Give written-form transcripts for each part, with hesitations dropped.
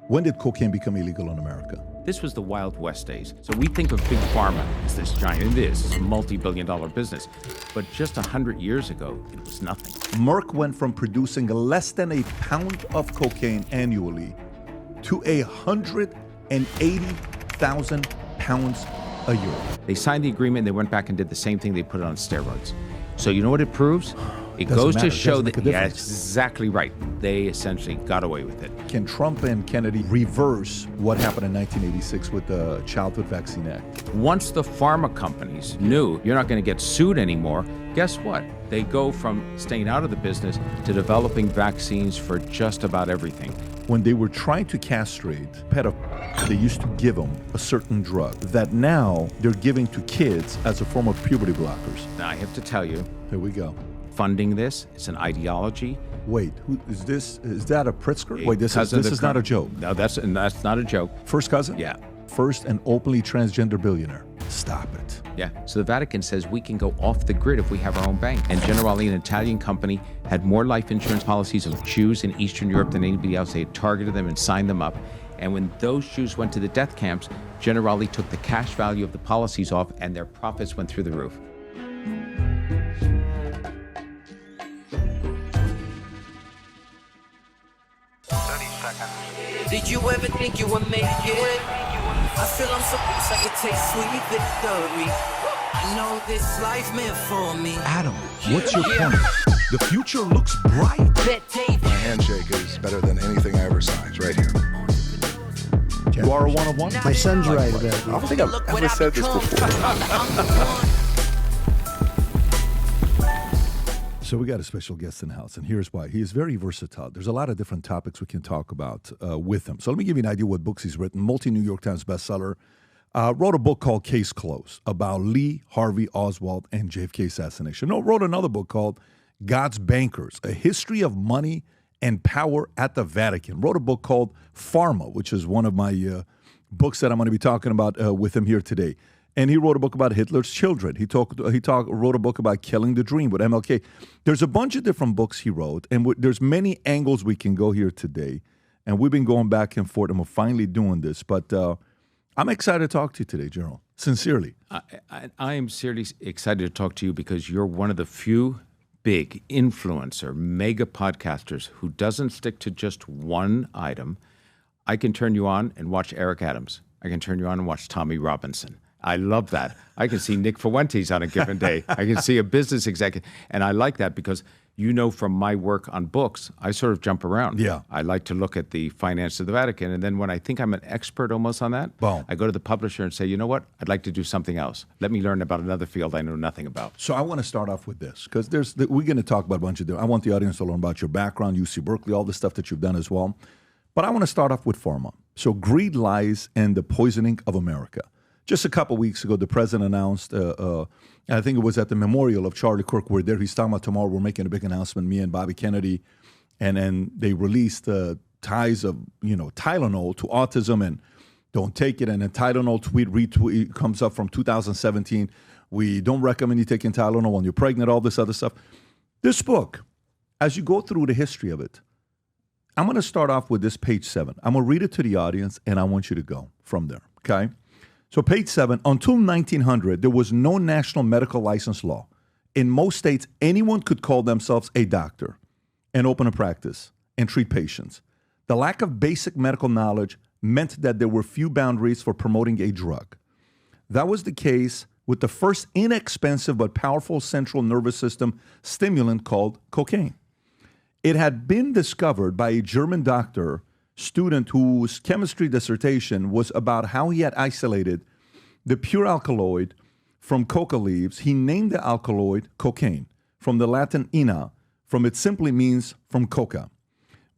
When did cocaine become illegal in America? This was the Wild West days. So we think of Big Pharma as this giant, and it is. It's a multi-billion-dollar business. But just 100 years ago, it was nothing. Merck went from producing less than a pound of cocaine annually to 180,000 pounds a year. They signed the agreement, and they went back and did the same thing. They put it on steroids. So you know what it proves? It goes to show that, yeah, that's exactly right. They essentially got away with it. Can Trump and Kennedy reverse what happened in 1986 with the Childhood Vaccine Act? Once the pharma companies knew you're not going to get sued anymore, guess what? They go from staying out of the business to developing vaccines for just about everything. When they were trying to castrate pedophiles, they used to give them a certain drug that now they're giving to kids as a form of puberty blockers. Now, I have to tell you, Here we go. funding this, it's an ideology. Wait, who is this? Is that a Pritzker? Wait, this is not a joke. No, that's not a joke. First cousin? Yeah. First and openly transgender billionaire. Stop it. Yeah. So the Vatican says we can go off the grid if we have our own bank. And Generali, an Italian company, had more life insurance policies of Jews in Eastern Europe than anybody else. They had targeted them and signed them up. And when those Jews went to the death camps, Generali took the cash value of the policies off and their profits went through the roof. Did you ever think you would make it? I feel I'm so close I could taste sweet victory. I know this life meant for me. Adam, what's your point? The future looks bright. My handshake is better than anything I ever signed. Right here. You are a one-of-one? My son's right about I don't think I've ever said this before. So we got a special guest in the house, and here's why. He is very versatile. There's a lot of different topics we can talk about with him. So let me give you an idea what books he's written. Multi-New York Times bestseller. Wrote a book called Case Closed about Lee Harvey Oswald and JFK assassination. No, wrote another book called God's Bankers, A History of Money and Power at the Vatican. Wrote a book called Pharma, which is one of my books that I'm going to be talking about with him here today. And he wrote a book about Hitler's children. He wrote a book about Killing the Dream with MLK. There's a bunch of different books he wrote, and there's many angles we can go here today. And we've been going back and forth, and we're finally doing this. But I'm excited to talk to you today, Gerald. Sincerely. I am seriously excited to talk to you because you're one of the few big influencer, mega podcasters who doesn't stick to just one item. I can turn you on and watch Eric Adams. I can turn you on and watch Tommy Robinson. I love that. I can see Nick Fuentes on a given day. I can see a business executive. And I like that because you know from my work on books, I sort of jump around. Yeah. I like to look at the finance of the Vatican. And then when I think I'm an expert almost on that, Boom. I go to the publisher and say, you know what? I'd like to do something else. Let me learn about another field I know nothing about. So I want to start off with this because we're going to talk about a bunch of different. I want the audience to learn about your background, UC Berkeley, all the stuff that you've done as well. But I want to start off with pharma. So greed, lies, and the poisoning of America. Just a couple weeks ago, the president announced, I think it was at the memorial of Charlie Kirk, we're there. He's talking about tomorrow we're making a big announcement, me and Bobby Kennedy. And then they released ties of, Tylenol to autism and don't take it. And then Tylenol retweet comes up from 2017. We don't recommend you taking Tylenol when you're pregnant, all this other stuff. This book, as you go through the history of it, I'm going to start off with this page 7. I'm going to read it to the audience, and I want you to go from there, okay? So page 7, until 1900, there was no national medical license law. In most states, anyone could call themselves a doctor and open a practice and treat patients. The lack of basic medical knowledge meant that there were few boundaries for promoting a drug. That was the case with the first inexpensive but powerful central nervous system stimulant called cocaine. It had been discovered by a German doctor student whose chemistry dissertation was about how he had isolated the pure alkaloid from coca leaves. He named the alkaloid cocaine, from the Latin ina, from it simply means from coca.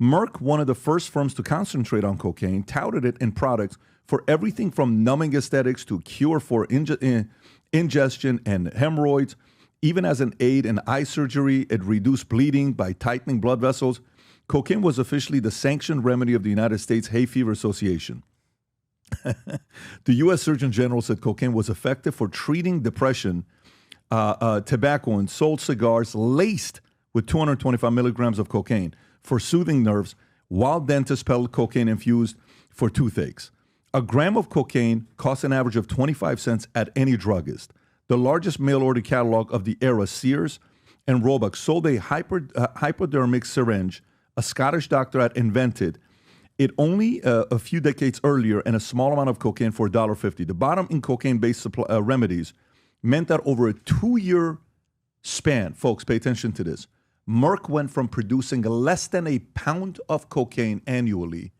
Merck, one of the first firms to concentrate on cocaine, touted it in products for everything from numbing aesthetics to cure for ingestion and hemorrhoids. Even as an aid in eye surgery, it reduced bleeding by tightening blood vessels. Cocaine was officially the sanctioned remedy of the United States Hay Fever Association. The U.S. Surgeon General said cocaine was effective for treating depression. Tobacco and sold cigars laced with 225 milligrams of cocaine for soothing nerves, while dentists peddled cocaine-infused for toothaches. A gram of cocaine costs an average of 25 cents at any druggist. The largest mail-order catalog of the era, Sears and Roebuck, sold a hypodermic syringe a Scottish doctor had invented. It only a few decades earlier, and a small amount of cocaine for $1.50. The bottom in cocaine-based remedies meant that over a 2-year span, folks, pay attention to this, Merck went from producing less than a pound of cocaine annually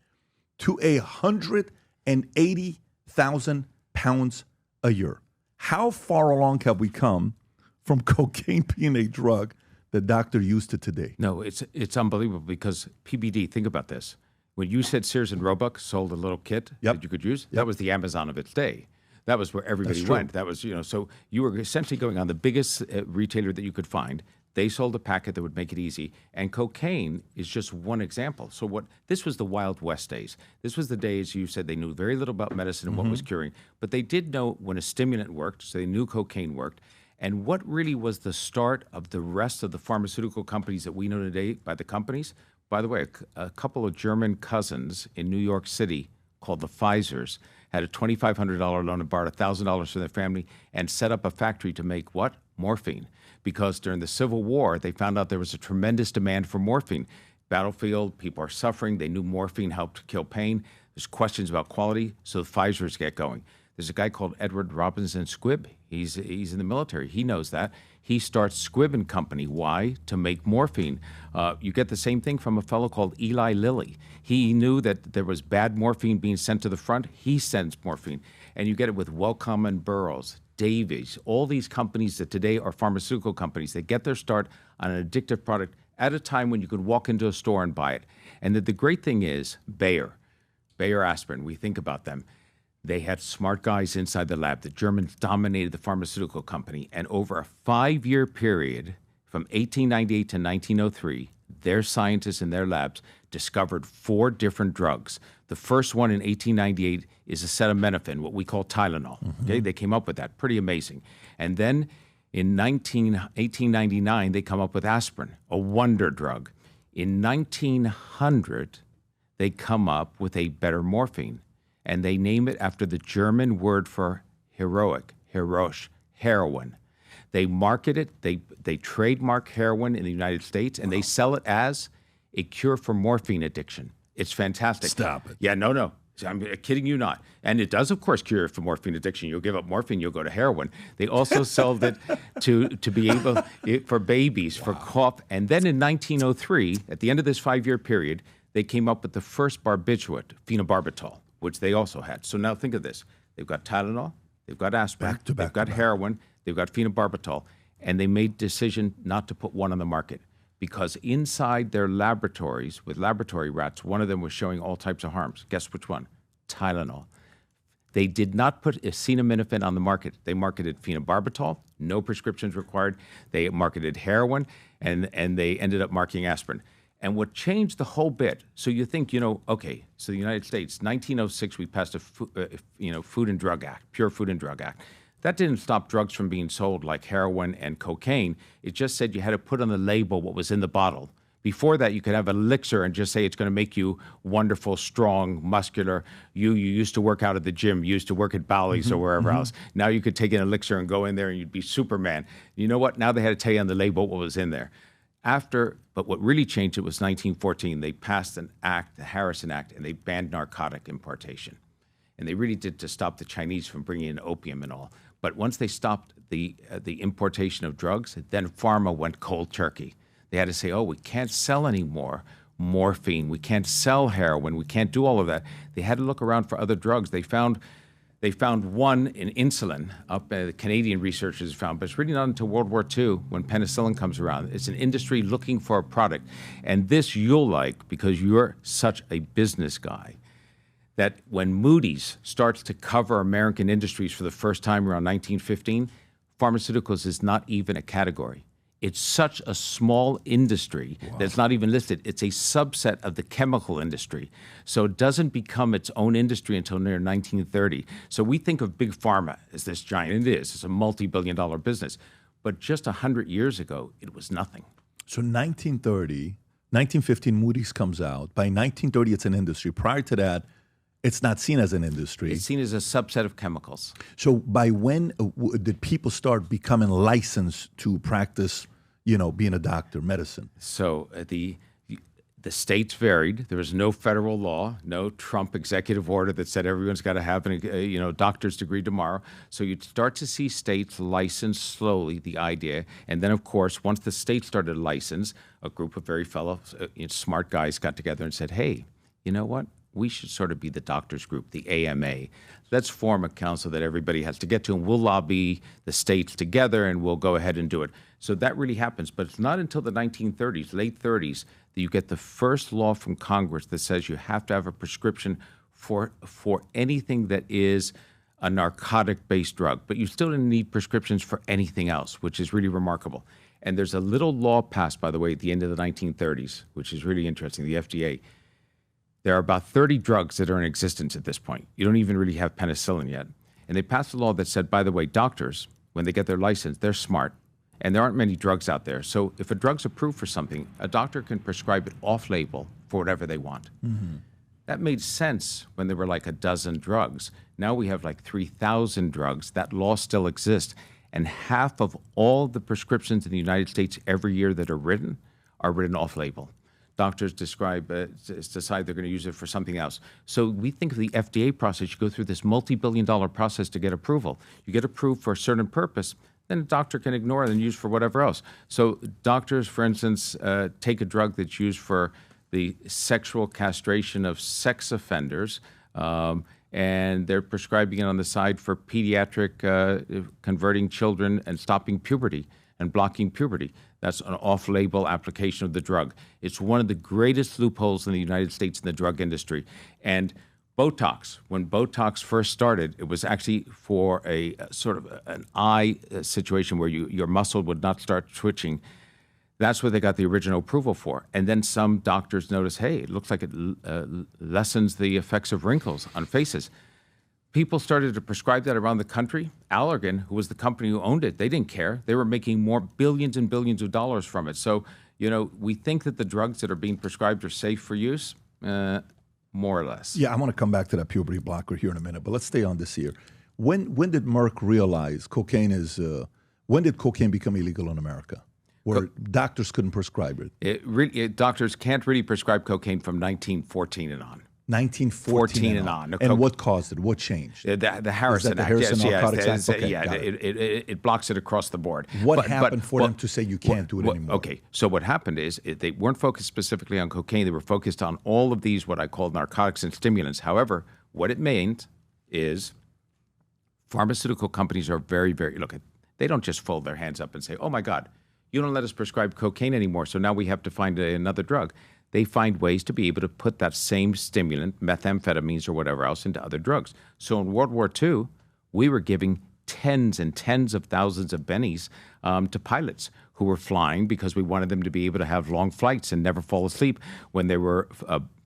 to 180,000 pounds a year. How far along have we come from cocaine being a drug the doctor used to today? No, it's unbelievable because PBD, think about this. When you said Sears and Roebuck sold a little kit that you could use, that was the Amazon of its day. That was where everybody went. That was, so you were essentially going on the biggest retailer that you could find. They sold a packet that would make it easy. And cocaine is just one example. So this was the Wild West days. This was the days you said they knew very little about medicine and what was curing, but they did know when a stimulant worked, so they knew cocaine worked. And what really was the start of the rest of the pharmaceutical companies that we know today by the companies? By the way, a couple of German cousins in New York City called the Pfizers had a $2,500 loan and borrowed $1,000 from their family and set up a factory to make what? Morphine. Because during the Civil War, they found out there was a tremendous demand for morphine. Battlefield, people are suffering. They knew morphine helped kill pain. There's questions about quality, so the Pfizers get going. There's a guy called Edward Robinson Squibb. He's in the military. He knows that. He starts Squibb and Company. Why? To make morphine. You get the same thing from a fellow called Eli Lilly. He knew that there was bad morphine being sent to the front. He sends morphine. And you get it with Wellcome and Burroughs, Davies, all these companies that today are pharmaceutical companies. They get their start on an addictive product at a time when you could walk into a store and buy it. And the great thing is Bayer aspirin, we think about them. They had smart guys inside the lab. The Germans dominated the pharmaceutical company. And over a 5-year period, from 1898 to 1903, their scientists in their labs discovered 4 different drugs. The first one in 1898 is acetaminophen, what we call Tylenol. Okay, they came up with that. Pretty amazing. And then in 1899, they come up with aspirin, a wonder drug. In 1900, they come up with a better morphine. And they name it after the German word for heroic, Hirosh, heroin. They market it, they trademark heroin in the United States, and they sell it as a cure for morphine addiction. It's fantastic. Stop it. Yeah, no. I'm kidding you not. And it does, of course, cure for morphine addiction. You'll give up morphine, you'll go to heroin. They also sold it to be able, for babies, for cough. And then in 1903, at the end of this 5-year period, they came up with the first barbiturate, phenobarbital, which they also had. So now think of this. They've got Tylenol, they've got aspirin, they've got heroin, they've got phenobarbital, and they made decision not to put one on the market because inside their laboratories, with laboratory rats, one of them was showing all types of harms. Guess which one? Tylenol. They did not put acetaminophen on the market. They marketed phenobarbital, no prescriptions required. They marketed heroin, and they ended up marketing aspirin. And what changed the whole bit, so you think, okay, so the United States, 1906, we passed a Food and Drug Act, Pure Food and Drug Act. That didn't stop drugs from being sold like heroin and cocaine. It just said you had to put on the label what was in the bottle. Before that, you could have an elixir and just say it's going to make you wonderful, strong, muscular. You used to work out at the gym, you used to work at Bally's or wherever else. Now you could take an elixir and go in there and you'd be Superman. You know what? Now they had to tell you on the label what was in there. But what really changed it was 1914. They passed an act, the Harrison Act, and they banned narcotic importation. And they really did to stop the Chinese from bringing in opium and all. But once they stopped the importation of drugs, then pharma went cold turkey. They had to say, we can't sell any more morphine. We can't sell heroin. We can't do all of that. They had to look around for other drugs. They found one in insulin, the Canadian researchers found, but it's really not until World War II when penicillin comes around. It's an industry looking for a product. And this you'll like because you're such a business guy, that when Moody's starts to cover American industries for the first time around 1915, pharmaceuticals is not even a category. It's such a small industry that's not even listed. It's a subset of the chemical industry. So it doesn't become its own industry until near 1930. So we think of Big Pharma as this giant. It is. It's a multi-billion-dollar business. But just 100 years ago, it was nothing. So 1915, Moody's comes out. By 1930, it's an industry. Prior to that, It's not seen as an industry. It's seen as a subset of chemicals. So by when did people start becoming licensed to practice, being a doctor, medicine? So the states varied. There was no federal law, no Trump executive order that said everyone's got to have a doctor's degree tomorrow. So you'd start to see states license slowly the idea. And then, of course, once the states started to license, a group of very smart guys got together and said, hey, you know what? We should sort of be the doctors group, the AMA. Let's form a council that everybody has to get to, and we'll lobby the states together, and we'll go ahead and do it. So that really happens. But it's not until the 1930s, late 30s, that you get the first law from Congress that says you have to have a prescription for anything that is a narcotic-based drug. But you still didn't need prescriptions for anything else, which is really remarkable. And there's a little law passed, by the way, at the end of the 1930s, which is really interesting, the FDA. There are about 30 drugs that are in existence at this point. You don't even really have penicillin yet. And they passed a law that said, by the way, doctors, when they get their license, they're smart. And there aren't many drugs out there. So if a drug's approved for something, a doctor can prescribe it off-label for whatever they want. Mm-hmm. That made sense when there were like a dozen drugs. Now we have like 3,000 drugs. That law still exists. And half of all the prescriptions in the United States every year that are written off-label. Doctors decide they're going to use it for something else. So we think of the FDA process. You go through this multi-billion-dollar process to get approval. You get approved for a certain purpose, then a doctor can ignore it and use for whatever else. So doctors, for instance, take a drug that's used for the sexual castration of sex offenders, and they're prescribing it on the side for pediatric converting children and stopping puberty and blocking puberty. That's an off-label application of the drug. It's one of the greatest loopholes in the United States in the drug industry. And Botox, when Botox first started, it was actually for a sort of an eye situation where your muscle would not start twitching. That's what they got the original approval for. And then some doctors noticed, hey, it looks like it lessens the effects of wrinkles on faces. People started to prescribe that around the country. Allergan, who was the company who owned it, they didn't care. They were making more billions and billions of dollars from it. So, we think that the drugs that are being prescribed are safe for use, more or less. Yeah, I want to come back to that puberty blocker here in a minute, but let's stay on this here. When did Merck realize cocaine is, when did cocaine become illegal in America? Where doctors couldn't prescribe it? Doctors can't really prescribe cocaine from 1914 and on. 1914 and on. And what caused it? What changed? The Harrison Act. Narcotics Act? Okay, it blocks it across the board. What happened for them to say you can't do it anymore? Okay, so what happened is they weren't focused specifically on cocaine. They were focused on all of these, what I call narcotics and stimulants. However, what it meant is pharmaceutical companies are very, very, they don't just fold their hands up and say, oh my God, you don't let us prescribe cocaine anymore, so now we have to find another drug. They find ways to be able to put that same stimulant, methamphetamines or whatever else, into other drugs. So in World War II, we were giving tens and tens of thousands of bennies to pilots who were flying because we wanted them to be able to have long flights and never fall asleep when they were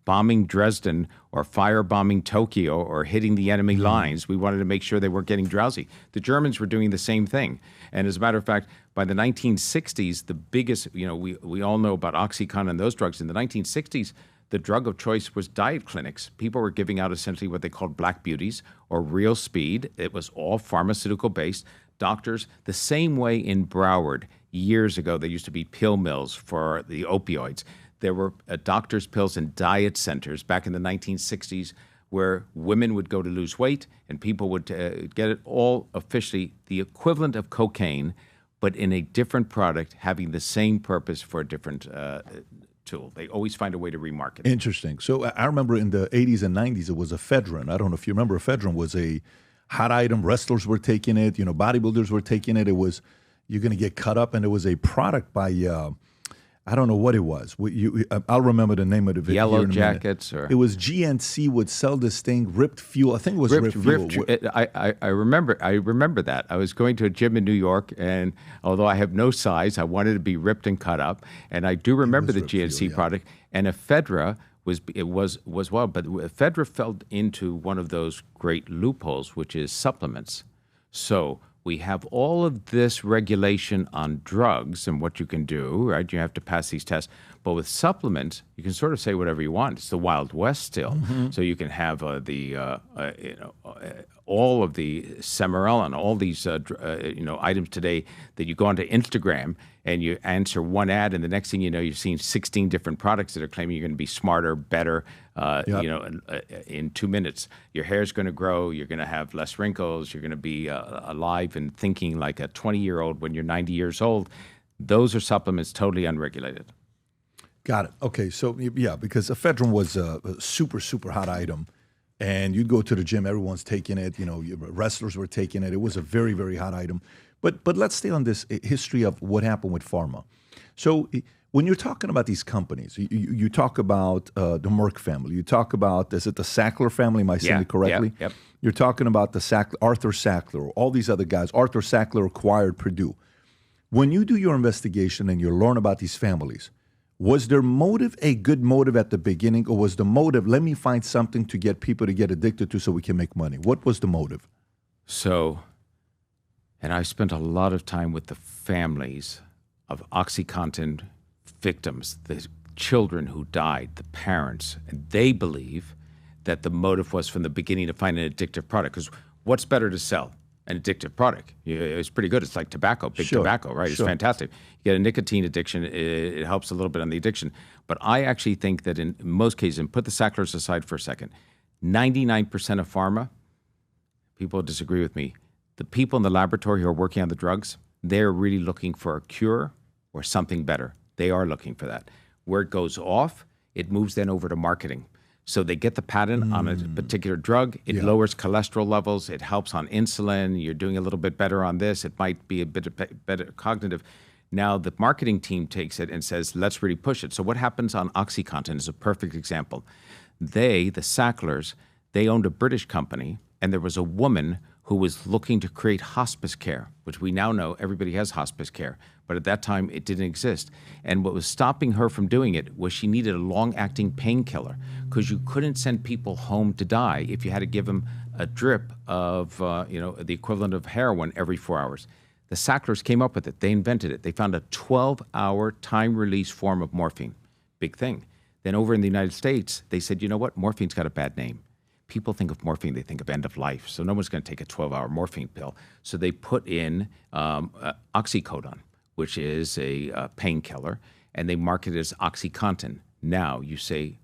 bombing Dresden or firebombing Tokyo or hitting the enemy lines. We wanted to make sure they weren't getting drowsy. The Germans were doing the same thing. And as a matter of fact, by the 1960s, the biggest, we all know about OxyContin and those drugs. In the 1960s, the drug of choice was diet clinics. People were giving out essentially what they called black beauties or real speed. It was all pharmaceutical based. Doctors, the same way in Broward, years ago, there used to be pill mills for the opioids. There were doctors' pills and diet centers back in the 1960s where women would go to lose weight and people would get it all officially the equivalent of cocaine, but in a different product having the same purpose for a different tool. They always find a way to remarket it. Interesting. So I remember in the 80s and 90s, it was ephedrine. I don't know if you remember, ephedrine was a hot item. Wrestlers were taking it. Bodybuilders were taking it. It was, you're going to get cut up. And it was a product by, I don't know what it was. I'll remember the name of the video. Yellow Jackets, or it was GNC would sell this thing, Ripped Fuel. I think it was Ripped Fuel. I remember that. I was going to a gym in New York, and although I have no size, I wanted to be ripped and cut up. And I do remember the GNC product. And ephedra was well, but ephedra fell into one of those great loopholes, which is supplements. So we have all of this regulation on drugs and what you can do, right? You have to pass these tests. But with supplements, You can sort of say whatever you want. It's the Wild West still. So you can have all of the Semarellan, all these items today that you go onto Instagram and you answer one ad, and the next thing you know, you've seen 16 different products that are claiming you're going to be smarter, better. In 2 minutes, your hair's going to grow. You're going to have less wrinkles. You're going to be alive and thinking like a 20-year-old when you're 90 years old. Those are supplements totally unregulated. Got it. Okay, so yeah, because ephedrine was a super, super hot item, and you'd go to the gym, everyone's taking it. Wrestlers were taking it. It was a very, very hot item. But let's stay on this history of what happened with pharma. So when you're talking about these companies, you talk about the Merck family. You talk about, is it the Sackler family? Am I saying it correctly? Yep. You're talking about the Arthur Sackler, all these other guys. Arthur Sackler acquired Purdue. When you do your investigation and you learn about these families, was their motive a good motive at the beginning, or was the motive, let me find something to get people to get addicted to so we can make money? What was the motive? And I spent a lot of time with the families of OxyContin victims, the children who died, the parents, and they believe that the motive was from the beginning to find an addictive product. Because what's better to sell? An addictive product. It's pretty good. It's like tobacco, big tobacco, right? It's fantastic. You get a nicotine addiction. It helps a little bit on the addiction. But I actually think that in most cases, and put the Sacklers aside for a second, 99% of pharma, people disagree with me, the people in the laboratory who are working on the drugs, they're really looking for a cure or something better. They are looking for that. Where it goes off, it moves then over to marketing. So they get the patent on a particular drug. It lowers cholesterol levels. It helps on insulin. You're doing a little bit better on this. It might be a bit better cognitive. Now the marketing team takes it and says, let's really push it. So what happens on OxyContin is a perfect example. The Sacklers, they owned a British company, and there was a woman who was looking to create hospice care, which we now know everybody has hospice care. But at that time, it didn't exist. And what was stopping her from doing it was she needed a long-acting painkiller, because you couldn't send people home to die if you had to give them a drip of, the equivalent of heroin every 4 hours. The Sacklers came up with it. They invented it. They found a 12-hour time-release form of morphine. Big thing. Then over in the United States, they said, you know what? Morphine's got a bad name. People think of morphine, they think of end of life. So no one's going to take a 12-hour morphine pill. So they put in OxyContin, which is a painkiller, and they market it as OxyContin. Now you say,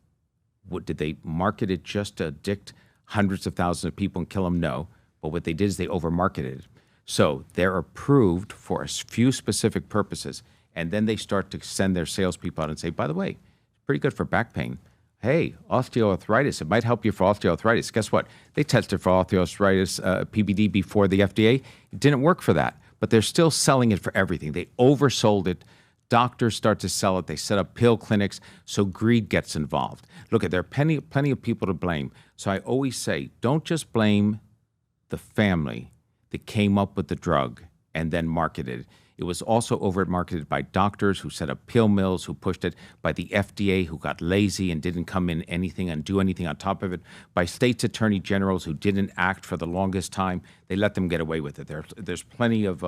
what, did they market it just to addict hundreds of thousands of people and kill them? No. But what they did is they over-marketed it. So they're approved for a few specific purposes, and then they start to send their salespeople out and say, by the way, it's pretty good for back pain. Hey, osteoarthritis, it might help you for osteoarthritis. Guess what? They tested for osteoarthritis, PBD, before the FDA. It didn't work for that, but they're still selling it for everything. They oversold it. Doctors start to sell it. They set up pill clinics, so greed gets involved. Look, there are plenty of people to blame. So I always say, don't just blame the family that came up with the drug and then marketed it. It was also over-marketed by doctors who set up pill mills, who pushed it, by the FDA, who got lazy and didn't come in anything and do anything on top of it, by states' attorney generals who didn't act for the longest time. They let them get away with it. There's plenty of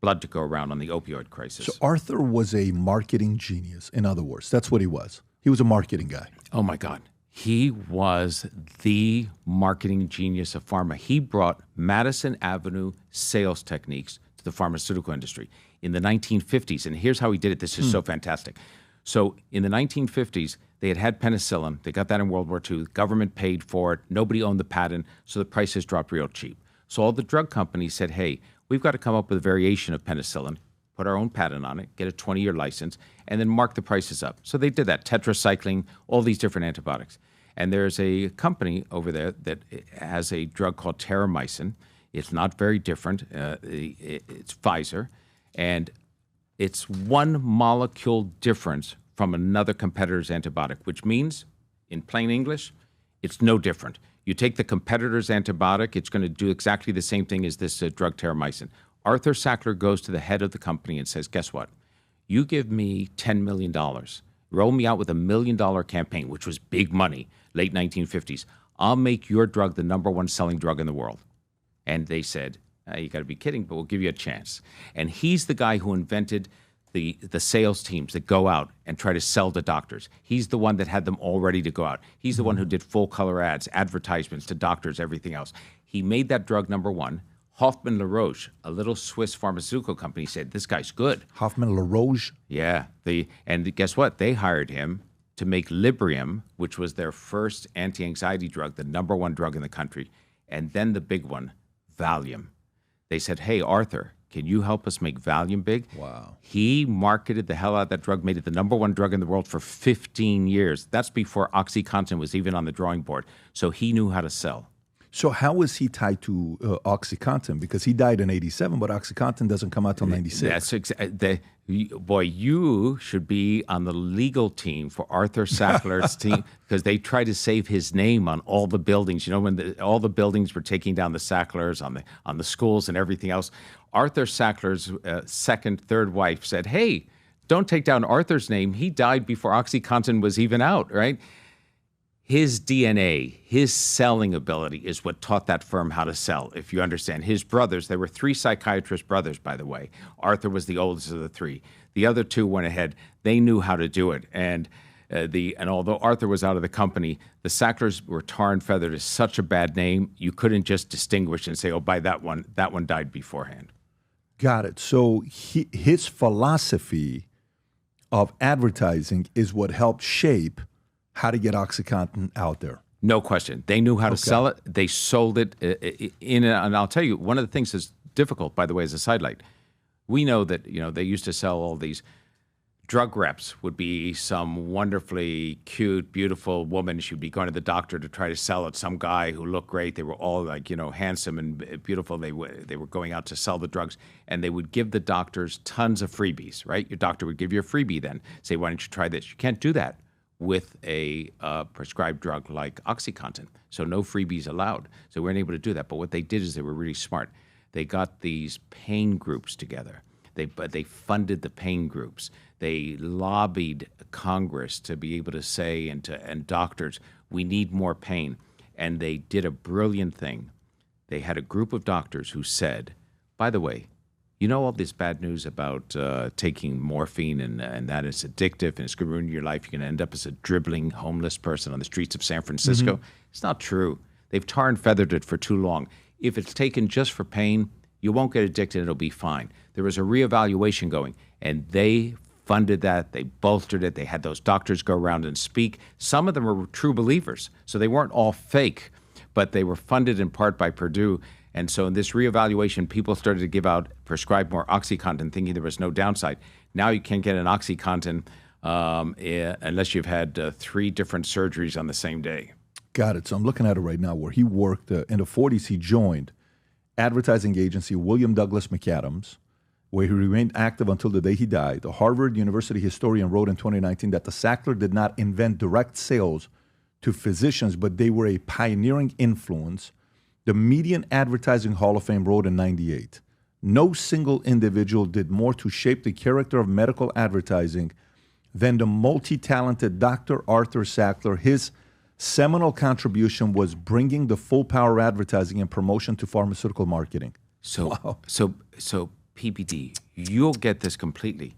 blood to go around on the opioid crisis. So Arthur was a marketing genius, in other words. That's what he was. He was a marketing guy. Oh, my God. He was the marketing genius of pharma. He brought Madison Avenue sales techniques to the pharmaceutical industry in the 1950s. And here's how he did it. This is so fantastic. So in the 1950s, they had penicillin. They got that in World War II. The government paid for it. Nobody owned the patent, so the prices dropped real cheap. So all the drug companies said, hey, we've got to come up with a variation of penicillin, put our own patent on it, get a 20-year license, and then mark the prices up. So they did that, tetracycline, all these different antibiotics. And there's a company over there that has a drug called terramycin. It's not very different. It's Pfizer. And it's one molecule difference from another competitor's antibiotic, which means, in plain English, it's no different. You take the competitor's antibiotic, it's going to do exactly the same thing as this drug terramycin. Arthur Sackler goes to the head of the company and says, guess what? You give me $10 million. Roll me out with $1 million campaign, which was big money, late 1950s. I'll make your drug the #1 selling drug in the world. And they said, you got to be kidding, but we'll give you a chance. And he's the guy who invented the sales teams that go out and try to sell to doctors. He's the one that had them all ready to go out. He's the one who did full color ads, advertisements to doctors, everything else. He made that drug number one. Hoffmann La Roche, a little Swiss pharmaceutical company, said, this guy's good. Hoffmann La Roche? Yeah. And guess what? They hired him to make Librium, which was their first anti-anxiety drug, the number one drug in the country. And then the big one, Valium. They said, hey, Arthur, can you help us make Valium big? Wow. He marketed the hell out of that drug, made it the number one drug in the world for 15 years. That's before OxyContin was even on the drawing board. So he knew how to sell. So how was he tied to OxyContin? Because he died in 87, but OxyContin doesn't come out till 96. That's boy, you should be on the legal team for Arthur Sackler's team, because they tried to save his name on all the buildings. You know, when all the buildings were taking down the Sacklers on the schools and everything else. Arthur Sackler's second, third wife said, hey, don't take down Arthur's name. He died before OxyContin was even out, right? His DNA, his selling ability is what taught that firm how to sell, if you understand. His brothers, there were 3 psychiatrist brothers, by the way. Arthur was the oldest of the 3. The other 2 went ahead. They knew how to do it. And although Arthur was out of the company, the Sacklers were tar and feathered as such a bad name, you couldn't just distinguish and say, oh, by that one died beforehand. Got it. So his philosophy of advertising is what helped shape how to get OxyContin out there. No question. They knew how to sell it. They sold it and I'll tell you, one of the things that's difficult, by the way, as a sidelight, we know that, they used to sell all these drug reps would be some wonderfully cute, beautiful woman. She'd be going to the doctor to try to sell it. Some guy who looked great. They were all handsome and beautiful. They were going out to sell the drugs, and they would give the doctors tons of freebies, right? Your doctor would give you a freebie then. Say, why don't you try this? You can't do that with a prescribed drug like OxyContin. So no freebies allowed. So we weren't able to do that. But what they did is they were really smart. They got these pain groups together. They funded the pain groups. They lobbied Congress to be able to say, and doctors, we need more pain. And they did a brilliant thing. They had a group of doctors who said, by the way, you know all this bad news about taking morphine and that is addictive and it's going to ruin your life. You're going to end up as a dribbling homeless person on the streets of San Francisco. Mm-hmm. It's not true. They've tar and feathered it for too long. If it's taken just for pain, you won't get addicted. It'll be fine. There was a reevaluation going, and they funded that. They bolstered it. They had those doctors go around and speak. Some of them were true believers, so they weren't all fake, but they were funded in part by Purdue. And so in this reevaluation, people started to prescribe more OxyContin, thinking there was no downside. Now you can't get an OxyContin unless you've had 3 different surgeries on the same day. Got it. So I'm looking at it right now where he worked in the 40s. He joined advertising agency William Douglas McAdams, where he remained active until the day he died. The Harvard University historian wrote in 2019 that the Sackler did not invent direct sales to physicians, but they were a pioneering influence. The Median Advertising Hall of Fame wrote in 98, no single individual did more to shape the character of medical advertising than the multi-talented Dr. Arthur Sackler. His seminal contribution was bringing the full power of advertising and promotion to pharmaceutical marketing. So PBD, you'll get this completely.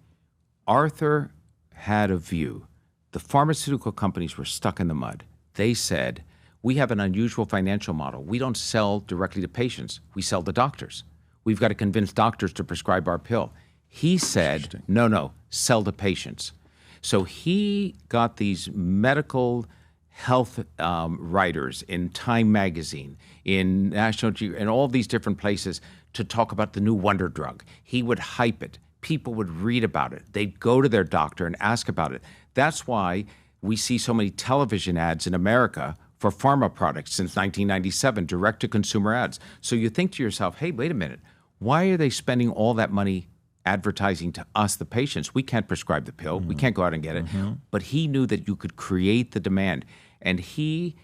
Arthur had a view. The pharmaceutical companies were stuck in the mud. They said, we have an unusual financial model. We don't sell directly to patients. We sell to doctors. We've got to convince doctors to prescribe our pill. He said, no, sell to patients. So he got these medical health writers in Time magazine, in National Geographic, in all these different places to talk about the new wonder drug. He would hype it. People would read about it. They'd go to their doctor and ask about it. That's why we see so many television ads in America for pharma products since 1997, direct-to-consumer ads. So you think to yourself, hey, wait a minute, why are they spending all that money advertising to us, the patients? We can't prescribe the pill. Mm-hmm. We can't go out and get it. Mm-hmm. But he knew that you could create the demand. And he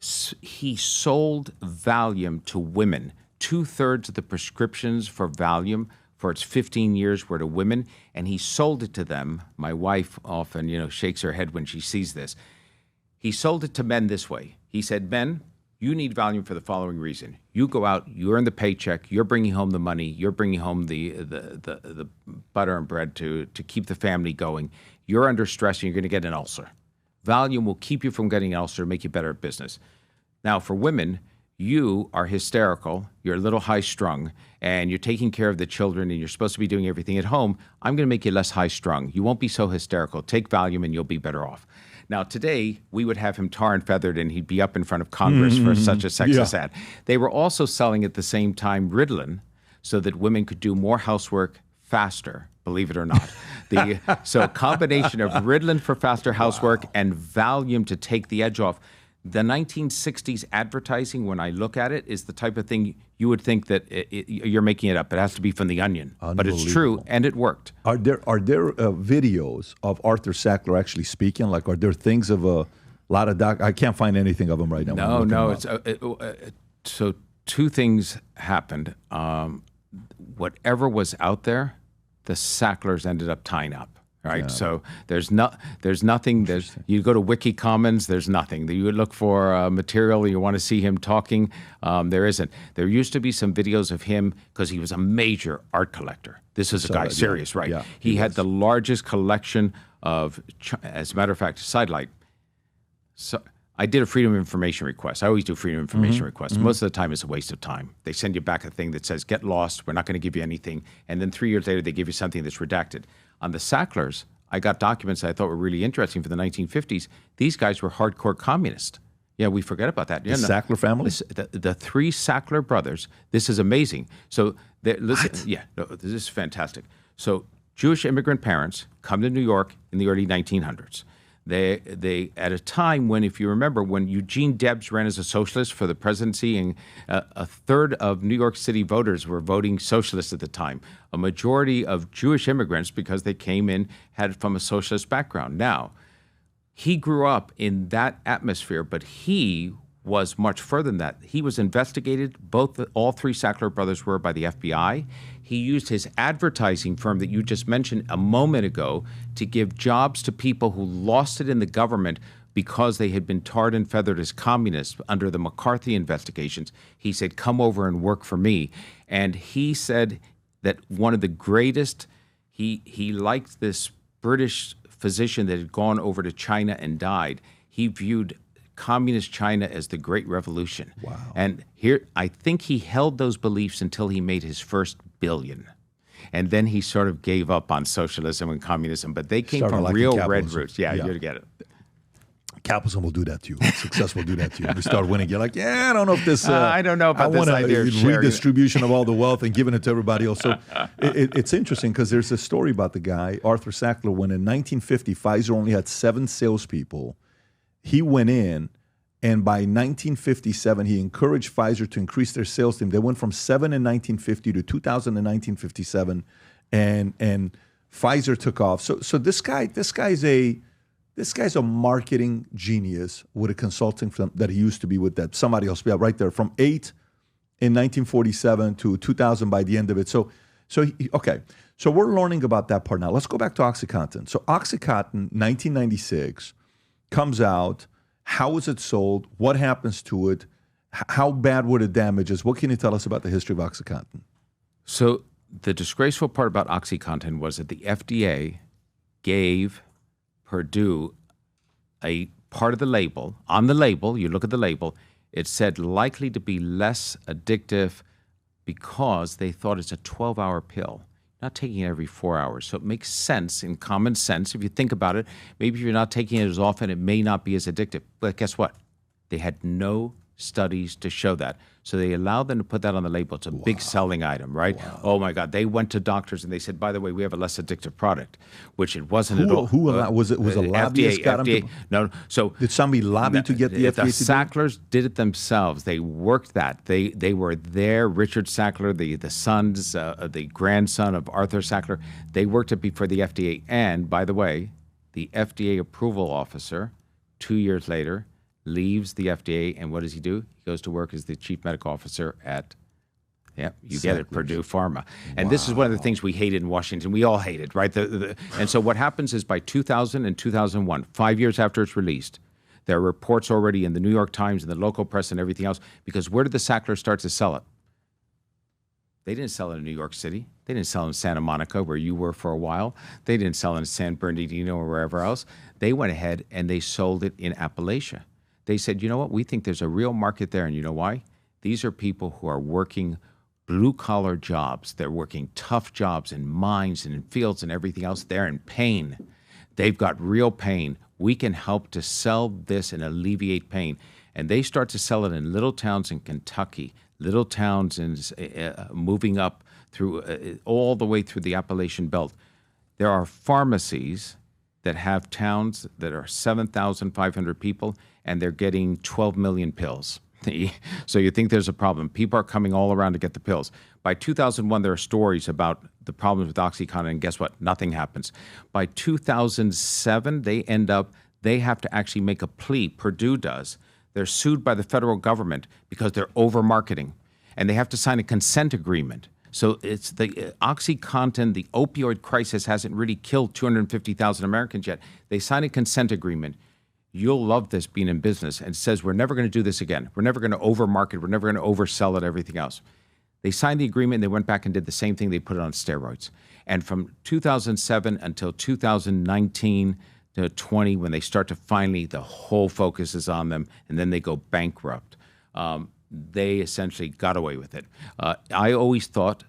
sold Valium to women. 2/3 of the prescriptions for Valium for its 15 years were to women, and he sold it to them. My wife often, shakes her head when she sees this. He sold it to men this way. He said, men, You need Valium for the following reason. You go out, you earn the paycheck, you're bringing home the money, you're bringing home the butter and bread to keep the family going. You're under stress and you're going to get an ulcer. Valium will keep you from getting an ulcer, make you better at business. Now, for women, you are hysterical, you're a little high-strung, and you're taking care of the children, and you're supposed to be doing everything at home. I'm going to make you less high-strung. You won't be so hysterical. Take Valium, and you'll be better off. Now, today, we would have him tar and feathered, and he'd be up in front of Congress for such a sexist ad. They were also selling at the same time Ritalin so that women could do more housework faster, believe it or not. So a combination of Ritalin for faster housework and Valium to take the edge off. The 1960s advertising, when I look at it, is the type of thing you would think that you're making it up. It has to be from The Onion. But it's true, and it worked. Are there videos of Arthur Sackler actually speaking? Like, are there things of a lot of I can't find anything of him right now. No. So two things happened. Whatever was out there, the Sacklers ended up tying up. Right, yeah. So there's nothing. You go to Wiki Commons, there's nothing. You would look for material. You want to see him talking. There isn't. There used to be some videos of him because he was a major art collector. This is a guy serious, right? Yeah, he had the largest collection of. As a matter of fact, sidelight. So I did a Freedom of Information request. I always do Freedom of Information requests. Most of the time, it's a waste of time. They send you back a thing that says, "Get lost. We're not going to give you anything," and then 3 years later, they give you something that's redacted. On the Sacklers, I got documents I thought were really interesting for the 1950s. These guys were hardcore communists. Yeah, we forget about that. The Sackler family? The three Sackler brothers. This is amazing. So, listen, this is fantastic. So, Jewish immigrant parents come to New York in the early 1900s. They at a time when, if you remember, when Eugene Debs ran as a socialist for the presidency, and a third of New York City voters were voting socialist at the time. A majority of Jewish immigrants, because they came in, had from a socialist background. Now, he grew up in that atmosphere, but he was much further than that. He was investigated. All three Sackler brothers were by the FBI. He used his advertising firm that you just mentioned a moment ago to give jobs to people who lost it in the government because they had been tarred and feathered as communists under the McCarthy investigations. He said, "Come over and work for me." And he said that one of the greatest, he liked this British physician that had gone over to China and died. He viewed communist China as the Great Revolution. Wow. And here, I think he held those beliefs until he made his first billion. And then he sort of gave up on socialism and communism, but they came from real red roots. Yeah, you get it. Capitalism will do that to you. Success will do that to you. You start winning, you're like, I don't know if this... I don't know about this idea of sharing redistribution of all the wealth and giving it to everybody else. So it's interesting because there's a story about the guy, Arthur Sackler, when in 1950, Pfizer only had 7 salespeople. He went in, and by 1957, he encouraged Pfizer to increase their sales team. They went from 7 in 1950 to 2,000 in 1957, and Pfizer took off. So this guy's a marketing genius with a consulting firm that he used to be with that somebody else. Yeah, right there, from 8 in 1947 to 2000 by the end of it. So we're learning about that part now. Let's go back to OxyContin. So OxyContin, 1996. Comes out, how is it sold? What happens to it? How bad were the damages? What can you tell us about the history of OxyContin? So the disgraceful part about OxyContin was that the FDA gave Purdue a part of the label. On the label, you look at the label, it said likely to be less addictive because they thought it's a 12-hour pill. Not taking it every 4 hours. So it makes sense in common sense. If you think about it, maybe if you're not taking it as often, it may not be as addictive. But guess what? They had no studies to show that. So they allowed them to put that on the label. It's a big selling item, right? Wow. Oh my God. They went to doctors and they said, by the way, we have a less addictive product, which it wasn't at all. Was a lobbyist FDA, got FDA, him to, no. So did somebody lobby to get the FDA to do it? The Sacklers did it themselves. They worked that. They were there. Richard Sackler, the sons, the grandson of Arthur Sackler, they worked it before the FDA. And by the way, the FDA approval officer, 2 years later, leaves the FDA, and what does he do? He goes to work as the chief medical officer at, get it, Purdue Pharma. And this is one of the things we hated in Washington. We all hated, right? And so what happens is by 2000 and 2001, 5 years after it's released, There are reports already in the New York Times and the local press and everything else, because where did the Sackler start to sell it? They didn't sell it in New York City. They didn't sell it in Santa Monica, where you were for a while. They didn't sell it in San Bernardino or wherever else. They went ahead and they sold it in Appalachia. They said, you know what, we think there's a real market there. And you know why? These are people who are working blue-collar jobs. They're working tough jobs in mines and in fields and everything else. They're in pain. They've got real pain. We can help to sell this and alleviate pain. And they start to sell it in little towns in Kentucky, little towns moving up through all the way through the Appalachian Belt. There are pharmacies that have towns that are 7,500 people, and they're getting 12 million pills. So you think there's a problem. People are coming all around to get the pills. By 2001, there are stories about the problems with OxyContin, and guess what? Nothing happens. By 2007, they have to actually make a plea. Purdue does. They're sued by the federal government because they're over-marketing, and they have to sign a consent agreement. So it's the OxyContin, the opioid crisis hasn't really killed 250,000 Americans yet. They sign a consent agreement. You'll love this being in business. And it says, we're never going to do this again. We're never going to over-market. We're never going to oversell it, everything else. They signed the agreement, and they went back and did the same thing. They put it on steroids. And from 2007 until 2019 to 20, when they start to finally, the whole focus is on them, and then they go bankrupt. They essentially got away with it. I always thought,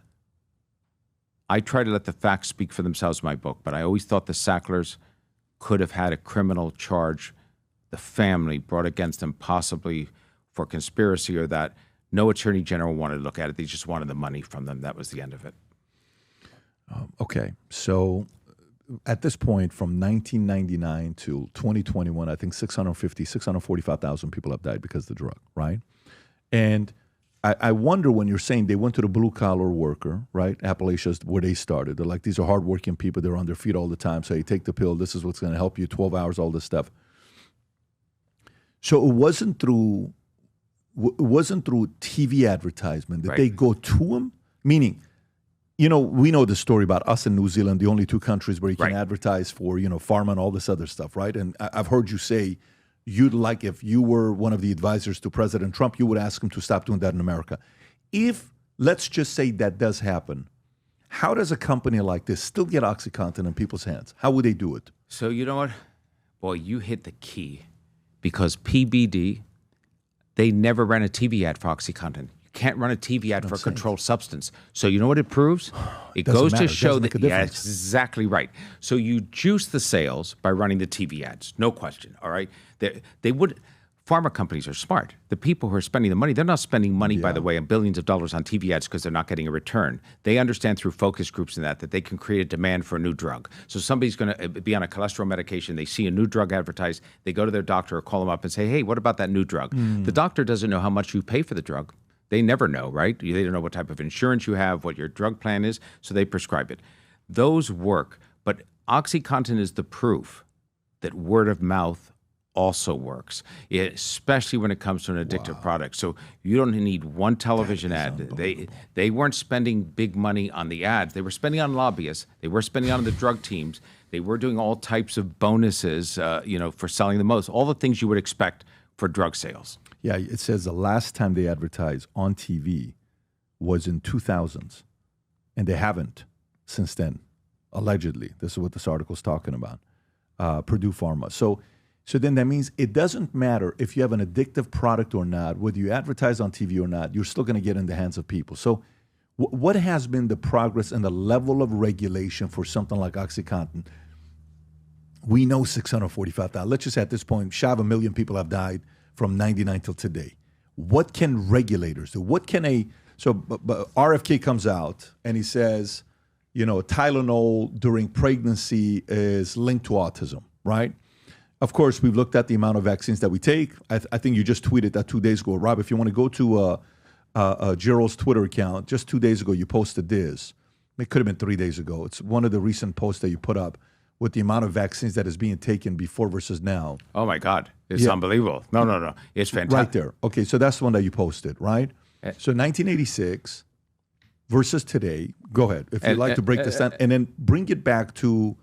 I try to let the facts speak for themselves in my book, but I always thought the Sacklers could have had a criminal charge, the family brought against them possibly for conspiracy or that. No attorney general wanted to look at it. They just wanted the money from them. That was the end of it. Okay. So at this point, from 1999 to 2021, I think 645,000 people have died because of the drug, right? And I wonder, when you're saying they went to the blue-collar worker, right? Appalachia is where they started. They're like, these are hardworking people. They're on their feet all the time. So you take the pill. This is what's going to help you, 12 hours, all this stuff. So it wasn't through TV advertisement that they go to them? Meaning, you know, we know the story about us and New Zealand, the only two countries where you can advertise for, you know, pharma and all this other stuff, right? And I've heard you say you'd like, if you were one of the advisors to President Trump, you would ask him to stop doing that in America. If, let's just say that does happen, how does a company like this still get OxyContin in people's hands? How would they do it? So you know what? Boy, you hit the key. Because PBD, they never ran a TV ad for OxyContin. You can't run a TV ad for a controlled substance. So you know what it proves? It goes to show that, yeah, that's exactly right. So you juice the sales by running the TV ads, no question, all right? They would, pharma companies are smart. The people who are spending the money, they're not spending money, by the way, of billions of dollars on TV ads because they're not getting a return. They understand through focus groups and that they can create a demand for a new drug. So somebody's going to be on a cholesterol medication, they see a new drug advertised, they go to their doctor or call them up and say, hey, what about that new drug? The doctor doesn't know how much you pay for the drug. They never know, right? They don't know what type of insurance you have, what your drug plan is, so they prescribe it. Those work, but OxyContin is the proof that word of mouth also works, especially when it comes to an addictive product. So you don't need one television ad. They weren't spending big money on the ads. They were spending on lobbyists. They were spending on the drug teams. They were doing all types of bonuses, for selling the most, all the things you would expect for drug sales. Yeah, it says the last time they advertised on TV was in 2000s, and they haven't since then, allegedly. This is what this article's talking about, Purdue Pharma. So then that means it doesn't matter if you have an addictive product or not, whether you advertise on TV or not, you're still going to get in the hands of people. So what has been the progress and the level of regulation for something like OxyContin? We know 645,000. Let's just say at this point, shy of 1 million people have died from 99 till today. What can regulators do? What can RFK comes out and he says, Tylenol during pregnancy is linked to autism, right? Of course, we've looked at the amount of vaccines that we take. I think you just tweeted that 2 days ago. Rob, if you want to go to Gerald's Twitter account, just 2 days ago, you posted this. It could have been 3 days ago. It's one of the recent posts that you put up with the amount of vaccines that is being taken before versus now. Oh, my God. It's unbelievable. No. It's fantastic. Right there. Okay, so that's the one that you posted, right? So 1986 versus today. Go ahead, if you'd like to break this down. And then bring it back to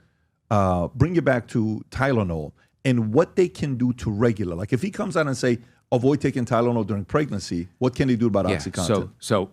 Tylenol. and what they can do to regulate. Like if he comes out and say, avoid taking Tylenol during pregnancy, what can they do about OxyContin?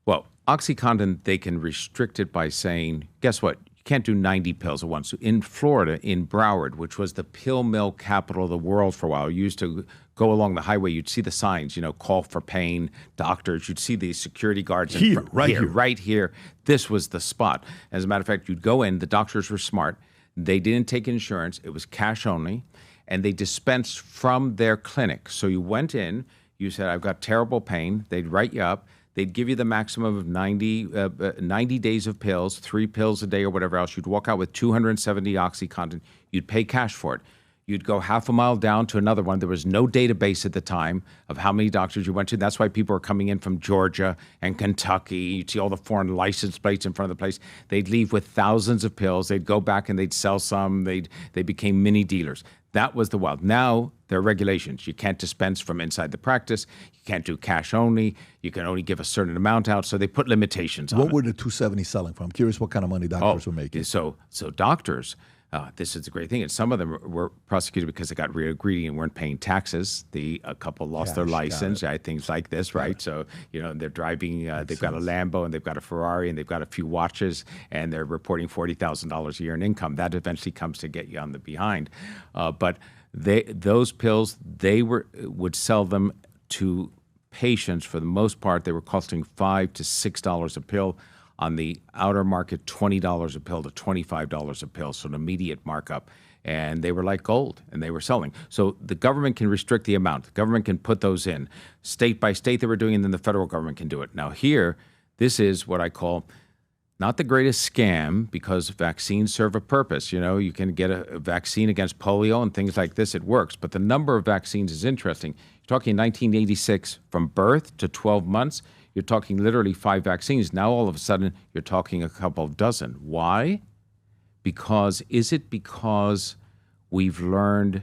Well, OxyContin, they can restrict it by saying, guess what? You can't do 90 pills at once. In Florida, in Broward, which was the pill mill capital of the world for a while, you used to go along the highway, you'd see the signs, call for pain, doctors, you'd see the security guards. Right here. This was the spot. As a matter of fact, you'd go in, the doctors were smart. They didn't take insurance. It was cash only. And they dispensed from their clinic. So you went in, you said, I've got terrible pain. They'd write you up. They'd give you the maximum of 90 days of pills, 3 pills a day or whatever else. You'd walk out with 270 OxyContin. You'd pay cash for it. You'd go half a mile down to another one. There was no database at the time of how many doctors you went to. That's why people were coming in from Georgia and Kentucky. You'd see all the foreign license plates in front of the place. They'd leave with thousands of pills. They'd go back and they'd sell some. They became mini dealers. That was the wild. Now there are regulations. You can't dispense from inside the practice. You can't do cash only. You can only give a certain amount out. So they put limitations on it. What were the 270 selling for? I'm curious what kind of money doctors were making. So doctors, this is the great thing. And some of them were prosecuted because they got real greedy and weren't paying taxes. A couple lost their license, things like this, right? So, they're driving, they've got a Lambo and they've got a Ferrari and they've got a few watches and they're reporting $40,000 a year in income. That eventually comes to get you on the behind. But those pills, they would sell them to patients. For the most part, they were costing $5 to $6 a pill. On the outer market, $20 a pill to $25 a pill, so an immediate markup. And they were like gold, and they were selling. So the government can restrict the amount. The government can put those in. State by state they were doing, and then the federal government can do it. Now here, this is what I call not the greatest scam, because vaccines serve a purpose. You can get a vaccine against polio and things like this. It works. But the number of vaccines is interesting. You're talking 1986, from birth to 12 months, you're talking literally 5 vaccines. Now, all of a sudden, you're talking a couple of dozen. Why? Because we've learned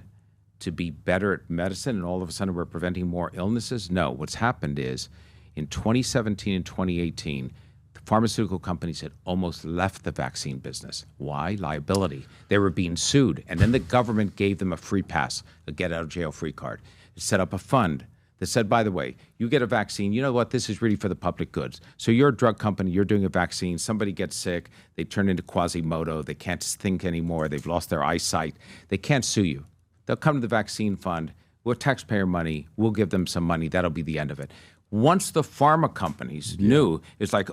to be better at medicine and all of a sudden we're preventing more illnesses? No. What's happened is in 2017 and 2018, the pharmaceutical companies had almost left the vaccine business. Why? Liability. They were being sued. And then the government gave them a free pass, a get-out-of-jail-free card. It set up a fund that said, by the way, you get a vaccine, you know what, this is really for the public goods. So you're a drug company, you're doing a vaccine, somebody gets sick, they turn into Quasimodo, they can't think anymore, they've lost their eyesight, they can't sue you. They'll come to the vaccine fund, we're taxpayer money, we'll give them some money, that'll be the end of it. Once the pharma companies knew, it's like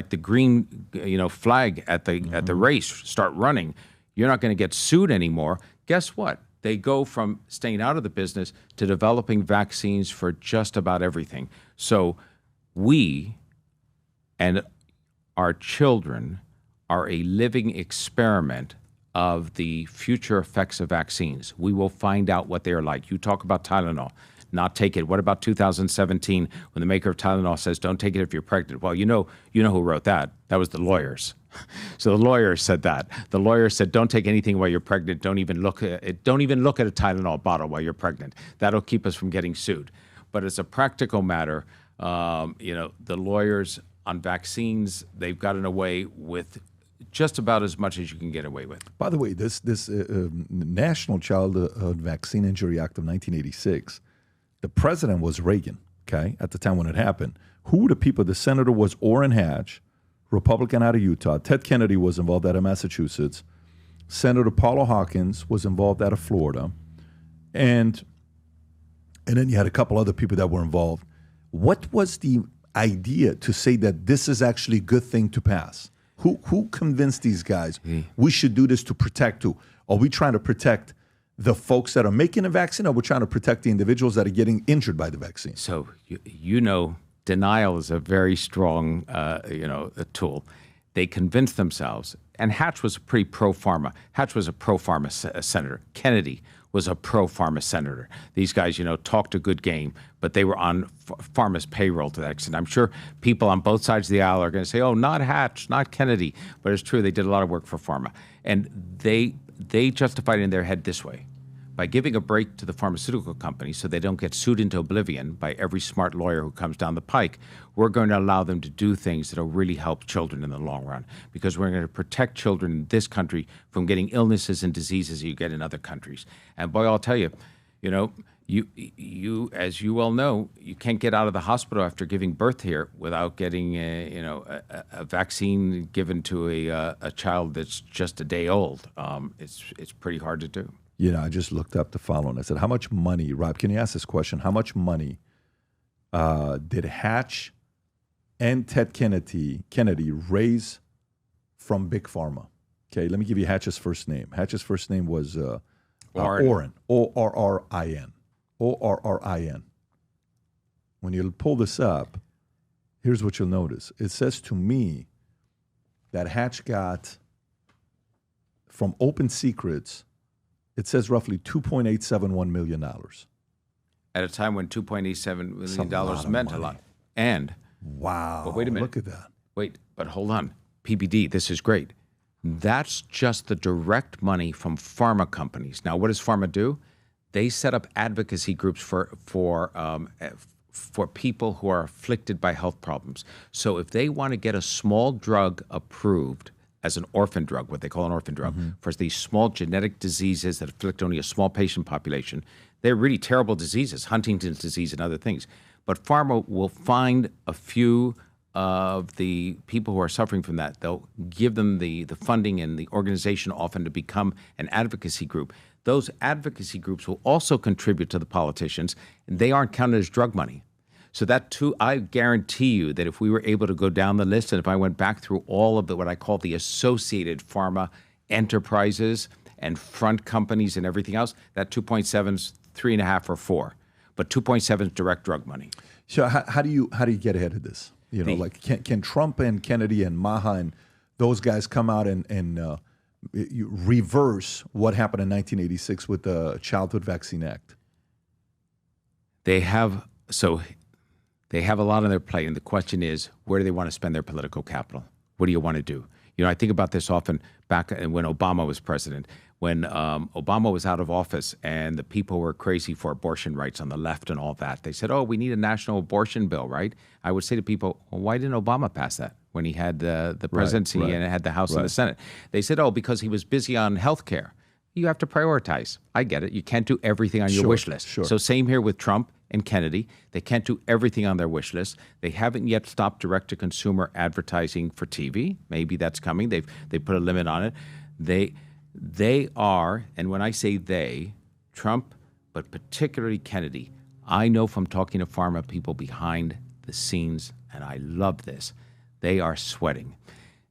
the green flag at the race, start running, you're not going to get sued anymore. Guess what? They go from staying out of the business to developing vaccines for just about everything. So we and our children are a living experiment of the future effects of vaccines. We will find out what they're like. You talk about Tylenol, not take it. What about 2017 when the maker of Tylenol says, don't take it if you're pregnant? Well, you know who wrote that. That was the lawyers. So the lawyers said that. The lawyers said, don't take anything while you're pregnant. Don't even look at a Tylenol bottle while you're pregnant. That'll keep us from getting sued. But as a practical matter, the lawyers on vaccines, they've gotten away with just about as much as you can get away with. By the way, this National Child Vaccine Injury Act of 1986, the president was Reagan, at the time when it happened. Who were the people? The senator was Orrin Hatch, Republican out of Utah. Ted Kennedy was involved out of Massachusetts. Senator Paula Hawkins was involved out of Florida. And then you had a couple other people that were involved. What was the idea to say that this is actually a good thing to pass? Who convinced these guys we should do this to protect who? Are we trying to protect the folks that are making a vaccine, or we're trying to protect the individuals that are getting injured by the vaccine? So, denial is a very strong, tool. They convinced themselves, and Hatch was a pretty pro-pharma. Hatch was a pro-pharma senator. Kennedy was a pro-pharma senator. These guys, talked a good game, but they were on pharma's payroll to that extent. I'm sure people on both sides of the aisle are going to say, oh, not Hatch, not Kennedy. But it's true, they did a lot of work for pharma. And they justified it in their head this way. by giving a break to the pharmaceutical companies so they don't get sued into oblivion by every smart lawyer who comes down the pike, we're going to allow them to do things that will really help children in the long run, because we're going to protect children in this country from getting illnesses and diseases you get in other countries. And boy, I'll tell you, you as you well know, you can't get out of the hospital after giving birth here without getting a vaccine given to a child that's just a day old. It's pretty hard to do. I just looked up the following. I said, how much money, Rob, can you ask this question? How much money did Hatch and Ted Kennedy raise from Big Pharma? Okay, let me give you Hatch's first name. Hatch's first name was Orrin, O-R-R-I-N. O-R-R-I-N. When you pull this up, here's what you'll notice. It says to me that Hatch got, from Open Secrets, it says roughly $2.871 million. At a time when $2.87 million meant a lot. And, wow, but wait a minute. Look at that. Wait, but hold on. PBD, this is great. That's just the direct money from pharma companies. Now, what does pharma do? They set up advocacy groups for people who are afflicted by health problems. So if they want to get a small drug approved as an orphan drug, what they call an orphan drug, for these small genetic diseases that afflict only a small patient population, they're really terrible diseases, Huntington's disease and other things. But pharma will find a few of the people who are suffering from that. They'll give them the funding and the organization often to become an advocacy group. Those advocacy groups will also contribute to the politicians, and they aren't counted as drug money. So that too, I guarantee you that if we were able to go down the list, and if I went back through all of what I call the associated pharma enterprises and front companies and everything else, that 2.7's 3.5 or 4, but 2.7 is direct drug money. So how do you get ahead of this? Can Trump and Kennedy and Maha and those guys come out and reverse what happened in 1986 with the Childhood Vaccine Act? They have a lot on their plate, and the question is, where do they want to spend their political capital? What do you want to do? I think about this often back when Obama was president. When Obama was out of office and the people were crazy for abortion rights on the left and all that, they said, we need a national abortion bill, right? I would say to people, well, why didn't Obama pass that when he had the presidency and had the House and the Senate? They said, because he was busy on health care. You have to prioritize. I get it. You can't do everything on your wish list. Sure. So same here with Trump and Kennedy. They can't do everything on their wish list. They haven't yet stopped direct-to-consumer advertising for TV. Maybe that's coming. They put a limit on it. They are, and when I say they, Trump, but particularly Kennedy, I know from talking to pharma people behind the scenes, and I love this, they are sweating.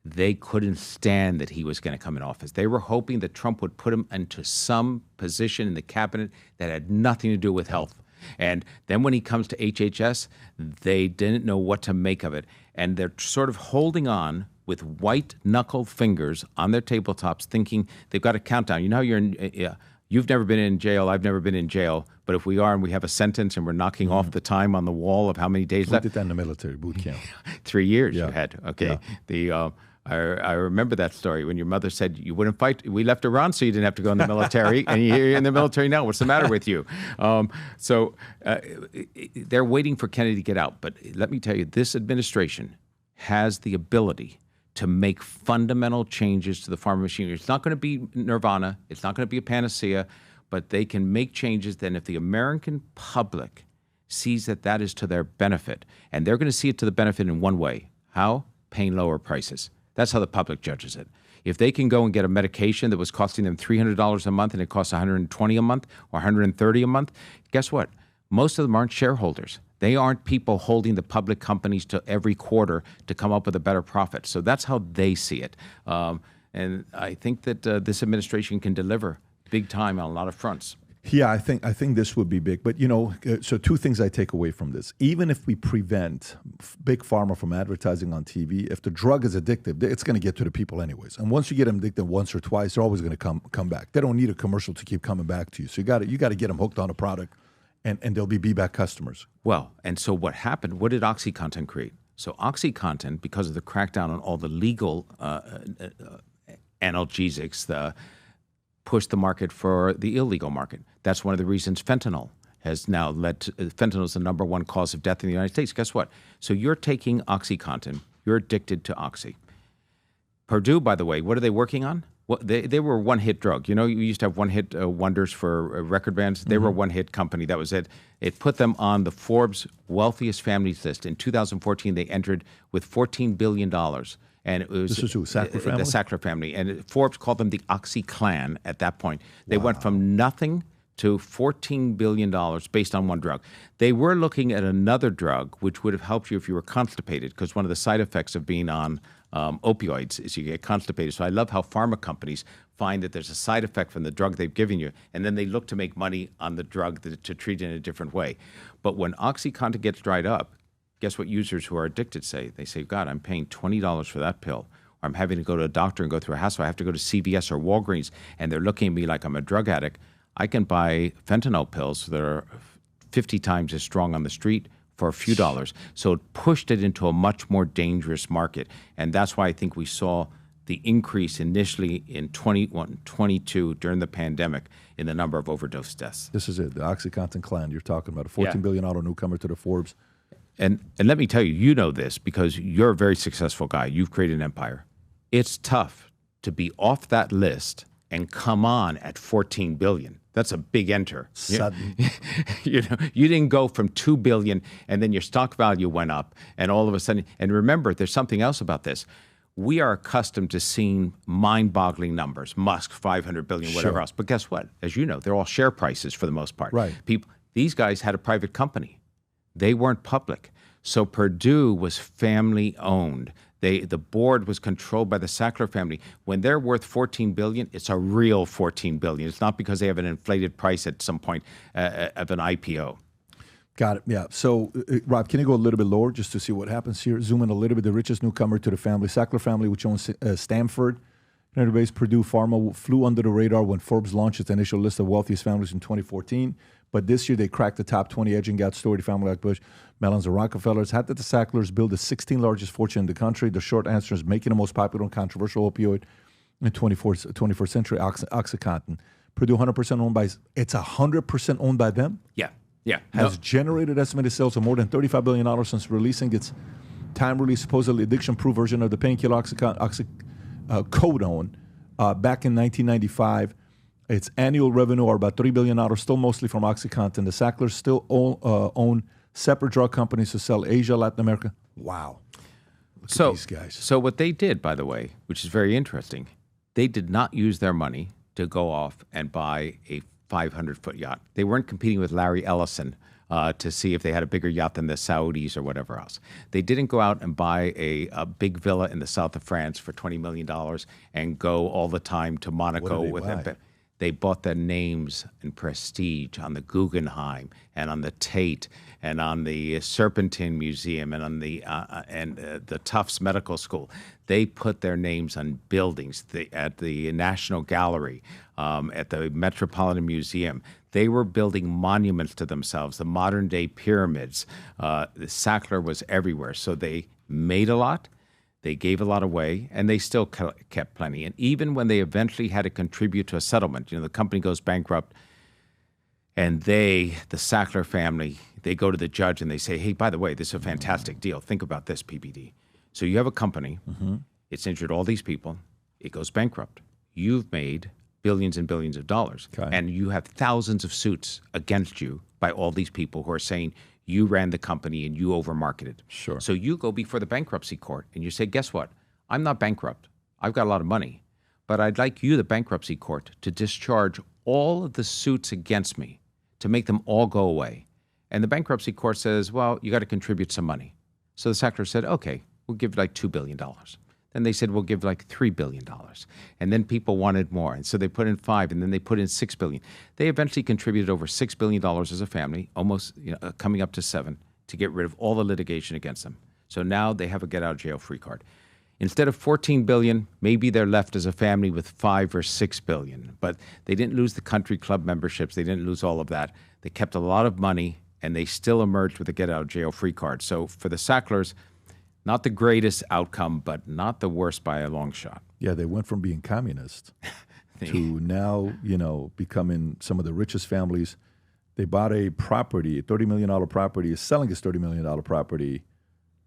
They couldn't stand that he was going to come in office. They were hoping that Trump would put him into some position in the cabinet that had nothing to do with health. And then when he comes to HHS, they didn't know what to make of it. And they're sort of holding on with white-knuckle fingers on their tabletops, thinking they've got a countdown. You know how you've never been in jail, I've never been in jail, but if we are and we have a sentence and we're knocking off the time on the wall of how many days left. We did that in the military boot camp. 3 years you had. Okay. Yeah. I remember that story when your mother said you wouldn't fight. We left Iran so you didn't have to go in the military, and you're in the military now. What's the matter with you? So they're waiting for Kennedy to get out. But let me tell you, this administration has the ability to make fundamental changes to the pharma machinery. It's not going to be nirvana. It's not going to be a panacea, but they can make changes. Then if the American public sees that is to their benefit, and they're going to see it to the benefit in one way. How? Paying lower prices. That's how the public judges it. If they can go and get a medication that was costing them $300 a month and it costs $120 a month or $130 a month, guess what? Most of them aren't shareholders. They aren't people holding the public companies to every quarter to come up with a better profit. So that's how they see it. And I think that this administration can deliver big time on a lot of fronts. Yeah, I think this would be big. But, so two things I take away from this. Even if we prevent Big Pharma from advertising on TV, if the drug is addictive, it's going to get to the people anyways. And once you get them addicted once or twice, they're always going to come back. They don't need a commercial to keep coming back to you. So you got to get them hooked on a product, and they'll be back customers. Well, and so what happened? What did OxyContin create? So OxyContin, because of the crackdown on all the legal analgesics, pushed the market for the illegal market. That's one of the reasons fentanyl has now led to, fentanyl is the number one cause of death in the United States. Guess what? So you're taking OxyContin, you're addicted to Oxy. Purdue, by the way, what are they working on? Well, they were a one-hit drug. You know, you used to have one-hit wonders for record bands. They were a one-hit company. That was it. It put them on the Forbes wealthiest families list. In 2014, they entered with $14 billion. And it was This is who, Sackler family? The Sackler family. And Forbes called them the Oxy Clan at that point. They went from nothing to $14 billion based on one drug. They were looking at another drug which would have helped you if you were constipated, because one of the side effects of being on opioids is you get constipated. So I love how pharma companies find that there's a side effect from the drug they've given you, and then they look to make money on the drug to treat it in a different way. But when OxyContin gets dried up, guess what users who are addicted say? They say, God, I'm paying $20 for that pill. Or I'm having to go to a doctor and go through a hassle. I have to go to CVS or Walgreens, and they're looking at me like I'm a drug addict. I can buy fentanyl pills that are 50 times as strong on the street for a few dollars. So it pushed it into a much more dangerous market. And that's why I think we saw the increase initially in 21, 22 during the pandemic in the number of overdose deaths. This is it, the OxyContin clan you're talking about, a $14 billion newcomer to the Forbes. And let me tell you, you know this because you're a very successful guy. You've created an empire. It's tough to be off that list and come on at 14 billion. That's a big enter. Sudden. You know, you didn't go from 2 billion and then your stock value went up and all of a sudden, and remember, there's something else about this. We are accustomed to seeing mind-boggling numbers, Musk, 500 billion, whatever else. But guess what? As you know, they're all share prices for the most part. Right. These guys had a private company. They weren't public. So Purdue was family owned. The board was controlled by the Sackler family. When they're worth 14 billion, it's a real 14 billion. It's not because they have an inflated price at some point of an IPO. Got it. Yeah. So, Rob, can you go a little bit lower just to see what happens here? Zoom in a little bit. The richest newcomer to the family, Sackler family, which owns Stanford. United States, Purdue Pharma flew under the radar when Forbes launched its initial list of wealthiest families in 2014. But this year, they cracked the top 20, edging out storied family like Bush, Mellons, and Rockefellers. How did the Sacklers build the 16th largest fortune in the country? The short answer is making the most popular and controversial opioid in 21st century, OxyContin. Purdue, 100% owned by, it's 100% owned by them? Yeah, yeah. Has generated estimated sales of more than $35 billion since releasing its time-release, supposedly addiction-proof version of the painkiller oxycodone back in 1995. Its annual revenue are about $3 billion, still mostly from OxyContin. The Sacklers still own separate drug companies to sell Asia, Latin America. Wow. Look at these guys. So what they did, by the way, which is very interesting, they did not use their money to go off and buy a 500-foot yacht. They weren't competing with Larry Ellison to see if they had a bigger yacht than the Saudis or whatever else. They didn't go out and buy a big villa in the south of France for $20 million and go all the time to Monaco with them. They bought their names and prestige on the Guggenheim and on the Tate and on the Serpentine Museum and on the Tufts Medical School. They put their names on buildings at the National Gallery, at the Metropolitan Museum. They were building monuments to themselves, the modern-day pyramids. The Sackler was everywhere. So they made a lot. They gave a lot away, and they still kept plenty. And even when they eventually had to contribute to a settlement, the company goes bankrupt, and the Sackler family, they go to the judge and they say, hey, by the way, this is a fantastic deal. Think about this, PBD. So you have a company. It's injured all these people. It goes bankrupt. You've made billions and billions of dollars, and you have thousands of suits against you by all these people who are saying, you ran the company and you overmarketed. Sure. So you go before the bankruptcy court and you say, guess what? I'm not bankrupt. I've got a lot of money, but I'd like you, the bankruptcy court, to discharge all of the suits against me, to make them all go away. And the bankruptcy court says, well, you got to contribute some money. So the Sackler said, okay, we'll give like $2 billion. Then they said, we'll give like $3 billion. And then people wanted more. And so they put in 5, and then they put in $6 billion. They eventually contributed over $6 billion as a family, almost coming up to 7, to get rid of all the litigation against them. So now they have a get-out-of-jail-free card. Instead of $14 billion, maybe they're left as a family with $5 or $6 billion. But they didn't lose the country club memberships. They didn't lose all of that. They kept a lot of money, and they still emerged with a get-out-of-jail-free card. So for the Sacklers, not the greatest outcome, but not the worst by a long shot. Yeah, they went from being communist to now, becoming some of the richest families. They bought a property, a $30 million property, is selling this $30 million property.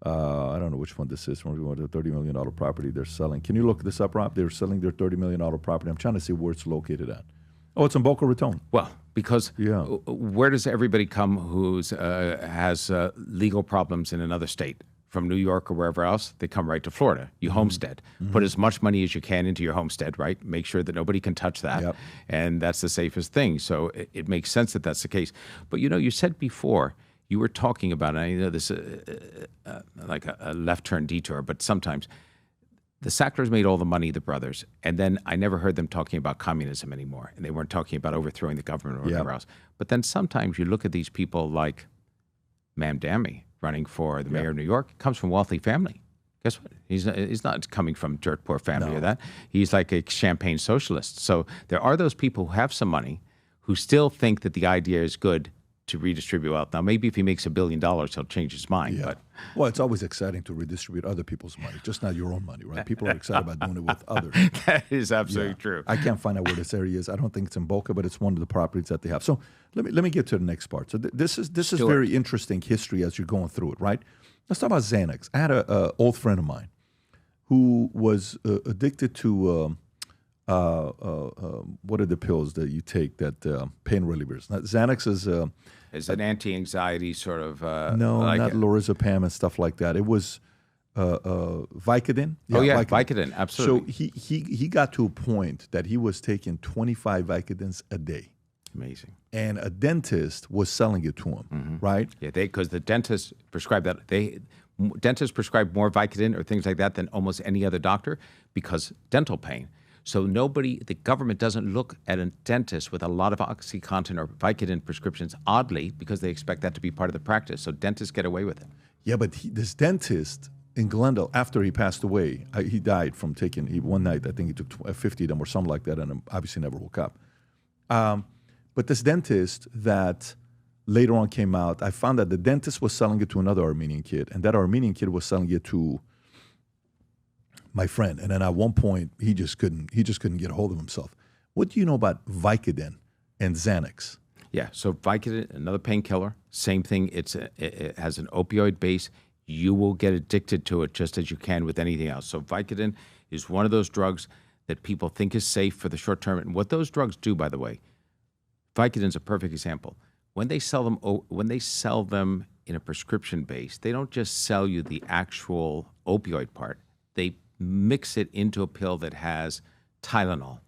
I don't know which one this is. From the $30 million property they're selling. Can you look this up, Rob? They're selling their $30 million property. I'm trying to see where it's located at. Oh, it's in Boca Raton. Well, because where does everybody come who's has legal problems in another state? From New York or wherever else, they come right to Florida. You homestead. Put as much money as you can into your homestead, right? Make sure that nobody can touch that. Yep. And that's the safest thing. So it makes sense that that's the case. But, you said before, you were talking about, and I know this like a left turn detour, but sometimes the Sacklers made all the money, the brothers, and then I never heard them talking about communism anymore. And they weren't talking about overthrowing the government or whatever else. But then sometimes you look at these people like Ma'am Dammy, running for the mayor of New York, comes from a wealthy family. Guess what? He's not coming from dirt poor family or that. He's like a champagne socialist. So there are those people who have some money who still think that the idea is good to redistribute wealth. Now, maybe if he makes $1 billion, he'll change his mind. Yeah. But well, it's always exciting to redistribute other people's money, just not your own money, right? People are excited about doing it with others. That is absolutely true. I can't find out where this area is. I don't think it's in Boca, but it's one of the properties that they have. So let me get to the next part. So this is very interesting history as you're going through it, right? Let's talk about Xanax. I had an old friend of mine who was addicted to what are the pills that you take that pain relievers? Xanax is an anti-anxiety sort of not lorazepam and stuff like that. It was Vicodin. Yeah, Vicodin, absolutely. So he got to a point that he was taking 25 Vicodins a day. Amazing. And a dentist was selling it to him, right? Yeah, because the dentist prescribed that. Dentists prescribe more Vicodin or things like that than almost any other doctor because dental pain. So the government doesn't look at a dentist with a lot of OxyContin or Vicodin prescriptions oddly because they expect that to be part of the practice. So dentists get away with it. Yeah, but this dentist in Glendale, after he passed away, he died from taking, one night, I think he took 50 of them or something like that, and obviously never woke up. But this dentist that later on came out, I found that the dentist was selling it to another Armenian kid, and that Armenian kid was selling it to my friend. And then at one point, he just couldn't get a hold of himself. What do you know about Vicodin and Xanax? Yeah, so Vicodin, another painkiller, same thing. It has an opioid base. You will get addicted to it just as you can with anything else. So Vicodin is one of those drugs that people think is safe for the short term. And what those drugs do, by the way, Vicodin's a perfect example. When they sell them in a prescription base, they don't just sell you the actual opioid part. They mix it into a pill that has Tylenol.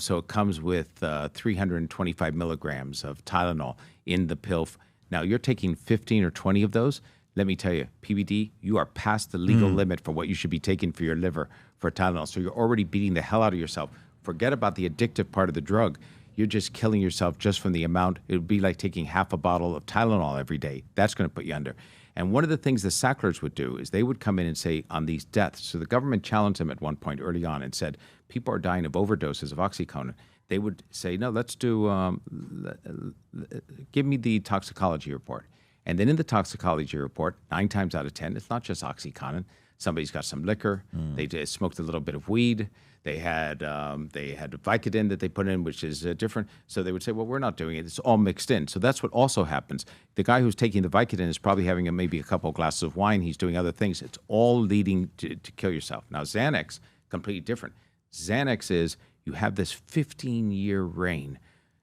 So it comes with 325 milligrams of Tylenol in the pill. Now, you're taking 15 or 20 of those. Let me tell you, PBD, you are past the legal limit for what you should be taking for your liver for Tylenol. So you're already beating the hell out of yourself. Forget about the addictive part of the drug. You're just killing yourself just from the amount. It would be like taking half a bottle of Tylenol every day. That's going to put you under. And one of the things the Sacklers would do is they would come in and say on these deaths, so the government challenged them at one point early on and said, people are dying of overdoses of OxyContin. They would say, no, let's do, give me the toxicology report. And then in the toxicology report, 9 times out of 10, it's not just OxyContin. Somebody's got some liquor. They smoked a little bit of weed. They had Vicodin that they put in, which is different. So they would say, well, we're not doing it. It's all mixed in. So that's what also happens. The guy who's taking the Vicodin is probably having maybe a couple of glasses of wine. He's doing other things. It's all leading to kill yourself. Now, Xanax, completely different. Xanax is you have this 15-year reign.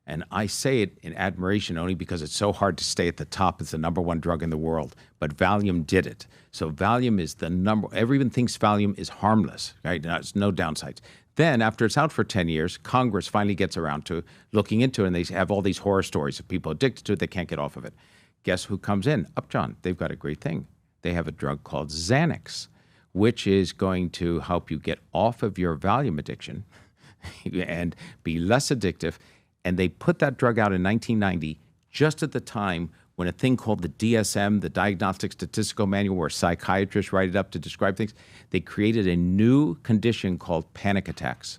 And I say it in admiration only because it's so hard to stay at the top. It's the #1 drug in the world. But Valium did it. So Valium is the number. Everyone thinks Valium is harmless, right? There's no downsides. Then after it's out for 10 years, Congress finally gets around to looking into it, and they have all these horror stories of people addicted to it. They can't get off of it. Guess who comes in? Upjohn. They've got a great thing. They have a drug called Xanax, which is going to help you get off of your Valium addiction and be less addictive. And they put that drug out in 1990, just at the time when a thing called the DSM, the Diagnostic Statistical Manual, where psychiatrists write it up to describe things, they created a new condition called panic attacks.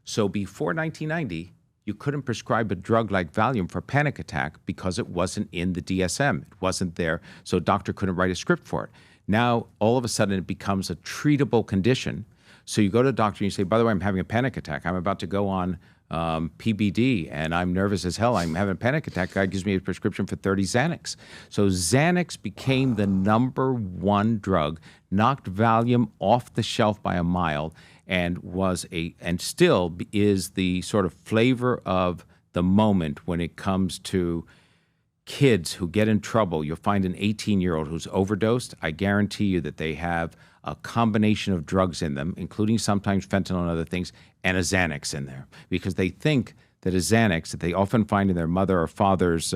So before 1990, you couldn't prescribe a drug like Valium for panic attack because it wasn't in the DSM. It wasn't there, so a doctor couldn't write a script for it. Now, all of a sudden, it becomes a treatable condition. So you go to a doctor and you say, by the way, I'm having a panic attack. I'm about to go on PBD and I'm nervous as hell. I'm having a panic attack. Guy gives me a prescription for 30 Xanax. So Xanax became the number one drug, knocked Valium off the shelf by a mile, and still is the sort of flavor of the moment when it comes to kids who get in trouble. You'll find an 18-year-old who's overdosed. I guarantee you that they have a combination of drugs in them, including sometimes fentanyl and other things, and a Xanax in there, because they think that a Xanax that they often find in their mother or father's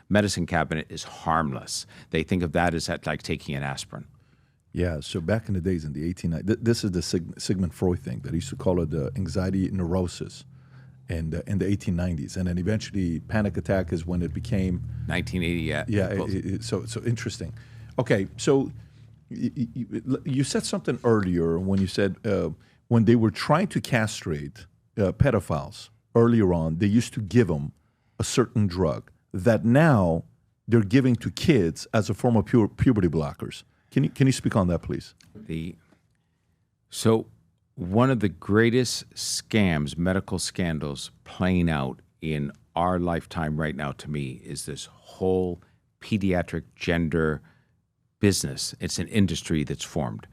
medicine cabinet is harmless. They think of that as like taking an aspirin. Yeah, so back in the days in the 1890s, this is the Sigmund Freud thing that he used to call it anxiety neurosis in the 1890s. And then eventually panic attack is when it became... 1980, yeah. So interesting. Okay, so you said something earlier when you said when they were trying to castrate pedophiles earlier on, they used to give them a certain drug that now they're giving to kids as a form of puberty blockers. Can you speak on that, please? So one of the greatest scams, medical scandals playing out in our lifetime right now, to me, is this whole pediatric gender business. It's an industry that's formed.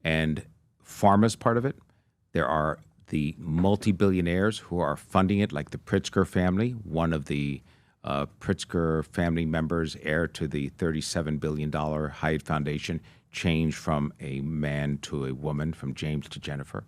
And pharma's part of it. There are the multi-billionaires who are funding it, like the Pritzker family, one of the Pritzker family members, heir to the $37 billion Hyatt Foundation, changed from a man to a woman, from James to Jennifer.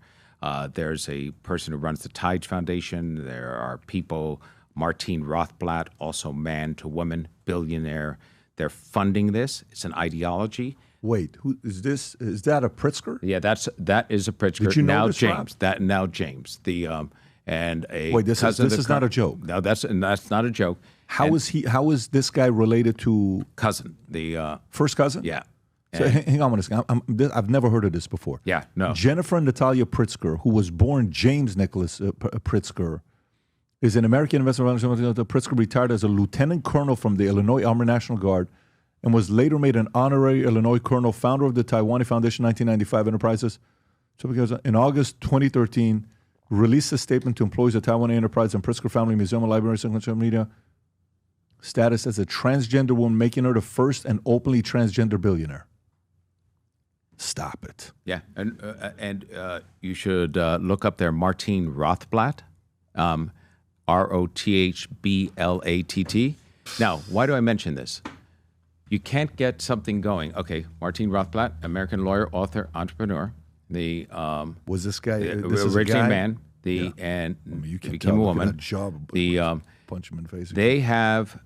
There's a person who runs the Tide Foundation. There are people, Martine Rothblatt, also man to woman, billionaire. They're funding this. It's an ideology. Wait, who is this? Is that a Pritzker? Yeah, that is a Pritzker. Did you know now this, James. Rob? Now James. The and a wait. This is not a joke. No, that's not a joke. How is this guy related to cousin? The first cousin? Yeah. So hang on a second. I've never heard of this before. Yeah, no. Jennifer Natalia Pritzker, who was born James Nicholas Pritzker, is an American investment. Pritzker retired as a lieutenant colonel from the Illinois Army National Guard and was later made an honorary Illinois colonel, founder of the Taiwanese Foundation 1995 Enterprises. So because in August 2013, released a statement to employees of Taiwan Enterprise and Pritzker Family Museum and Library Social Media status as a transgender woman, making her the first and openly transgender billionaire. Stop it. Yeah, and you should look up there Martine Rothblatt, Rothblatt. Now, why do I mention this? You can't get something going. Okay, Martine Rothblatt, American lawyer, author, entrepreneur. Was this guy originally a man? You can became a woman. That job. Punch him in the face. They have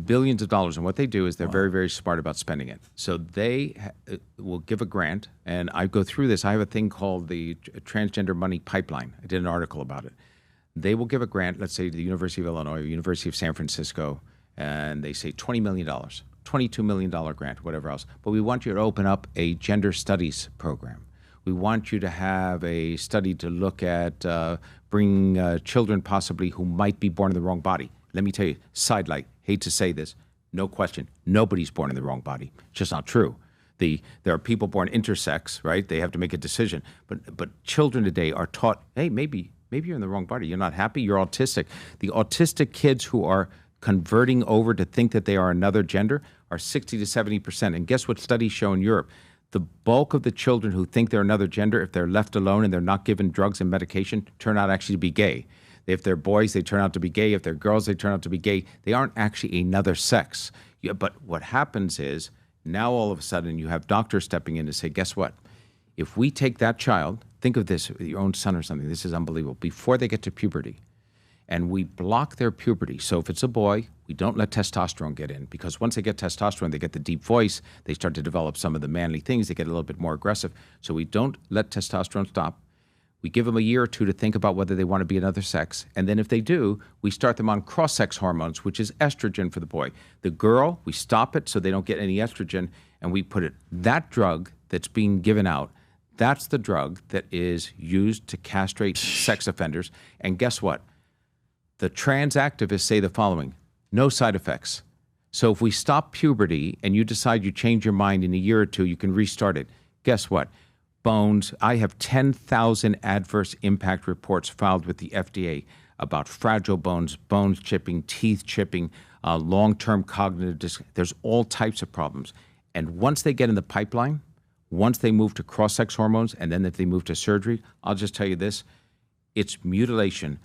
billions of dollars, and what they do is they're very, very smart about spending it. So they will give a grant, and I go through this. I have a thing called the Transgender Money Pipeline. I did an article about it. They will give a grant, let's say to the University of Illinois or University of San Francisco, and they say $20 million, $22 million grant, whatever else. But we want you to open up a gender studies program. We want you to have a study to look at bringing children possibly who might be born in the wrong body. Let me tell you, sidelight, hate to say this, no question, nobody's born in the wrong body. It's just not true. There are people born intersex, right? They have to make a decision. But children today are taught, hey, maybe you're in the wrong body. You're not happy, you're autistic. The autistic kids who are converting over to think that they are another gender are 60 to 70%. And guess what studies show in Europe? The bulk of the children who think they're another gender, if they're left alone and they're not given drugs and medication, turn out actually to be gay. If they're boys, they turn out to be gay. If they're girls, they turn out to be gay. They aren't actually another sex. Yeah, but what happens is now all of a sudden you have doctors stepping in to say, guess what? If we take that child, think of this, your own son or something, this is unbelievable, before they get to puberty, and we block their puberty. So if it's a boy, we don't let testosterone get in, because once they get testosterone, they get the deep voice, they start to develop some of the manly things, they get a little bit more aggressive. So we don't let testosterone stop. We give them a year or two to think about whether they want to be another sex. And then if they do, we start them on cross-sex hormones, which is estrogen for the boy. The girl, we stop it so they don't get any estrogen, and we put it, that drug that's being given out, that's the drug that is used to castrate sex offenders. And guess what? The trans activists say the following: no side effects. So if we stop puberty and you decide you change your mind in a year or two, you can restart it. Guess what? bones. I have 10,000 adverse impact reports filed with the FDA about fragile bones, bones chipping, teeth chipping, long-term cognitive there's all types of problems. And once they get in the pipeline, once they move to cross-sex hormones, and then if they move to surgery, I'll just tell you this, it's mutilation.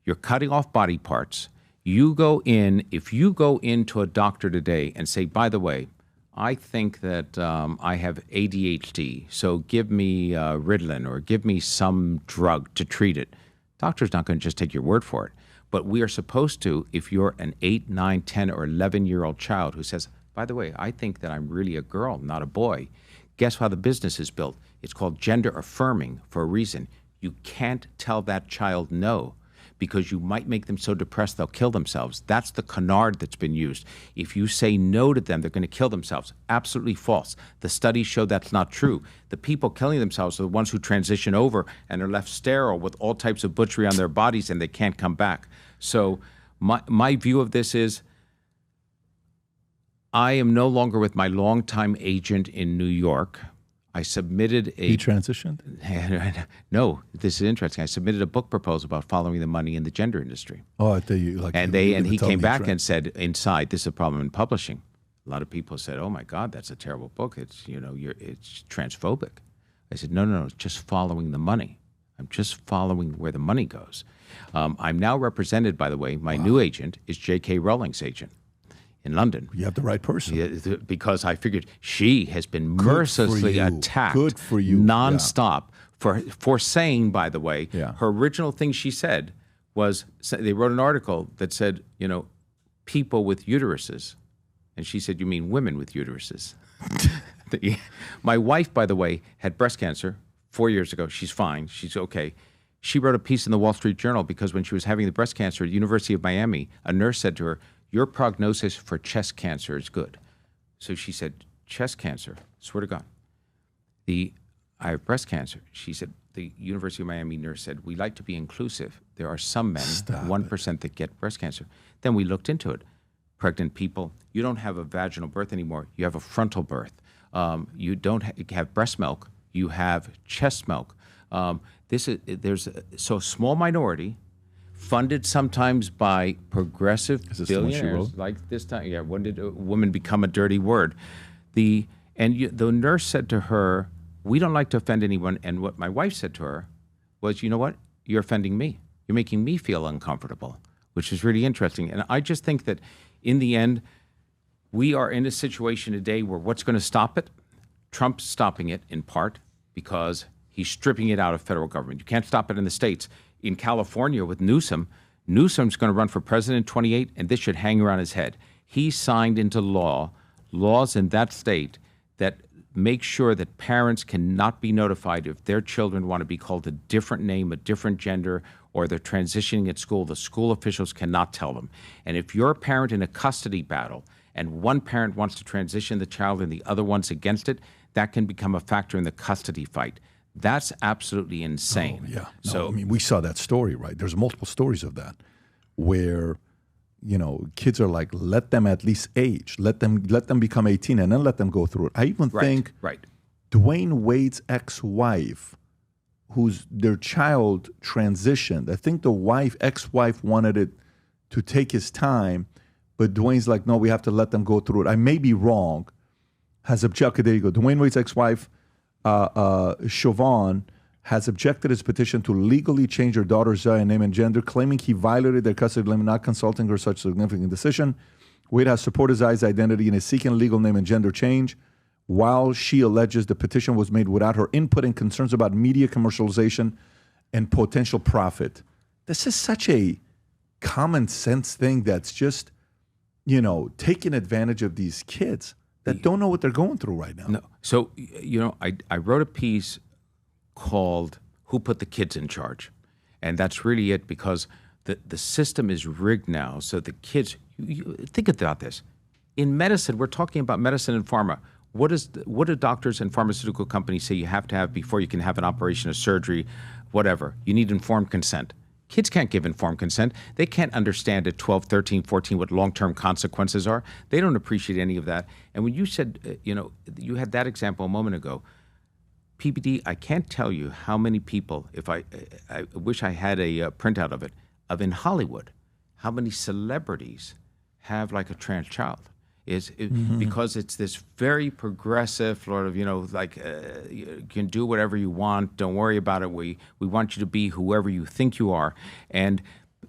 You're cutting off body parts. If you go into a doctor today and say, by the way, I think that I have ADHD, so give me Ritalin or give me some drug to treat it. Doctor's not going to just take your word for it. But we are supposed to, if you're an 8, 9, 10, or 11-year-old child who says, by the way, I think that I'm really a girl, not a boy, guess how the business is built? It's called gender affirming for a reason. You can't tell that child no, because you might make them so depressed they'll kill themselves. That's the canard that's been used. If you say no to them, they're going to kill themselves. Absolutely false. The studies show that's not true. The people killing themselves are the ones who transition over and are left sterile with all types of butchery on their bodies and they can't come back. So my view of this is I am no longer with my longtime agent in New York. I submitted He transitioned? No, this is interesting. I submitted a book proposal about following the money in the gender industry. Oh, I tell you, like, and he came back and said, inside, this is a problem in publishing. A lot of people said, "Oh my God, that's a terrible book. It's it's transphobic." I said, "No, it's just following the money. I'm just following where the money goes." I'm now represented, by the way, my new agent is J.K. Rowling's agent in London. You have the right person. Yeah, because I figured she has been mercilessly attacked nonstop for saying, by the way, her original thing she said was, they wrote an article that said, people with uteruses. And she said, you mean women with uteruses? My wife, by the way, had breast cancer 4 years ago. She's fine. She's okay. She wrote a piece in the Wall Street Journal because when she was having the breast cancer at the University of Miami, a nurse said to her, your prognosis for chest cancer is good. So she said, chest cancer, swear to God. I have breast cancer. She said, the University of Miami nurse said, we like to be inclusive. There are some men, 1%, that get breast cancer. Then we looked into it. Pregnant people, you don't have a vaginal birth anymore. You have a frontal birth. You don't have breast milk. You have chest milk. There's a small minority, funded sometimes by progressive billionaires, like this time. Yeah, when did a woman become a dirty word? The nurse said to her, we don't like to offend anyone. And what my wife said to her was, you know what? You're offending me. You're making me feel uncomfortable, which is really interesting. And I just think that in the end, we are in a situation today where what's going to stop it? Trump's stopping it in part because he's stripping it out of federal government. You can't stop it in the states. In California with Newsom's going to run for president in 28, and this should hang around his head. He signed into laws in that state that make sure that parents cannot be notified if their children want to be called a different name, a different gender, or they're transitioning at school. The school officials cannot tell them. And if you're a parent in a custody battle and one parent wants to transition the child and the other one's against it, that can become a factor in the custody fight. That's absolutely insane. Oh, yeah. So I mean, we saw that story, right? There's multiple stories of that where, kids are like, let them at least age, let them become 18 and then let them go through it. I even think Dwayne Wade's ex-wife, who's their child transitioned, I think the ex-wife wanted it to take his time, but Dwayne's like, no, we have to let them go through it. I may be wrong. Has objected. There you go. Dwayne Wade's ex-wife, Siobhan, has objected his petition to legally change her daughter's name and gender, claiming he violated their custody limit, not consulting her such significant decision. Wade has supported Zai's identity and is seeking legal name and gender change, while she alleges the petition was made without her input and concerns about media commercialization and potential profit. This is such a common sense thing that's just, taking advantage of these kids that don't know what they're going through right now. No. So, I wrote a piece called Who Put the Kids in Charge? And that's really it, because the system is rigged now. So the kids, think about this. In medicine, we're talking about medicine and pharma. What do doctors and pharmaceutical companies say you have to have before you can have an operation, a surgery, whatever? You need informed consent. Kids can't give informed consent. They can't understand at 12, 13, 14 what long-term consequences are. They don't appreciate any of that. And when you said, you had that example a moment ago, PBD, I can't tell you how many people, if I wish I had a printout of it, of in Hollywood, how many celebrities have like a trans child. Because it's this very progressive sort of, you can do whatever you want, don't worry about it, we want you to be whoever you think you are. And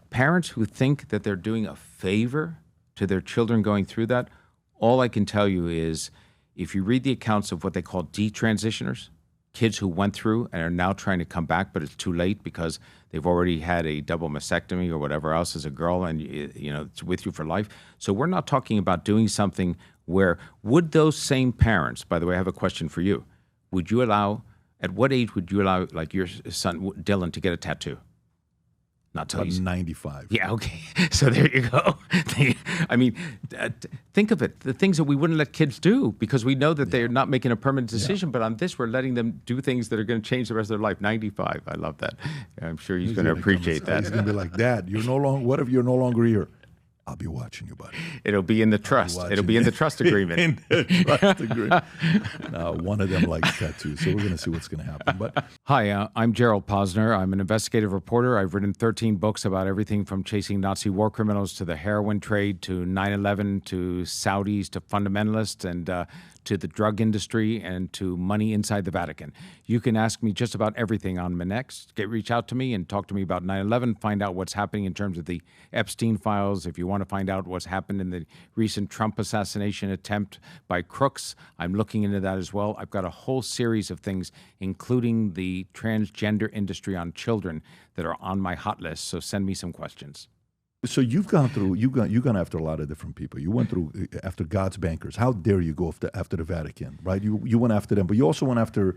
parents who think that they're doing a favor to their children going through that, all I can tell you is, if you read the accounts of what they call detransitioners, kids who went through and are now trying to come back, but it's too late because they've already had a double mastectomy or whatever else as a girl, and it's with you for life. So we're not talking about doing something where, would those same parents, by the way, I have a question for you. At what age would you allow, like your son, Dylan, to get a tattoo? Not till he's 95. Yeah, okay. So there you go. I mean, think of it, the things that we wouldn't let kids do because we know that they're not making a permanent decision, but on this, we're letting them do things that are going to change the rest of their life. 95. I love that. I'm sure he's going to appreciate that. He's going to be like, Dad, what if you're no longer here? I'll be watching you, buddy. It'll be in the trust. It'll be in the trust agreement. In the trust agreement. One of them likes tattoos, so we're going to see what's going to happen. But hi, I'm Gerald Posner. I'm an investigative reporter. I've written 13 books about everything from chasing Nazi war criminals to the heroin trade to 9/11 to Saudis to fundamentalists and to the drug industry and to money inside the Vatican. You can ask me just about everything on my next. Reach out to me and talk to me about 9/11. Find out what's happening in terms of the Epstein files. If you want to find out what's happened in the recent Trump assassination attempt by crooks, I'm looking into that as well. I've got a whole series of things, including the transgender industry on children, that are on my hot list. So send me some questions. so you've gone after a lot of different people. You went through after God's bankers. How dare you go after the Vatican, right? You went after them, but you also went after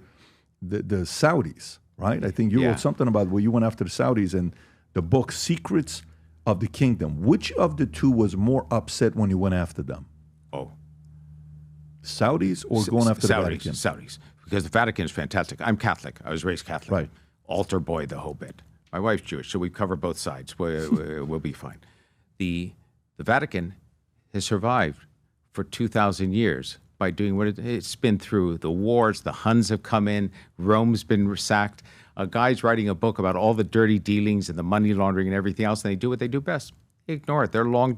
the Saudis, right? I think you wrote something about where you went after the Saudis and the book Secrets of the Kingdom. Which of the two was more upset when you went after them? Oh, Saudis or going after the Vatican? Saudis, because the Vatican is fantastic. I'm Catholic. I was raised Catholic. Right. Altar boy, the whole bit. My wife's Jewish, so we cover both sides. We'll be fine. The Vatican has survived for 2,000 years by doing what it's been through. The wars, the Huns have come in, Rome's been sacked. A guy's writing a book about all the dirty dealings and the money laundering and everything else, and they do what they do best. They ignore it.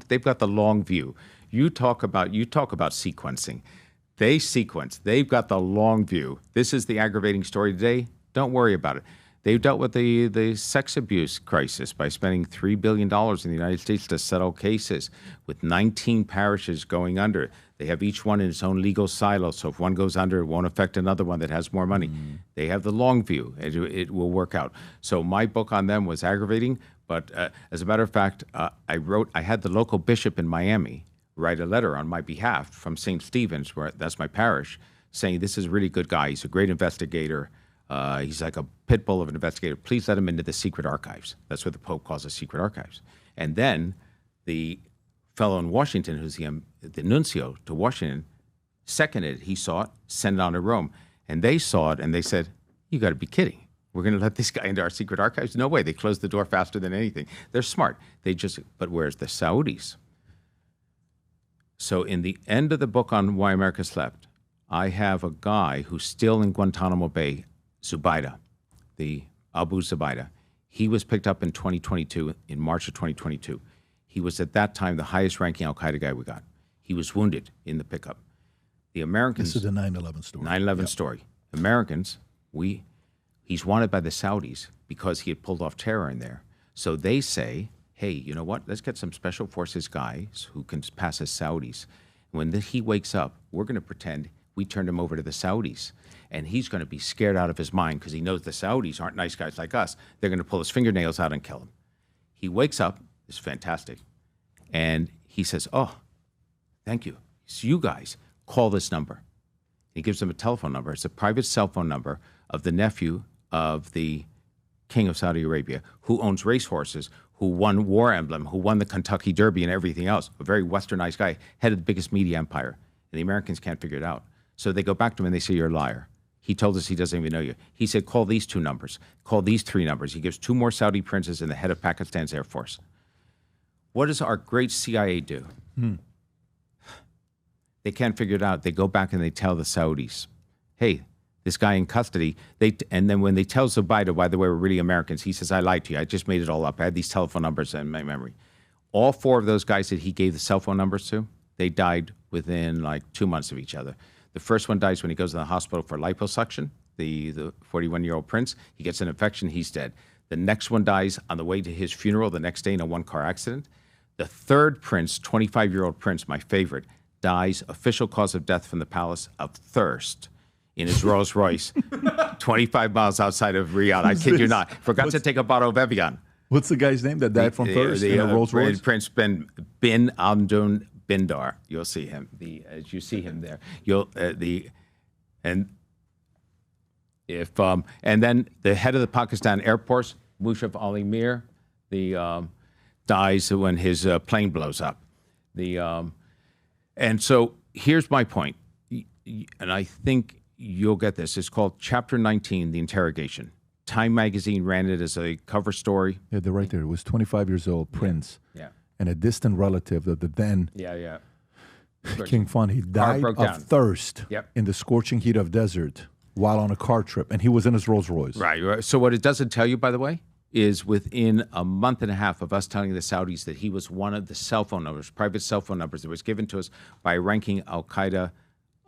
They've got the long view. You talk about sequencing. They sequence. They've got the long view. This is the aggravating story today. Don't worry about it. They've dealt with the sex abuse crisis by spending $3 billion in the United States to settle cases, with 19 parishes going under. They have each one in its own legal silo, so if one goes under, it won't affect another one that has more money. They have the long view. It will work out. So my book on them was aggravating, but as a matter of fact, I had the local bishop in Miami write a letter on my behalf from St. Stephen's, that's my parish, saying this is a really good guy. He's a great investigator. He's like a pit bull of an investigator. Please let him into the secret archives. That's what the Pope calls the secret archives. And then the fellow in Washington, who's the nuncio to Washington, seconded it. He saw it, sent it on to Rome. And they saw it, and they said, you got to be kidding. We're going to let this guy into our secret archives? No way. They closed the door faster than anything. They're smart. But where's the Saudis? So in the end of the book on Why America Slept, I have a guy who's still in Guantanamo Bay, Zubaydah, the Abu Zubaydah. He was picked up in 2022, in March of 2022. He was at that time the highest ranking Al-Qaeda guy we got. He was wounded in the pickup. The Americans... This is the 9/11 story. 9/11 story. Americans, he's wanted by the Saudis because he had pulled off terror in there. So they say, hey, you know what? Let's get some special forces guys who can pass as Saudis. When he wakes up, we're going to pretend we turned him over to the Saudis. And he's going to be scared out of his mind because he knows the Saudis aren't nice guys like us. They're going to pull his fingernails out and kill him. He wakes up. It's fantastic. And he says, oh, thank you. It's you guys. Call this number. He gives them a telephone number. It's a private cell phone number of the nephew of the king of Saudi Arabia, who owns racehorses, who won War Emblem, who won the Kentucky Derby and everything else. A very westernized guy, head of the biggest media empire. And the Americans can't figure it out. So they go back to him and they say, you're a liar. He told us he doesn't even know you. He said, call these 2 numbers. Call these 3 numbers. He gives 2 more Saudi princes and the head of Pakistan's Air Force. What does our great CIA do? They can't figure it out. They go back and they tell the Saudis, hey, this guy in custody. And then when they tell Zubaida, by the way, we're really Americans, he says, I lied to you. I just made it all up. I had these telephone numbers in my memory. All 4 of those guys that he gave the cell phone numbers to, they died within like 2 months of each other. The first one dies when he goes to the hospital for liposuction, the 41-year-old prince. He gets an infection, he's dead. The next one dies on the way to his funeral the next day in a one-car accident. The third prince, 25-year-old prince, my favorite, dies, official cause of death from the palace, of thirst in his Rolls Royce, 25 miles outside of Riyadh. I kid you not. Forgot to take a bottle of Evian. What's the guy's name that died from thirst in a Rolls Royce? Prince bin Abdul Bindar. You'll see him. As you see him there, and then the head of the Pakistan Air Force, Musharraf Ali Mir, dies when his plane blows up. And so here's my point, and I think you'll get this. It's called Chapter 19, The Interrogation. Time magazine ran it as a cover story. Yeah, they're right there. It was 25 years old, Prince. Yeah. And a distant relative of the then King Fahd. He died of thirst in the scorching heat of desert while on a car trip, and he was in his Rolls Royce. Right. So what it doesn't tell you, by the way, is within a month and a half of us telling the Saudis that he was one of the cell phone numbers, private cell phone numbers that was given to us by a ranking al-Qaeda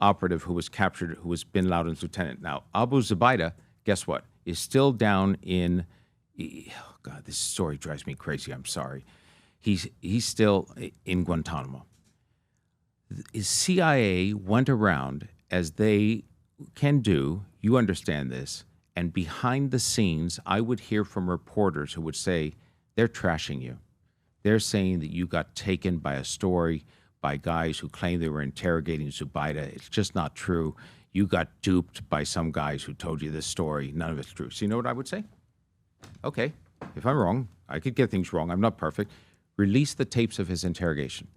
operative who was captured, who was bin Laden's lieutenant. Now, Abu Zubaida, guess what, is still down in, oh God, this story drives me crazy, I'm sorry. He's still in Guantanamo. The CIA went around, as they can do, you understand this, and behind the scenes, I would hear from reporters who would say, they're trashing you. They're saying that you got taken by a story by guys who claim they were interrogating Zubaida. It's just not true. You got duped by some guys who told you this story. None of it's true. So you know what I would say? Okay, if I'm wrong, I could get things wrong. I'm not perfect. Release the tapes of his interrogation.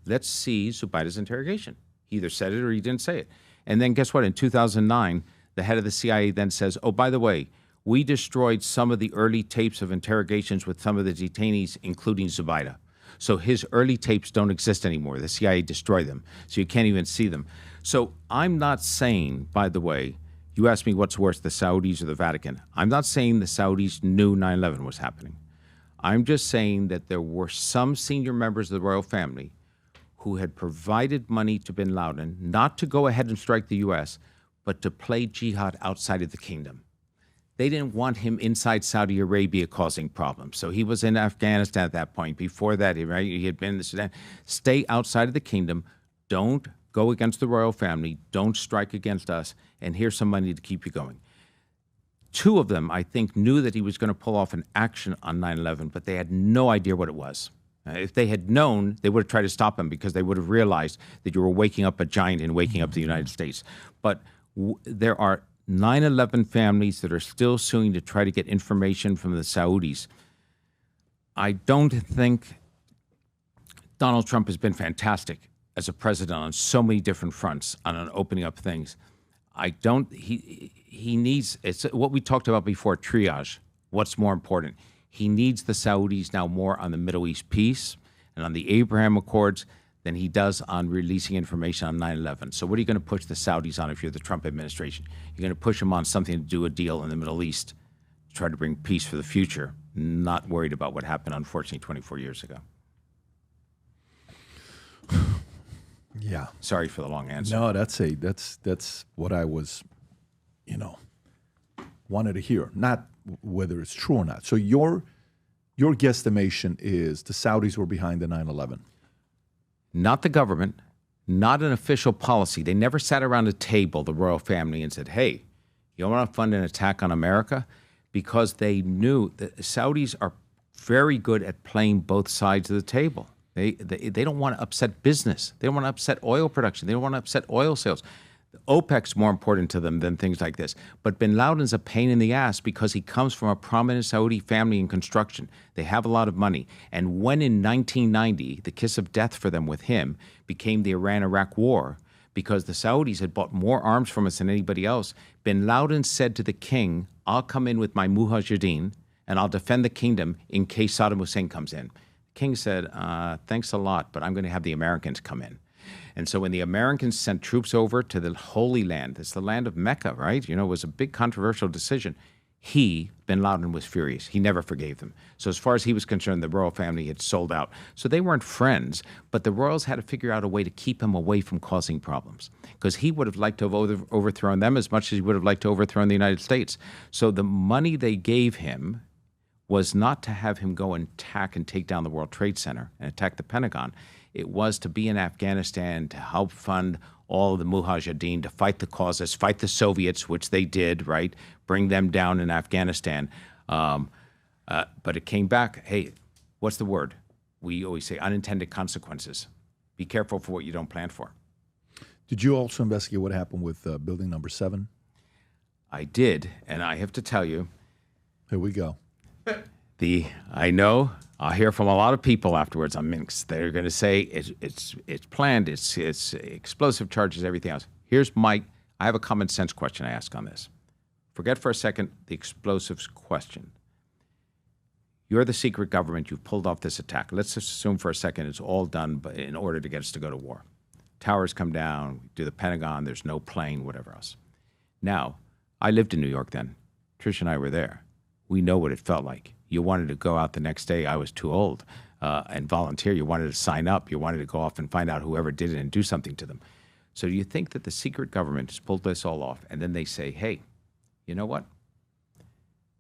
Let's see Zubaida's interrogation. He either said it or he didn't say it. And then guess what? In 2009, the head of the CIA then says, oh, by the way, we destroyed some of the early tapes of interrogations with some of the detainees, including Zubaida. So his early tapes don't exist anymore. The CIA destroyed them, so you can't even see them. So I'm not saying, by the way, you asked me what's worse, the Saudis or the Vatican. I'm not saying the Saudis knew 9/11 was happening. I'm just saying that there were some senior members of the royal family who had provided money to bin Laden, not to go ahead and strike the U.S., but to play jihad outside of the kingdom. They didn't want him inside Saudi Arabia causing problems. So he was in Afghanistan at that point. Before that, he had been in the Sudan. Stay outside of the kingdom. Don't go against the royal family. Don't strike against us. And here's some money to keep you going. 2 of them, I think, knew that he was going to pull off an action on 9/11, but they had no idea what it was. If they had known, they would have tried to stop him because they would have realized that you were waking up a giant and waking up the United States. But there are 9/11 families that are still suing to try to get information from the Saudis. I don't think Donald Trump has been fantastic as a president on so many different fronts on opening up things. He needs, it's what we talked about before, triage. What's more important? He needs the Saudis now more on the Middle East peace and on the Abraham Accords than he does on releasing information on 9/11. So what are you going to push the Saudis on if you're the Trump administration? You're going to push them on something to do a deal in the Middle East to try to bring peace for the future, not worried about what happened, unfortunately, 24 years ago. Yeah. Sorry for the long answer. No, that's what I was, wanted to hear. Not whether it's true or not. So your guesstimation is the Saudis were behind the 9/11. Not the government, not an official policy. They never sat around a table, the royal family, and said, hey, you want to fund an attack on America? Because they knew that the Saudis are very good at playing both sides of the table. They don't want to upset business. They don't want to upset oil production. They don't want to upset oil sales. OPEC's more important to them than things like this. But bin Laden's a pain in the ass because he comes from a prominent Saudi family in construction. They have a lot of money. And when in 1990, the kiss of death for them with him became the Iran-Iraq war, because the Saudis had bought more arms from us than anybody else, bin Laden said to the king, I'll come in with my mujahideen and I'll defend the kingdom in case Saddam Hussein comes in. The king said, thanks a lot, but I'm going to have the Americans come in. And so when the Americans sent troops over to the Holy Land, it's the land of Mecca, right? You know, it was a big controversial decision. Bin Laden was furious. He never forgave them. So as far as he was concerned, the royal family had sold out. So they weren't friends, but the royals had to figure out a way to keep him away from causing problems, because he would have liked to have overthrown them as much as he would have liked to overthrow the United States. So the money they gave him was not to have him go and attack and take down the World Trade Center and attack the Pentagon. It was to be in Afghanistan to help fund all the mujahideen, to fight the causes, fight the Soviets, which they did, right? Bring them down in Afghanistan. But it came back, hey, what's the word? We always say unintended consequences. Be careful for what you don't plan for. Did you also investigate what happened with building number 7? I did, and I have to tell you. Here we go. I know I'll hear from a lot of people afterwards on Minx. They're going to say it's planned, it's explosive charges, everything else. I have a common sense question I ask on this. Forget for a second the explosives question. You're the secret government. You've pulled off this attack. Let's assume for a second it's all done in order to get us to go to war. Towers come down, we do the Pentagon, there's no plane, whatever else. Now, I lived in New York then. Trish and I were there. We know what it felt like. You wanted to go out the next day. I was too old and volunteer. You wanted to sign up. You wanted to go off and find out whoever did it and do something to them. So do you think that the secret government has pulled this all off, and then they say, hey, you know what? You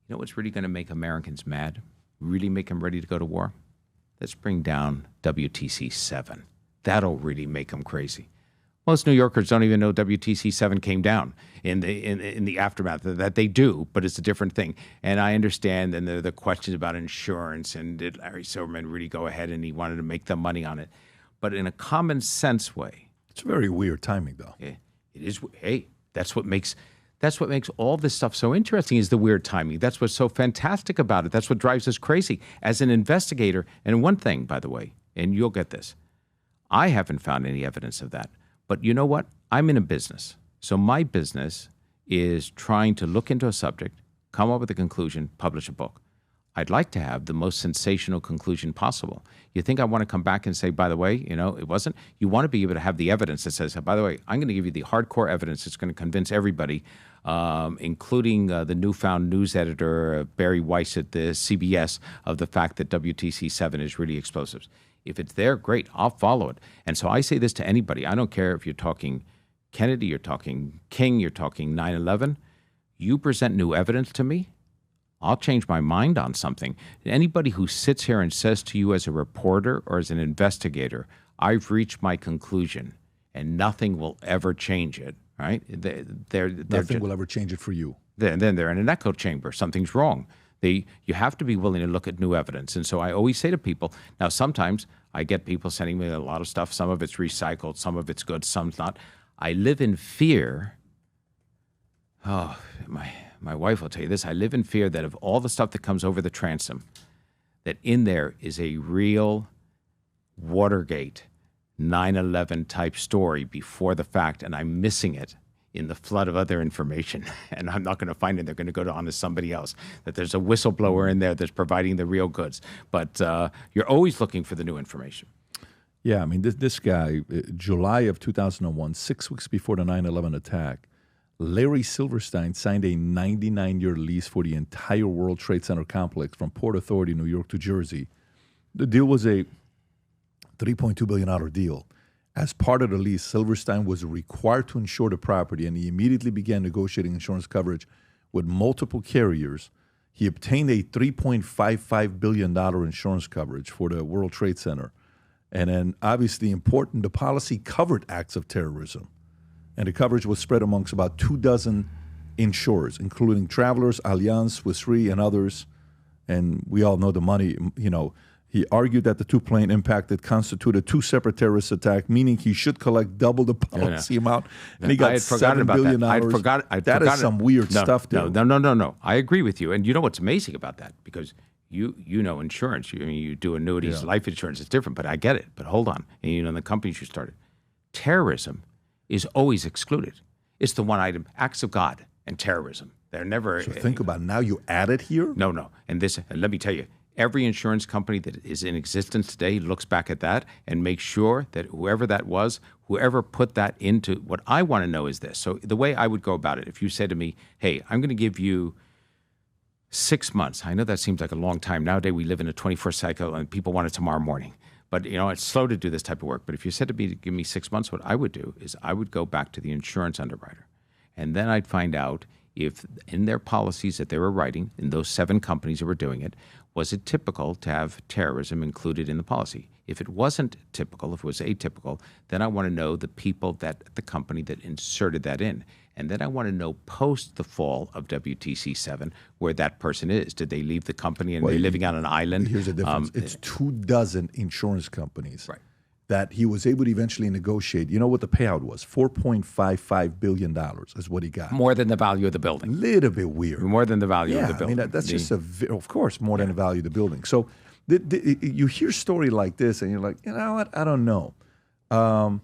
know what's really going to make Americans mad? Really make them ready to go to war? Let's bring down WTC 7. That'll really make them crazy. Most New Yorkers don't even know WTC 7 came down in the aftermath. That they do, but it's a different thing. And I understand, and the questions about insurance, and did Larry Silverman really go ahead and he wanted to make the money on it? But in a common sense way. It's very weird timing, though. It is. Hey, that's what makes all this stuff so interesting, is the weird timing. That's what's so fantastic about it. That's what drives us crazy. As an investigator, and one thing, by the way, and you'll get this, I haven't found any evidence of that. But you know what? I'm in a business. So my business is trying to look into a subject, come up with a conclusion, publish a book. I'd like to have the most sensational conclusion possible. You think I want to come back and say, by the way, it wasn't? You want to be able to have the evidence that says, by the way, I'm going to give you the hardcore evidence that's going to convince everybody, including the newfound news editor, Barry Weiss at the CBS, of the fact that WTC 7 is really explosives. If it's there, great, I'll follow it. And so I say this to anybody. I don't care if you're talking Kennedy, you're talking King, you're talking 9/11. You present new evidence to me, I'll change my mind on something. Anybody who sits here and says to you as a reporter or as an investigator, I've reached my conclusion and nothing will ever change it, right? Nothing will ever change it for you. Then they're in an echo chamber. Something's wrong. You have to be willing to look at new evidence. And so I always say to people, now sometimes I get people sending me a lot of stuff. Some of it's recycled, some of it's good, some's not. I live in fear. Oh, my wife will tell you this. I live in fear that of all the stuff that comes over the transom, that in there is a real Watergate 9/11 type story before the fact, and I'm missing it in the flood of other information, and I'm not going to find it. They're going to go on to somebody else, that there's a whistleblower in there that's providing the real goods. But you're always looking for the new information. Yeah, I mean, this guy, July of 2001, 6 weeks before the 9/11 attack, Larry Silverstein signed a 99-year lease for the entire World Trade Center complex from Port Authority, New York to Jersey. The deal was a $3.2 billion deal. As part of the lease, Silverstein was required to insure the property, and he immediately began negotiating insurance coverage with multiple carriers. He obtained a $3.55 billion insurance coverage for the World Trade Center. And then, obviously important, the policy covered acts of terrorism. And the coverage was spread amongst about 24 insurers, including Travelers, Allianz, Swiss Re, and others. And we all know the money, He argued that the two-plane impact constituted two separate terrorist attacks, meaning he should collect double the policy amount. And he got $7 billion. That is some weird stuff, dude. No. I agree with you. And you know what's amazing about that? Because you know insurance. You do annuities, life insurance. It's different, but I get it. But hold on. And the companies you started. Terrorism is always excluded. It's the one item, acts of God and terrorism. They're never... So think about it. Now you add it here? No. And this, let me tell you, Every insurance company that is in existence today looks back at that and makes sure that whoever that was, whoever put that into, what I want to know is this. So the way I would go about it, if you said to me, hey, I'm going to give you 6 months. I know that seems like a long time. Nowadays we live in a 24th cycle and people want it tomorrow morning. But it's slow to do this type of work. But if you said to me to give me 6 months, what I would do is I would go back to the insurance underwriter. And then I'd find out if in their policies that they were writing, in those 7 companies that were doing it, was it typical to have terrorism included in the policy? If it wasn't typical, if it was atypical, then I want to know the people that the company that inserted that in. And then I want to know post the fall of WTC 7 where that person is. Did they leave the company and they're living on an island? Here's the difference. It's 24 insurance companies that he was able to eventually negotiate. You know what the payout was? $4.55 billion is what he got. More than the value of the building. A little bit weird. More than the value of the building. I mean, that's just of course, more than the value of the building. So you hear a story like this and you're like, you know what? I don't know. And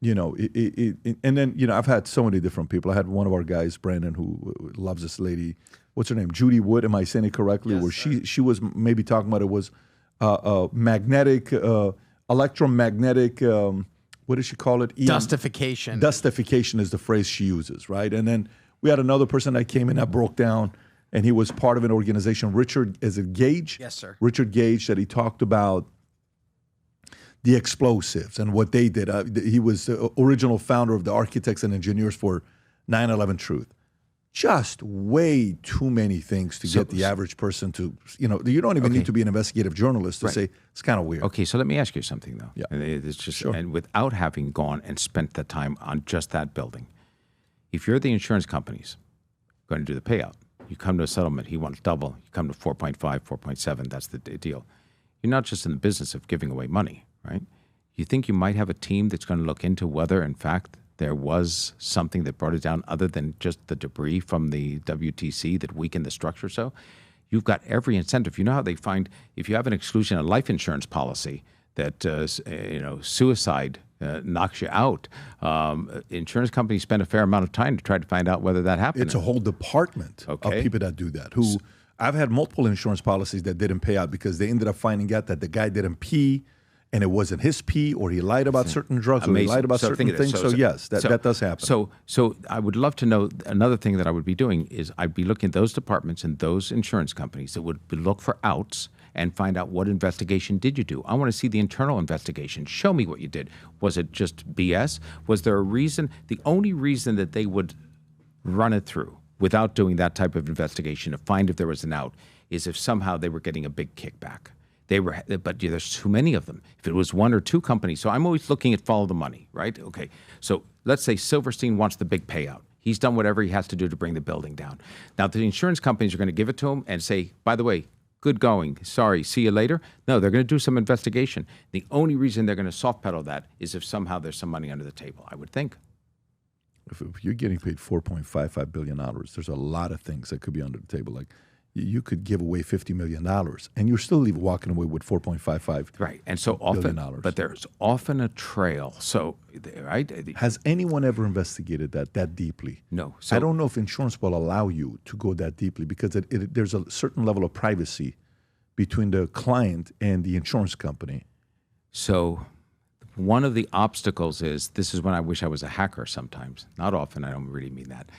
then, I've had so many different people. I had one of our guys, Brandon, who loves this lady. What's her name? Judy Wood. Am I saying it correctly? Yes, where sir. she was maybe talking about it was magnetic, electromagnetic, what does she call it? Dustification. Dustification is the phrase she uses, right? And then we had another person that came in that broke down, and he was part of an organization, is it Gage? Yes, sir. Richard Gage, that he talked about the explosives and what they did. He was the original founder of the Architects and Engineers for 9/11 Truth. Just way too many things to get the average person to, you don't even need to be an investigative journalist to say it's kind of weird. Okay, so let me ask you something, though. Yeah. And it's just, Sure. and without having gone and spent the time on just that building, if you're the insurance companies going to do the payout, you come to a settlement, he wants double, you come to 4.5, 4.7, that's the deal. You're not just in the business of giving away money, right? You think you might have a team that's going to look into whether, in fact, there was something that brought it down other than just the debris from the WTC that weakened the structure. So you've got every incentive. You know how they find, if you have an exclusion, a life insurance policy that, suicide knocks you out, insurance companies spend a fair amount of time to try to find out whether that happened. It's a whole department of people that do that. I've had multiple insurance policies that didn't pay out because they ended up finding out that the guy didn't pee, and it wasn't his pee, or he lied about certain drugs, or he lied about certain things. So yes, that does happen. So I would love to know, another thing that I would be doing is I'd be looking at those departments and those insurance companies that would look for outs and find out what investigation did you do. I want to see the internal investigation. Show me what you did. Was it just BS? Was there a reason? The only reason that they would run it through without doing that type of investigation to find if there was an out is if somehow they were getting a big kickback. But there's too many of them. If it was 1 or 2 companies, so I'm always looking at follow the money, right? Okay, so let's say Silverstein wants the big payout. He's done whatever he has to do to bring the building down. Now, the insurance companies are going to give it to him and say, by the way, good going, sorry, see you later. No, they're going to do some investigation. The only reason they're going to soft pedal that is if somehow there's some money under the table, I would think. If you're getting paid $4.55 billion, there's a lot of things that could be under the table. Like, you could give away $50 million, and you're still walking away with $4.55 right. And so often, but there's often a trail. So, right? Has anyone ever investigated that deeply? No. So, I don't know if insurance will allow you to go that deeply because there's a certain level of privacy between the client and the insurance company. So one of the obstacles is, this is when I wish I was a hacker sometimes. Not often, I don't really mean that.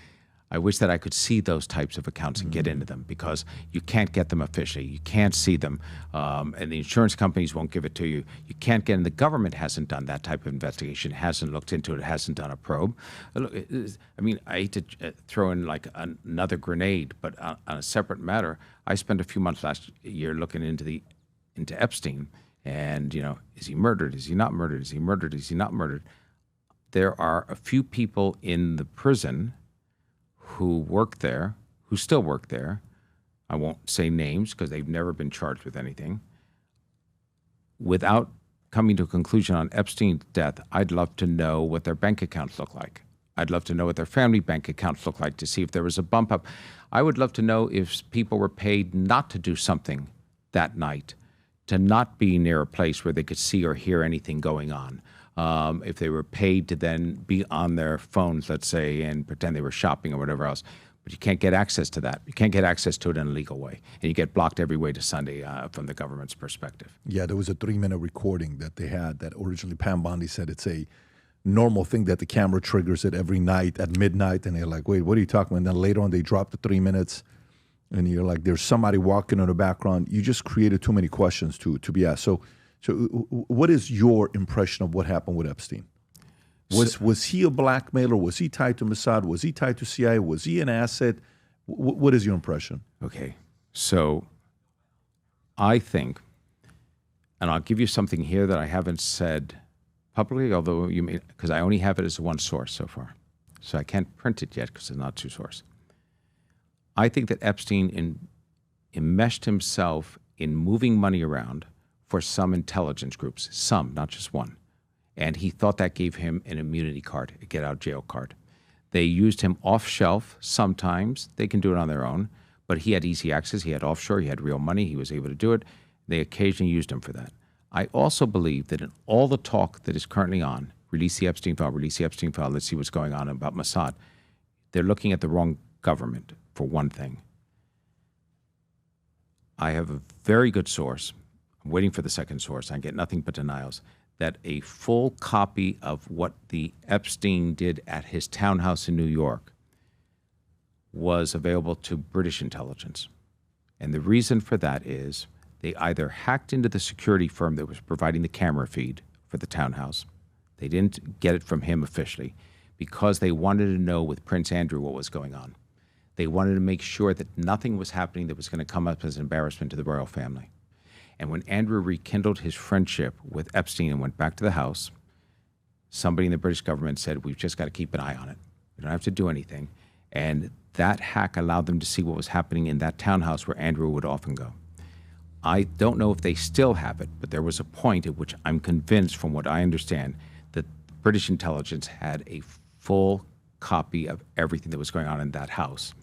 I wish that I could see those types of accounts and get into them because you can't get them officially. You can't see them, and the insurance companies won't give it to you. You can't get in. The government hasn't done that type of investigation, hasn't looked into it, hasn't done a probe. Look, I mean, I hate to throw in like another grenade, but on a separate matter, I spent a few months last year looking into Epstein, and is he murdered? Is he not murdered? Is he murdered? Is he not murdered? There are a few people in the prison who work there, who still work there. I won't say names because they've never been charged with anything. Without coming to a conclusion on Epstein's death, I'd love to know what their bank accounts look like. I'd love to know what their family bank accounts look like to see if there was a bump up. I would love to know if people were paid not to do something that night, to not be near a place where they could see or hear anything going on. If they were paid to then be on their phones, let's say, and pretend they were shopping or whatever else. but you can't get access to that. You can't get access to it in a legal way. And you get blocked every way to Sunday from the government's perspective. Yeah, there was a 3-minute recording that they had that originally Pam Bondi said it's a normal thing that the camera triggers it every night at midnight. And they're like, wait, what are you talking about? And then later on, they dropped the 3 minutes. And you're like, there's somebody walking in the background. You just created too many questions to be asked. So what is your impression of what happened with Epstein? Was he a blackmailer? Was he tied to Mossad? Was he tied to CIA? Was he an asset? What is your impression? Okay, so I think, and I'll give you something here that I haven't said publicly, although you may, because I only have it as one source so far. So I can't print it yet because it's not two source. I think that Epstein enmeshed himself in moving money around for some intelligence groups, some, not just one. And he thought that gave him an immunity card, a get-out-jail card. They used him off-shelf sometimes. They can do it on their own. But he had easy access. He had offshore. He had real money. He was able to do it. They occasionally used him for that. I also believe that in all the talk that is currently on, release the Epstein file, let's see what's going on about Mossad, they're looking at the wrong government, for one thing. I have a very good source. I'm waiting for the second source. I get nothing but denials. That a full copy of what the Epstein did at his townhouse in New York was available to British intelligence. And the reason for that is they either hacked into the security firm that was providing the camera feed for the townhouse. They didn't get it from him officially because they wanted to know with Prince Andrew what was going on. They wanted to make sure that nothing was happening that was going to come up as an embarrassment to the royal family. And when Andrew rekindled his friendship with Epstein and went back to the house, somebody in the British government said, we've just got to keep an eye on it. We don't have to do anything. And that hack allowed them to see what was happening in that townhouse where Andrew would often go. I don't know if they still have it, but there was a point at which I'm convinced, from what I understand, that British intelligence had a full copy of everything that was going on in that house.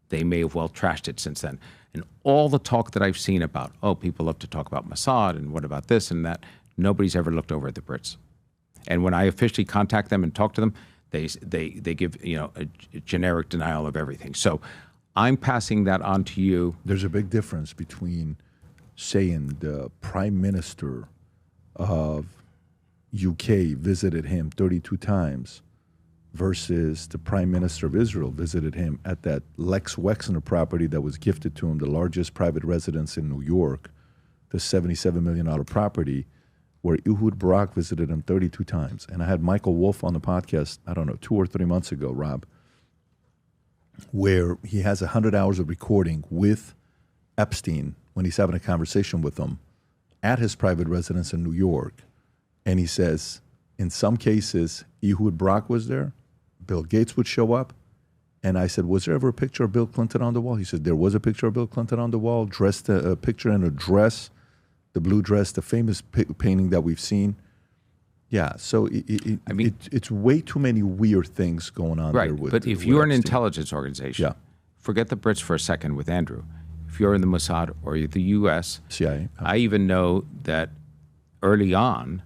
They may have well trashed it since then. And all the talk that I've seen about, people love to talk about Mossad and what about this and that, nobody's ever looked over at the Brits. And when I officially contact them and talk to them, they give a generic denial of everything. So I'm passing that on to you. There's a big difference between saying the Prime Minister of UK visited him 32 times versus the Prime Minister of Israel visited him at that Lex Wexner property that was gifted to him, the largest private residence in New York, the $77 million property, where Ehud Barak visited him 32 times. And I had Michael Wolff on the podcast, 2 or 3 months ago, Rob, where he has 100 hours of recording with Epstein when he's having a conversation with him at his private residence in New York. And he says, in some cases, Ehud Barak was there, Bill Gates would show up. And I said, was there ever a picture of Bill Clinton on the wall? He said, there was a picture of Bill Clinton on the wall, dressed a picture in a dress, the blue dress, the famous painting that we've seen. Yeah, so it's way too many weird things going on there. Right, but if you're an intelligence organization, forget the Brits for a second with Andrew. If you're in the Mossad or the U.S., CIA, I even know that early on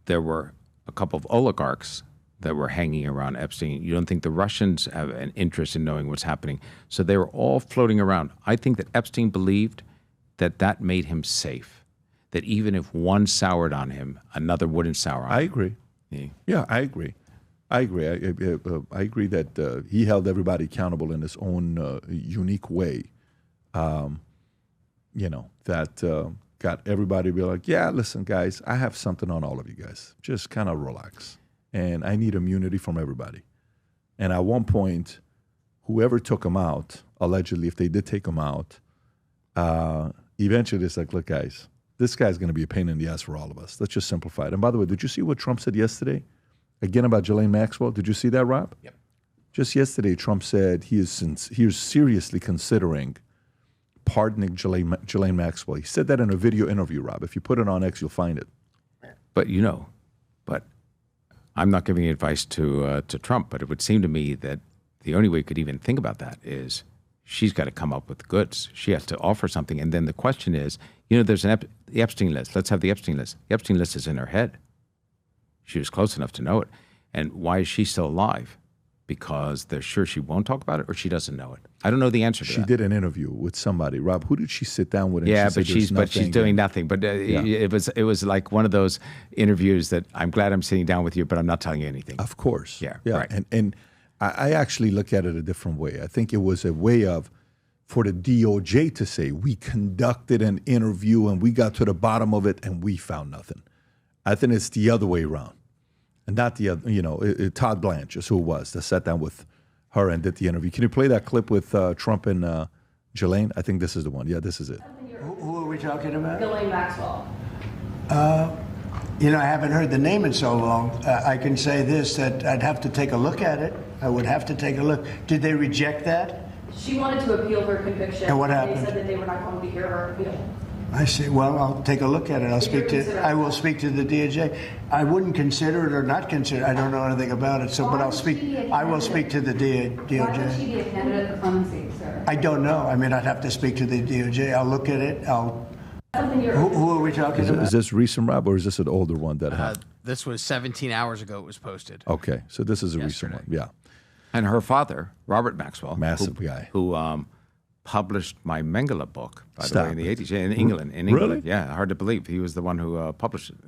there were a couple of oligarchs that were hanging around Epstein. You don't think the Russians have an interest in knowing what's happening. So they were all floating around. I think that Epstein believed that that made him safe, that even if one soured on him, another wouldn't sour on him. I agree. Yeah, I agree. I agree. I agree that he held everybody accountable in his own unique way. That got everybody to be like, yeah, listen, guys, I have something on all of you guys. Just kind of relax. And I need immunity from everybody. And at one point, whoever took him out, allegedly, if they did take him out, eventually it's like, look, guys, this guy's going to be a pain in the ass for all of us. Let's just simplify it. And by the way, did you see what Trump said yesterday? Again about Ghislaine Maxwell. Did you see that, Rob? Yep. Just yesterday, Trump said he is seriously considering pardoning Ghislaine Maxwell. He said that in a video interview, Rob. If you put it on X, you'll find it. But I'm not giving advice to Trump, but it would seem to me that the only way you could even think about that is she's got to come up with the goods. She has to offer something. And then the question is, there's the Epstein list. Let's have the Epstein list. The Epstein list is in her head. She was close enough to know it. And why is she still alive? because they're sure she won't talk about it, or she doesn't know it. I don't know the answer to that. She did an interview with somebody. Rob, who did she sit down with? And Yeah, she but she's doing nothing. But it was like one of those interviews that I'm glad I'm sitting down with you, but I'm not telling you anything. Of course. Yeah. Right. And I actually look at it a different way. I think it was a way of, for the DOJ to say, we conducted an interview and we got to the bottom of it and we found nothing. I think it's the other way around. And not the other, Todd Blanche is who it was that sat down with her and did the interview. Can you play that clip with Trump and Ghislaine? I think this is the one. Yeah, this is it. Who are we talking about? Ghislaine Maxwell. I haven't heard the name in so long. I can say this, that I'd have to take a look at it. I would have to take a look. Did they reject that? She wanted to appeal her conviction. And what happened? They said that they were not going to hear her appeal. I see. Well, I'll take a look at it. I will speak to the DOJ. I wouldn't consider it or not consider it. I don't know anything about it. So, but I will speak to the DOJ. Why would she be a candidate for clemency, sir? I don't know. I mean, I'd have to speak to the DOJ. I'll look at it. Who are we talking about? Is this recent, Rob, or is this an older one that happened? This was 17 hours ago it was posted. Okay, so this is a recent one. Yeah. And her father, Robert Maxwell, Massive guy. who published my Mengele book, by the way, in the 80s, in England. Really? Yeah, hard to believe. He was the one who published it.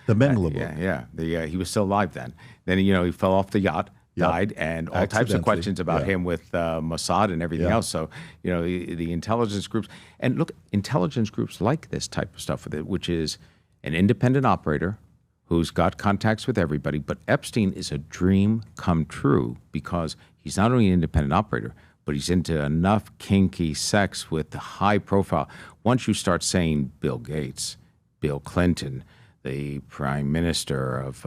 The Mengele book. Yeah. He was still alive then. Then, he fell off the yacht, died, and all types of questions about him with Mossad and everything else. So, the intelligence groups. And look, intelligence groups like this type of stuff with it, which is an independent operator who's got contacts with everybody. But Epstein is a dream come true because he's not only an independent operator, but he's into enough kinky sex with the high profile. Once you start saying Bill Gates, Bill Clinton, the prime minister of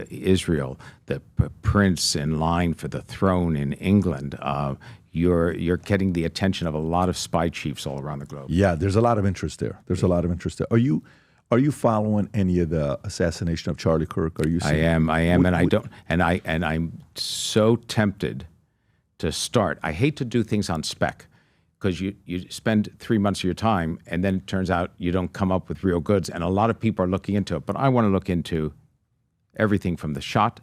Israel, the prince in line for the throne in England, you're getting the attention of a lot of spy chiefs all around the globe. Yeah, there's a lot of interest there. Are you following any of the assassination of Charlie Kirk? Are you? I am, and I'm so tempted to start. I hate to do things on spec because you spend 3 months of your time and then it turns out you don't come up with real goods. And a lot of people are looking into it, but I want to look into everything from the shot,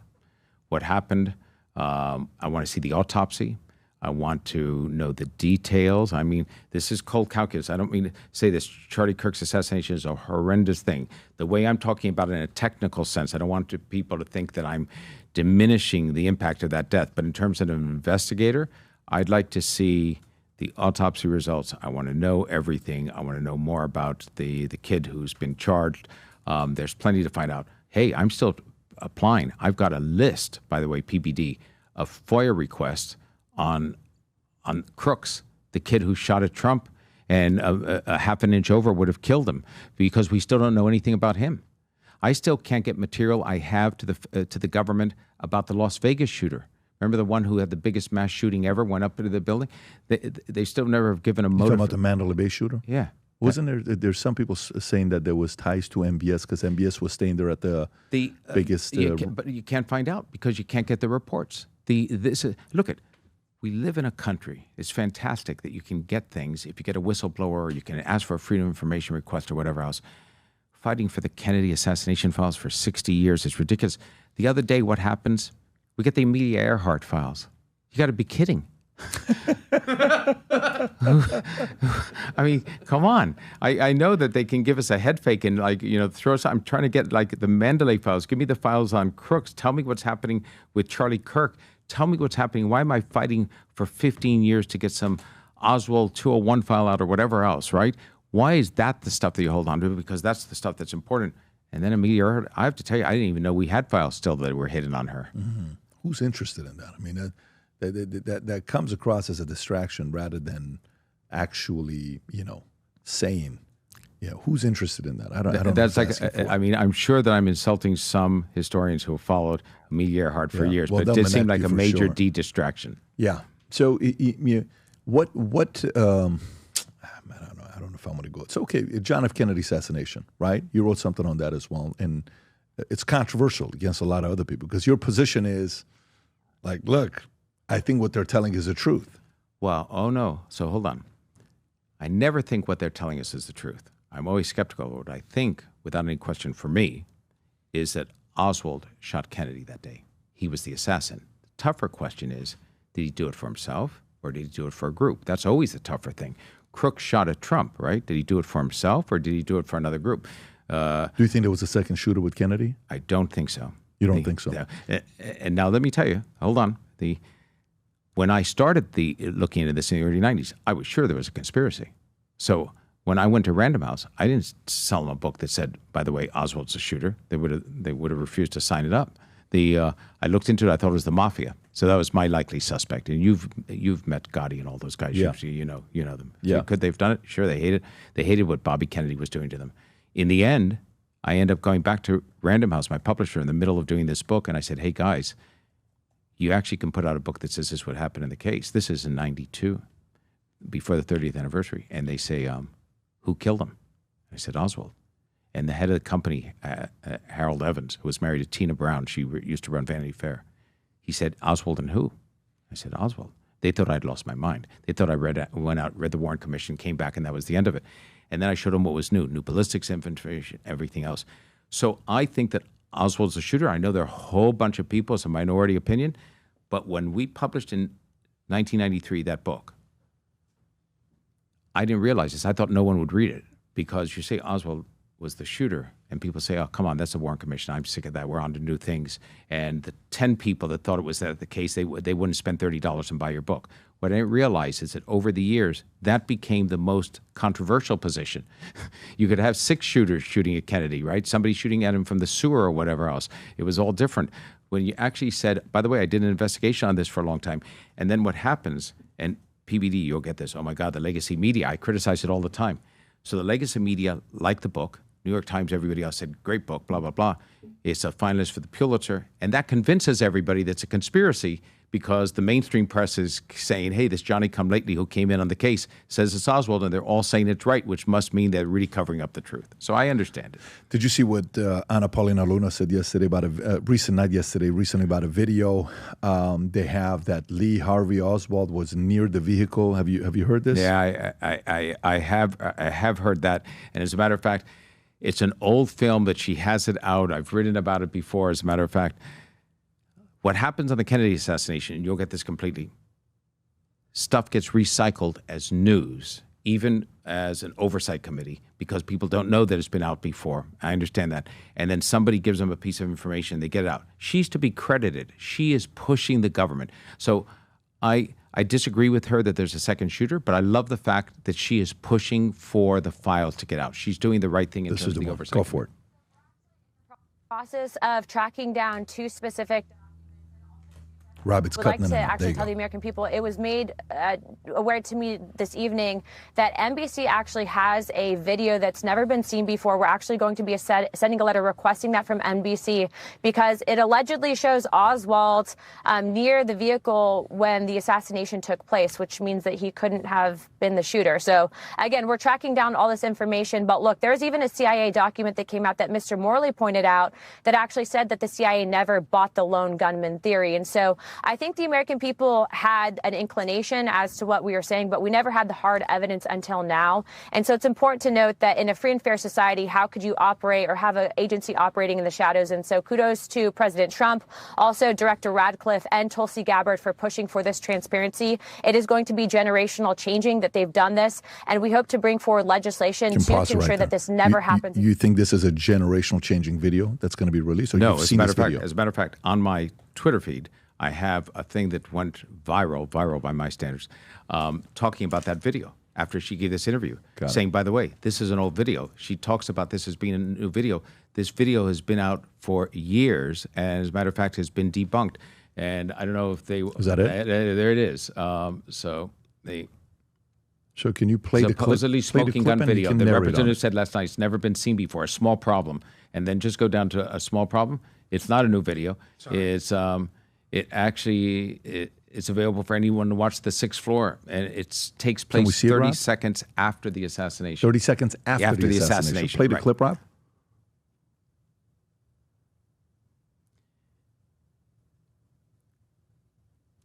what happened. I want to see the autopsy. I want to know the details. I mean, this is cold calculus. I don't mean to say this. Charlie Kirk's assassination is a horrendous thing. The way I'm talking about it in a technical sense, I don't want people to think that I'm diminishing the impact of that death. But in terms of an investigator, I'd like to see the autopsy results. I want to know everything. I want to know more about the kid who's been charged. There's plenty to find out. Hey, I'm still applying. I've got a list, by the way, PBD, of FOIA requests on Crooks, the kid who shot at Trump and a half an inch over would have killed him, because we still don't know anything about him. I still can't get material I have to the government about the Las Vegas shooter. Remember the one who had the biggest mass shooting ever, went up into the building? They still never have given a motive. You talking about the Mandalay Bay shooter? Yeah. Wasn't there's some people saying that there was ties to MBS because MBS was staying there at the biggest... but you can't find out because you can't get the reports. Look at... We live in a country. It's fantastic that you can get things if you get a whistleblower or you can ask for a freedom of information request or whatever else. Fighting for the Kennedy assassination files for 60 years is ridiculous. The other day, what happens? We get the Amelia Earhart files. You got to be kidding. I mean, come on. I know that they can give us a head fake and throw us. I'm trying to get the Mandalay files. Give me the files on Crooks. Tell me what's happening with Charlie Kirk. Tell me what's happening. Why am I fighting for 15 years to get some Oswald 201 file out or whatever else, right? Why is that the stuff that you hold on to? Because that's the stuff that's important. And then Amelia Earhart, I have to tell you, I didn't even know we had files still that were hidden on her. Mm-hmm. Who's interested in that? I mean, that comes across as a distraction rather than actually, saying, who's interested in that? I don't. That's I mean, I'm sure that I'm insulting some historians who have folled Amelia Earhart for years, but it did seem like a major distraction. Yeah. So, what? I don't know if I'm going to go. It's okay. John F. Kennedy assassination, right? You wrote something on that as well, and it's controversial against a lot of other people because your position is like, look, I think what they're telling is the truth. Well, oh no. So hold on. I never think what they're telling us is the truth. I'm always skeptical of what I think, without any question for me, is that Oswald shot Kennedy that day. He was the assassin. tougher question is, did he do it for himself or did he do it for a group? That's always the tougher thing. Crook shot at Trump, right? Did he do it for himself or did he do it for another group? Do you think there was a second shooter with Kennedy? I don't think so. You don't think so? And now let me tell you, hold on. When I started looking into this in the early 90s, I was sure there was a conspiracy. So when I went to Random House, I didn't sell them a book that said, by the way, Oswald's a shooter. They would have refused to sign it up. I looked into it. I thought it was the mafia. So that was my likely suspect. And you've met Gotti and all those guys. Yeah. You know them. Yeah. So could they have done it? Sure, they hated. They hated what Bobby Kennedy was doing to them. In the end, I end up going back to Random House, my publisher, in the middle of doing this book, and I said, "Hey guys, you actually can put out a book that says this is what happened in the case. This is in '92, before the 30th anniversary." And they say, "Who killed him?" I said, "Oswald." And the head of the company, Harold Evans, who was married to Tina Brown, she used to run Vanity Fair. He said, "Oswald and who?" I said, "Oswald." They thought I'd lost my mind. They thought I went out, read the Warren Commission, came back, and that was the end of it. And then I showed them what was new ballistics information, everything else. So I think that Oswald's a shooter. I know there are a whole bunch of people, it's a minority opinion, but when we published in 1993 that book, I didn't realize this. I thought no one would read it because you say Oswald was the shooter, and people say, "Oh, come on, that's the Warren Commission. I'm sick of that. We're on to new things." And the 10 people that thought it was that the case, they wouldn't spend $30 and buy your book. What I didn't realize is that over the years, that became the most controversial position. You could have 6 shooters shooting at Kennedy, right? Somebody shooting at him from the sewer or whatever else. It was all different. When you actually said, by the way, I did an investigation on this for a long time. And then what happens, and PBD, you'll get this, oh my God, the legacy media, I criticize it all the time. So the legacy media liked the book. New York Times, everybody else said, great book, blah, blah, blah. It's a finalist for the Pulitzer. And that convinces everybody that's a conspiracy because the mainstream press is saying, hey, this Johnny-come-lately who came in on the case says it's Oswald, and they're all saying it's right, which must mean they're really covering up the truth. So I understand it. Did you see what Ana Paulina Luna said yesterday about recently about a video? They have that Lee Harvey Oswald was near the vehicle. Have you heard this? Yeah, I have heard that. And as a matter of fact, it's an old film that she has it out. I've written about it before. As a matter of fact, what happens on the Kennedy assassination, and you'll get this completely, stuff gets recycled as news, even as an oversight committee, because people don't know that it's been out before. I understand that. And then somebody gives them a piece of information, they get it out. She's to be credited. She is pushing the government. So I disagree with her that there's a second shooter, but I love the fact that she is pushing for the files to get out. She's doing the right thing in terms of the oversight. Go for it. Process of tracking down 2 specific. Robert's would like to actually tell the American people, it was made aware to me this evening that NBC actually has a video that's never been seen before. We're actually going to be sending a letter requesting that from NBC because it allegedly shows Oswald near the vehicle when the assassination took place, which means that he couldn't have been the shooter. So again, we're tracking down all this information. But look, there's even a CIA document that came out that Mr. Morley pointed out that actually said that the CIA never bought the lone gunman theory. And so I think the American people had an inclination as to what we were saying, but we never had the hard evidence until now. And so it's important to note that in a free and fair society, how could you operate or have an agency operating in the shadows? And so kudos to President Trump, also Director Radcliffe and Tulsi Gabbard for pushing for this transparency. It is going to be generational changing that they've done this, and we hope to bring forward legislation to ensure that this never happens. You think this is a generational changing video that's going to be released? Or no, you've as seen a this matter video? as a matter of fact, on my Twitter feed, I have a thing that went viral by my standards, talking about that video after she gave this interview, saying, by the way, this is an old video. She talks about this as being a new video. This video has been out for years, and as a matter of fact, has been debunked. And I don't know if they... Is that it? There it is. So can you play the clip? Supposedly smoking gun video. The representative said last night it's never been seen before, a small problem. And then just go down to a small problem. It's not a new video. It's... It's available for anyone to watch the 6th floor, and it takes place 30 seconds after the assassination. 30 seconds after the assassination. Play the clip, Rob.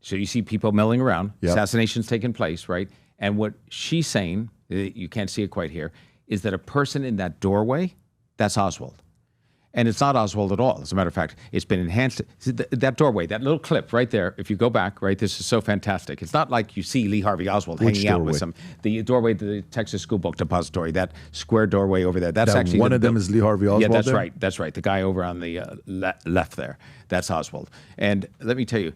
So you see people milling around. Yep. Assassination's taking place, right? And what she's saying, you can't see it quite here, is that a person in that doorway, that's Oswald. And it's not Oswald at all. As a matter of fact, it's been enhanced. That doorway, that little clip right there, if you go back, right, this is so fantastic. It's not like you see Lee Harvey Oswald hanging out with the doorway to the Texas School Book Depository, that square doorway over there. That's actually one of them is Lee Harvey Oswald. Yeah, that's there? right. That's right. The guy over on the left there, that's Oswald. And let me tell you,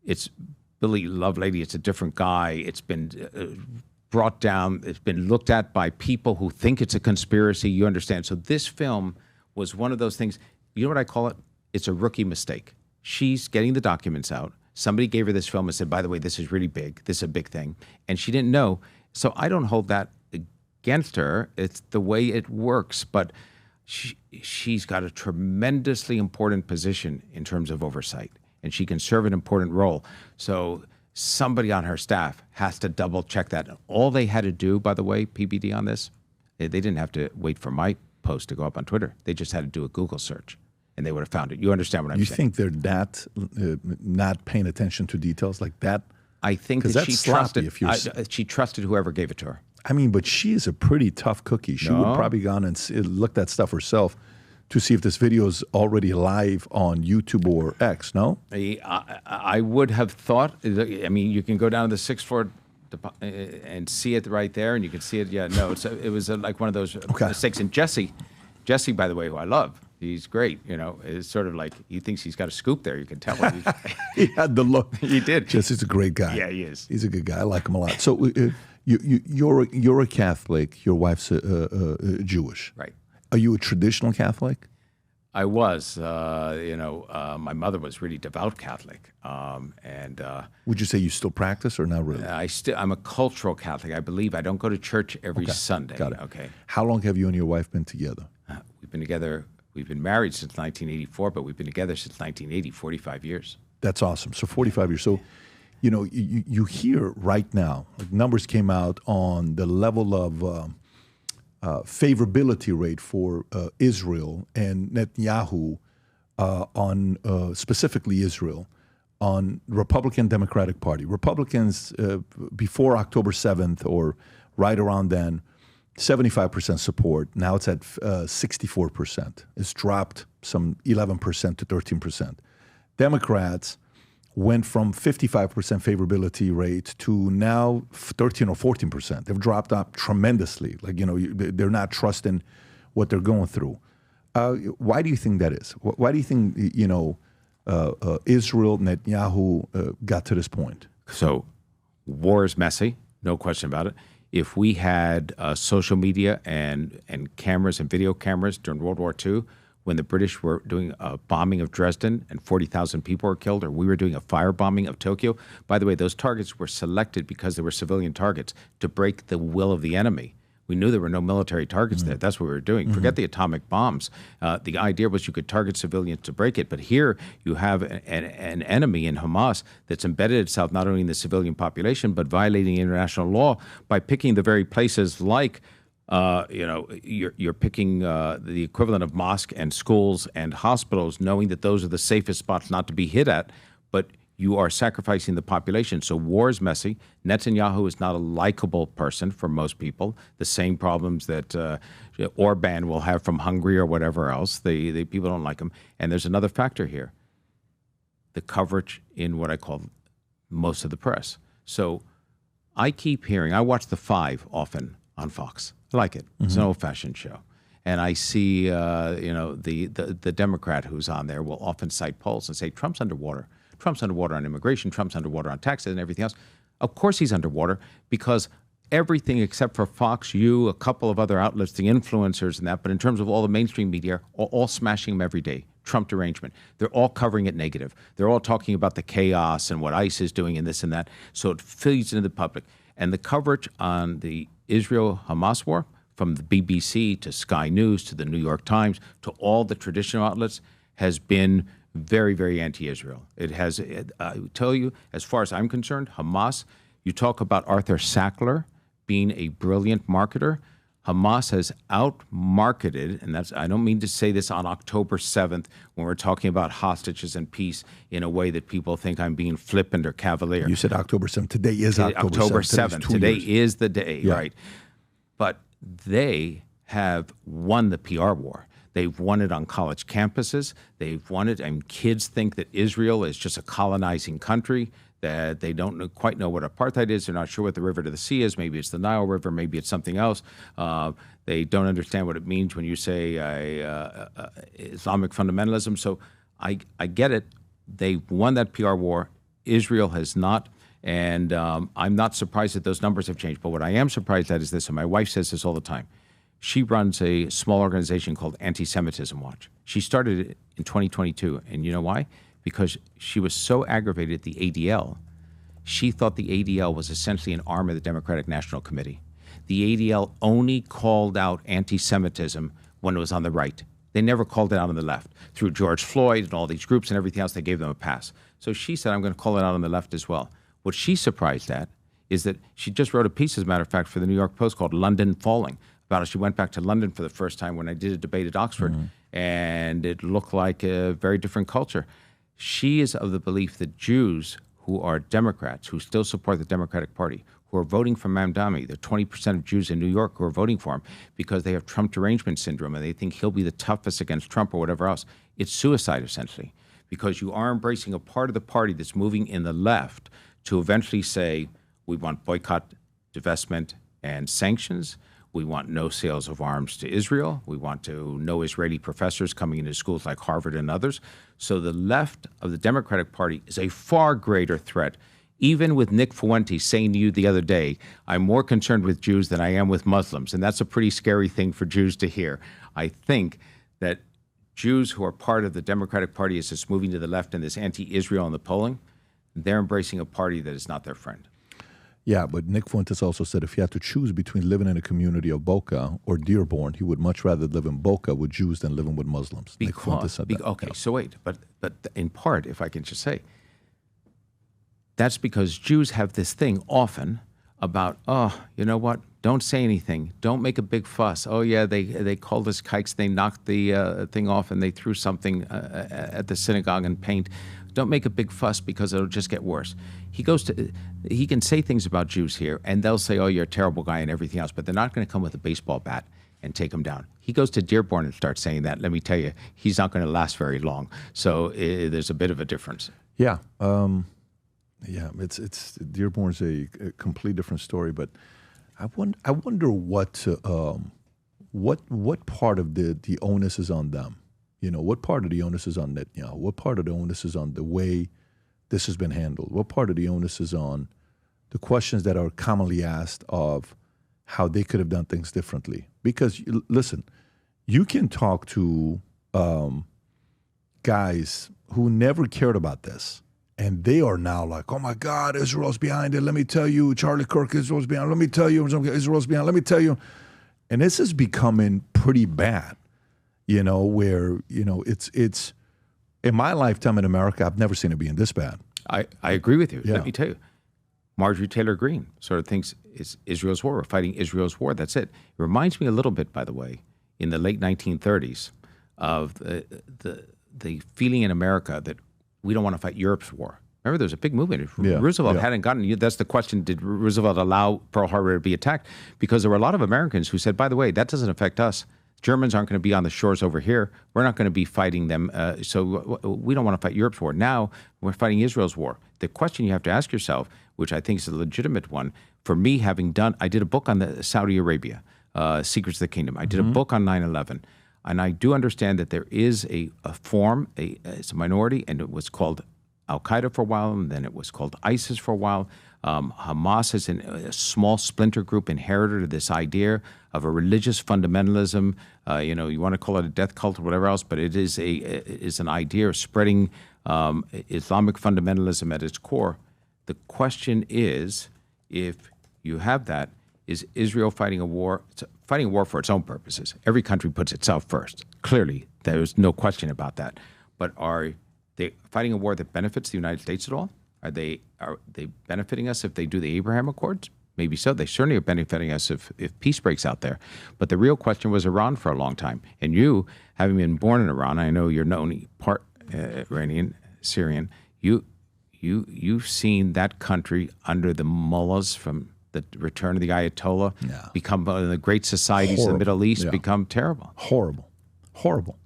it's Billy Lovelady. It's a different guy. It's been brought down. It's been looked at by people who think it's a conspiracy. You understand? So this film was one of those things. You know what I call it? It's a rookie mistake. She's getting the documents out. Somebody gave her this film and said, by the way, this is really big. This is a big thing. And she didn't know. So I don't hold that against her. It's the way it works. But she's got a tremendously important position in terms of oversight. And she can serve an important role. So somebody on her staff has to double check that. All they had to do, by the way, PBD on this, they didn't have to wait for my post to go up on Twitter. They just had to do a Google search, and they would have found it. You understand what I'm saying? You think they're that not paying attention to details like that? I think that she trusted whoever gave it to her. I mean, but she is a pretty tough cookie. She would probably gone and looked at stuff herself to see if this video is already live on YouTube or X, no? I would have thought, I mean, you can go down to the 6th floor and see it right there, and you can see it. Yeah, no, it was like one of those mistakes. And Jesse, by the way, who I love, he's great. You know, it's sort of like he thinks he's got a scoop there. You can tell. He had the look. He did. Jesse's a great guy. Yeah, he is. He's a good guy. I like him a lot. So you're a Catholic. Your wife's Jewish. Right. Are you a traditional Catholic? I was. My mother was really devout Catholic. Would you say you still practice or not really? I'm a cultural Catholic. I believe I don't go to church every Sunday. Got it. Okay. How long have you and your wife been together? We've been together. We've been married since 1984, but we've been together since 1980, 45 years. That's awesome. So 45 years. So, you hear right now, like numbers came out on the level of favorability rate for Israel and Netanyahu on specifically Israel on Republican Democratic Party. Republicans before October 7th or right around then, 75% support. Now it's at 64%. It's dropped some 11% to 13%. Democrats went from 55% favorability rate to now 13 or 14%. They've dropped up tremendously. Like, they're not trusting what they're going through. Why do you think that is? Why do you think, Israel, Netanyahu got to this point? So war is messy, no question about it. If we had social media and cameras and video cameras during World War II, when the British were doing a bombing of Dresden and 40,000 people were killed, or we were doing a firebombing of Tokyo. By the way, those targets were selected because they were civilian targets to break the will of the enemy. We knew there were no military targets there. That's what we were doing. Forget the atomic bombs. The idea was you could target civilians to break it. But here you have an enemy in Hamas that's embedded itself not only in the civilian population, but violating international law by picking the very places like you're picking the equivalent of mosque and schools and hospitals, knowing that those are the safest spots not to be hit at, but you are sacrificing the population. So war is messy. Netanyahu is not a likable person for most people. The same problems that Orban will have from Hungary or whatever else. The people don't like him. And there's another factor here: the coverage in what I call most of the press. So I keep hearing. I watch The Five often on Fox. I like it. It's an old-fashioned show. And I see, the Democrat who's on there will often cite polls and say, Trump's underwater. Trump's underwater on immigration. Trump's underwater on taxes and everything else. Of course he's underwater because everything except for Fox, you, a couple of other outlets, the influencers and that, but in terms of all the mainstream media, are all smashing him every day. Trump derangement. They're all covering it negative. They're all talking about the chaos and what ICE is doing and this and that. So it feeds into the public. And the coverage on the Israel-Hamas war, from the BBC to Sky News to the New York Times to all the traditional outlets, has been very, very anti-Israel. It has, I tell you, as far as I'm concerned, Hamas, you talk about Arthur Sackler being a brilliant marketer. Hamas has out-marketed, and that's, I don't mean to say this on October 7th when we're talking about hostages and peace in a way that people think I'm being flippant or cavalier. You said October 7th. Today is October 7th. Today is the day, right? But they have won the PR war. They've won it on college campuses. They've won it, and kids think that Israel is just a colonizing country, that they don't quite know what apartheid is. They're not sure what the river to the sea is. Maybe it's the Nile River. Maybe it's something else. They don't understand what it means when you say Islamic fundamentalism. So I get it. They won that PR war. Israel has not. And I'm not surprised that those numbers have changed. But what I am surprised at is this, and my wife says this all the time. She runs a small organization called Antisemitism Watch. She started it in 2022. And you know why? Because she was so aggravated at the ADL. She thought the ADL was essentially an arm of the Democratic National Committee. The ADL only called out anti-Semitism when it was on the right. They never called it out on the left. Through George Floyd and all these groups and everything else, they gave them a pass. So she said, I'm going to call it out on the left as well. What she's surprised at is that she just wrote a piece, as a matter of fact, for the New York Post called London Falling, about how she went back to London for the first time when I did a debate at Oxford, and it looked like a very different culture. She is of the belief that Jews who are Democrats, who still support the Democratic Party, who are voting for Mamdani, the 20% of Jews in New York who are voting for him because they have Trump derangement syndrome and they think he'll be the toughest against Trump or whatever else. It's suicide, essentially, because you are embracing a part of the party that's moving in the left to eventually say, we want boycott, divestment, and sanctions. We want no sales of arms to Israel. We want no Israeli professors coming into schools like Harvard and others. So the left of the Democratic Party is a far greater threat. Even with Nick Fuentes saying to you the other day, I'm more concerned with Jews than I am with Muslims. And that's a pretty scary thing for Jews to hear. I think that Jews who are part of the Democratic Party as it's moving to the left and this anti-Israel in the polling, they're embracing a party that is not their friend. Yeah, but Nick Fuentes also said if he had to choose between living in a community of Boca or Dearborn, he would much rather live in Boca with Jews than living with Muslims. Nick Fuentes said that. Okay, so wait, but in part, if I can just say, that's because Jews have this thing often about, oh, you know what? Don't say anything. Don't make a big fuss. Oh, yeah, they called us kikes. They knocked the thing off and they threw something at the synagogue in paint. Don't make a big fuss because it'll just get worse. He can say things about Jews here, and they'll say, oh, you're a terrible guy and everything else, but they're not going to come with a baseball bat and take him down. He goes to Dearborn and starts saying that. Let me tell you, he's not going to last very long. So there's a bit of a difference. Yeah. It's Dearborn's a complete different story, but I wonder what part of the onus is on them. You know, what part of the onus is on Netanyahu? What part of the onus is on the way this has been handled? What part of the onus is on the questions that are commonly asked of how they could have done things differently? Because, listen, you can talk to guys who never cared about this, and they are now like, oh, my God, Israel's behind it. Let me tell you, Charlie Kirk, Israel's behind. Let me tell you, Israel's behind. Let me tell you. And this is becoming pretty bad. You know, where, you know, it's in my lifetime in America, I've never seen it being this bad. I agree with you. Yeah. Let me tell you. Marjorie Taylor Greene sort of thinks it's Israel's war. We're fighting Israel's war. That's it. It reminds me a little bit, by the way, in the late 1930s of the feeling in America that we don't want to fight Europe's war. Remember, there's a big movement. Roosevelt hadn't gotten, that's the question, did Roosevelt allow Pearl Harbor to be attacked? Because there were a lot of Americans who said, by the way, that doesn't affect us. Germans aren't going to be on the shores over here. We're not going to be fighting them. So we don't want to fight Europe's war. Now we're fighting Israel's war. The question you have to ask yourself, which I think is a legitimate one, for me I did a book on the Saudi Arabia, Secrets of the Kingdom. I did a book on 9/11. And I do understand that there is a form, it's a minority, and it was called Al-Qaeda for a while, and then it was called ISIS for a while. Hamas is a small splinter group inherited this idea of a religious fundamentalism. You want to call it a death cult or whatever else, but it is an idea of spreading Islamic fundamentalism at its core. The question is, if you have that, is Israel fighting a war? It's fighting a war for its own purposes. Every country puts itself first. Clearly, there's no question about that. But are they fighting a war that benefits the United States at all? Are they benefiting us if they do the Abraham Accords? Maybe so. They certainly are benefiting us if peace breaks out there. But the real question was Iran for a long time. And you, having been born in Iran, I know you're not only part Iranian, Syrian. You've seen that country under the mullahs from the return of the Ayatollah become one of the great societies in the Middle East, become terrible. Horrible. Horrible.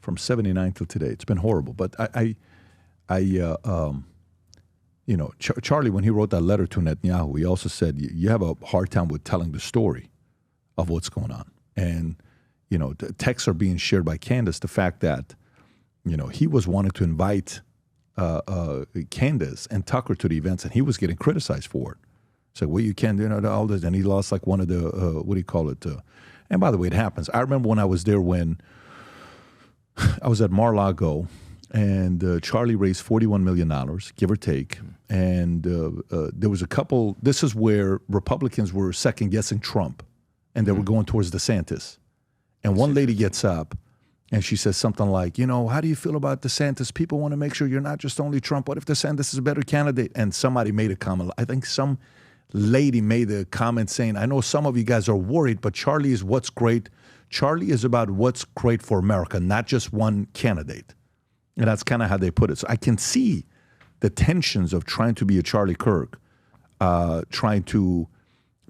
From 79 till today. It's been horrible. But Charlie, when he wrote that letter to Netanyahu, he also said, you have a hard time with telling the story of what's going on. And, the texts are being shared by Candace, the fact that, he was wanting to invite Candace and Tucker to the events, and he was getting criticized for it. So, well, you can't do all this. And he lost like one of the, what do you call it? And by the way, it happens. I remember when I was there when I was at Mar-a-Lago, and Charlie raised $41 million, give or take. And there was a couple, this is where Republicans were second-guessing Trump, and they were going towards DeSantis. And one lady gets up, and she says something like, how do you feel about DeSantis? People want to make sure you're not just only Trump. What if DeSantis is a better candidate? And somebody made a comment. I think some lady made a comment saying, I know some of you guys are worried, but Charlie is what's great. Charlie is about what's great for America, not just one candidate. And that's kind of how they put it. So I can see the tensions of trying to be a Charlie Kirk, trying to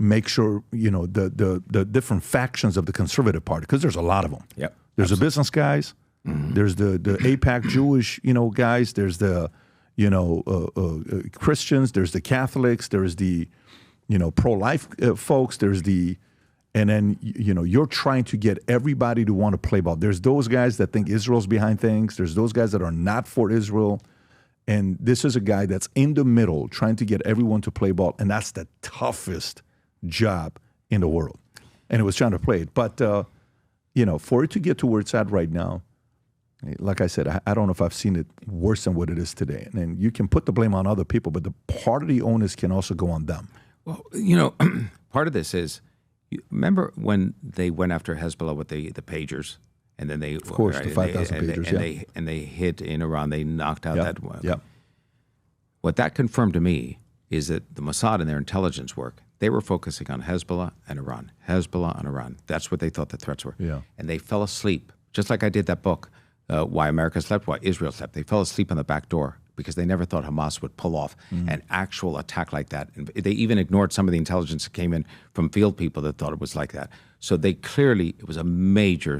make sure, the different factions of the conservative party, because there's a lot of them. Yep. There's the business guys, there's the AIPAC Jewish, guys, there's the, Christians, there's the Catholics, there's the, pro-life folks, there's the, and then, you're trying to get everybody to want to play ball. There's those guys that think Israel's behind things. There's those guys that are not for Israel. And this is a guy that's in the middle trying to get everyone to play ball. And that's the toughest job in the world. And it was trying to play it. But, for it to get to where it's at right now, like I said, I don't know if I've seen it worse than what it is today. And you can put the blame on other people, but the part of the onus can also go on them. Well, part of this is, you remember when they went after Hezbollah with the pagers, and then the 5,000 pagers, and they hit in Iran, they knocked out that one. Yep. What that confirmed to me is that the Mossad and their intelligence work, they were focusing on Hezbollah and Iran. Hezbollah and Iran. That's what they thought the threats were. Yeah. And they fell asleep, just like I did that book, Why America Slept, Why Israel Slept. They fell asleep on the back door because they never thought Hamas would pull off an actual attack like that. And they even ignored some of the intelligence that came in from field people that thought it was like that. So they clearly, it was a major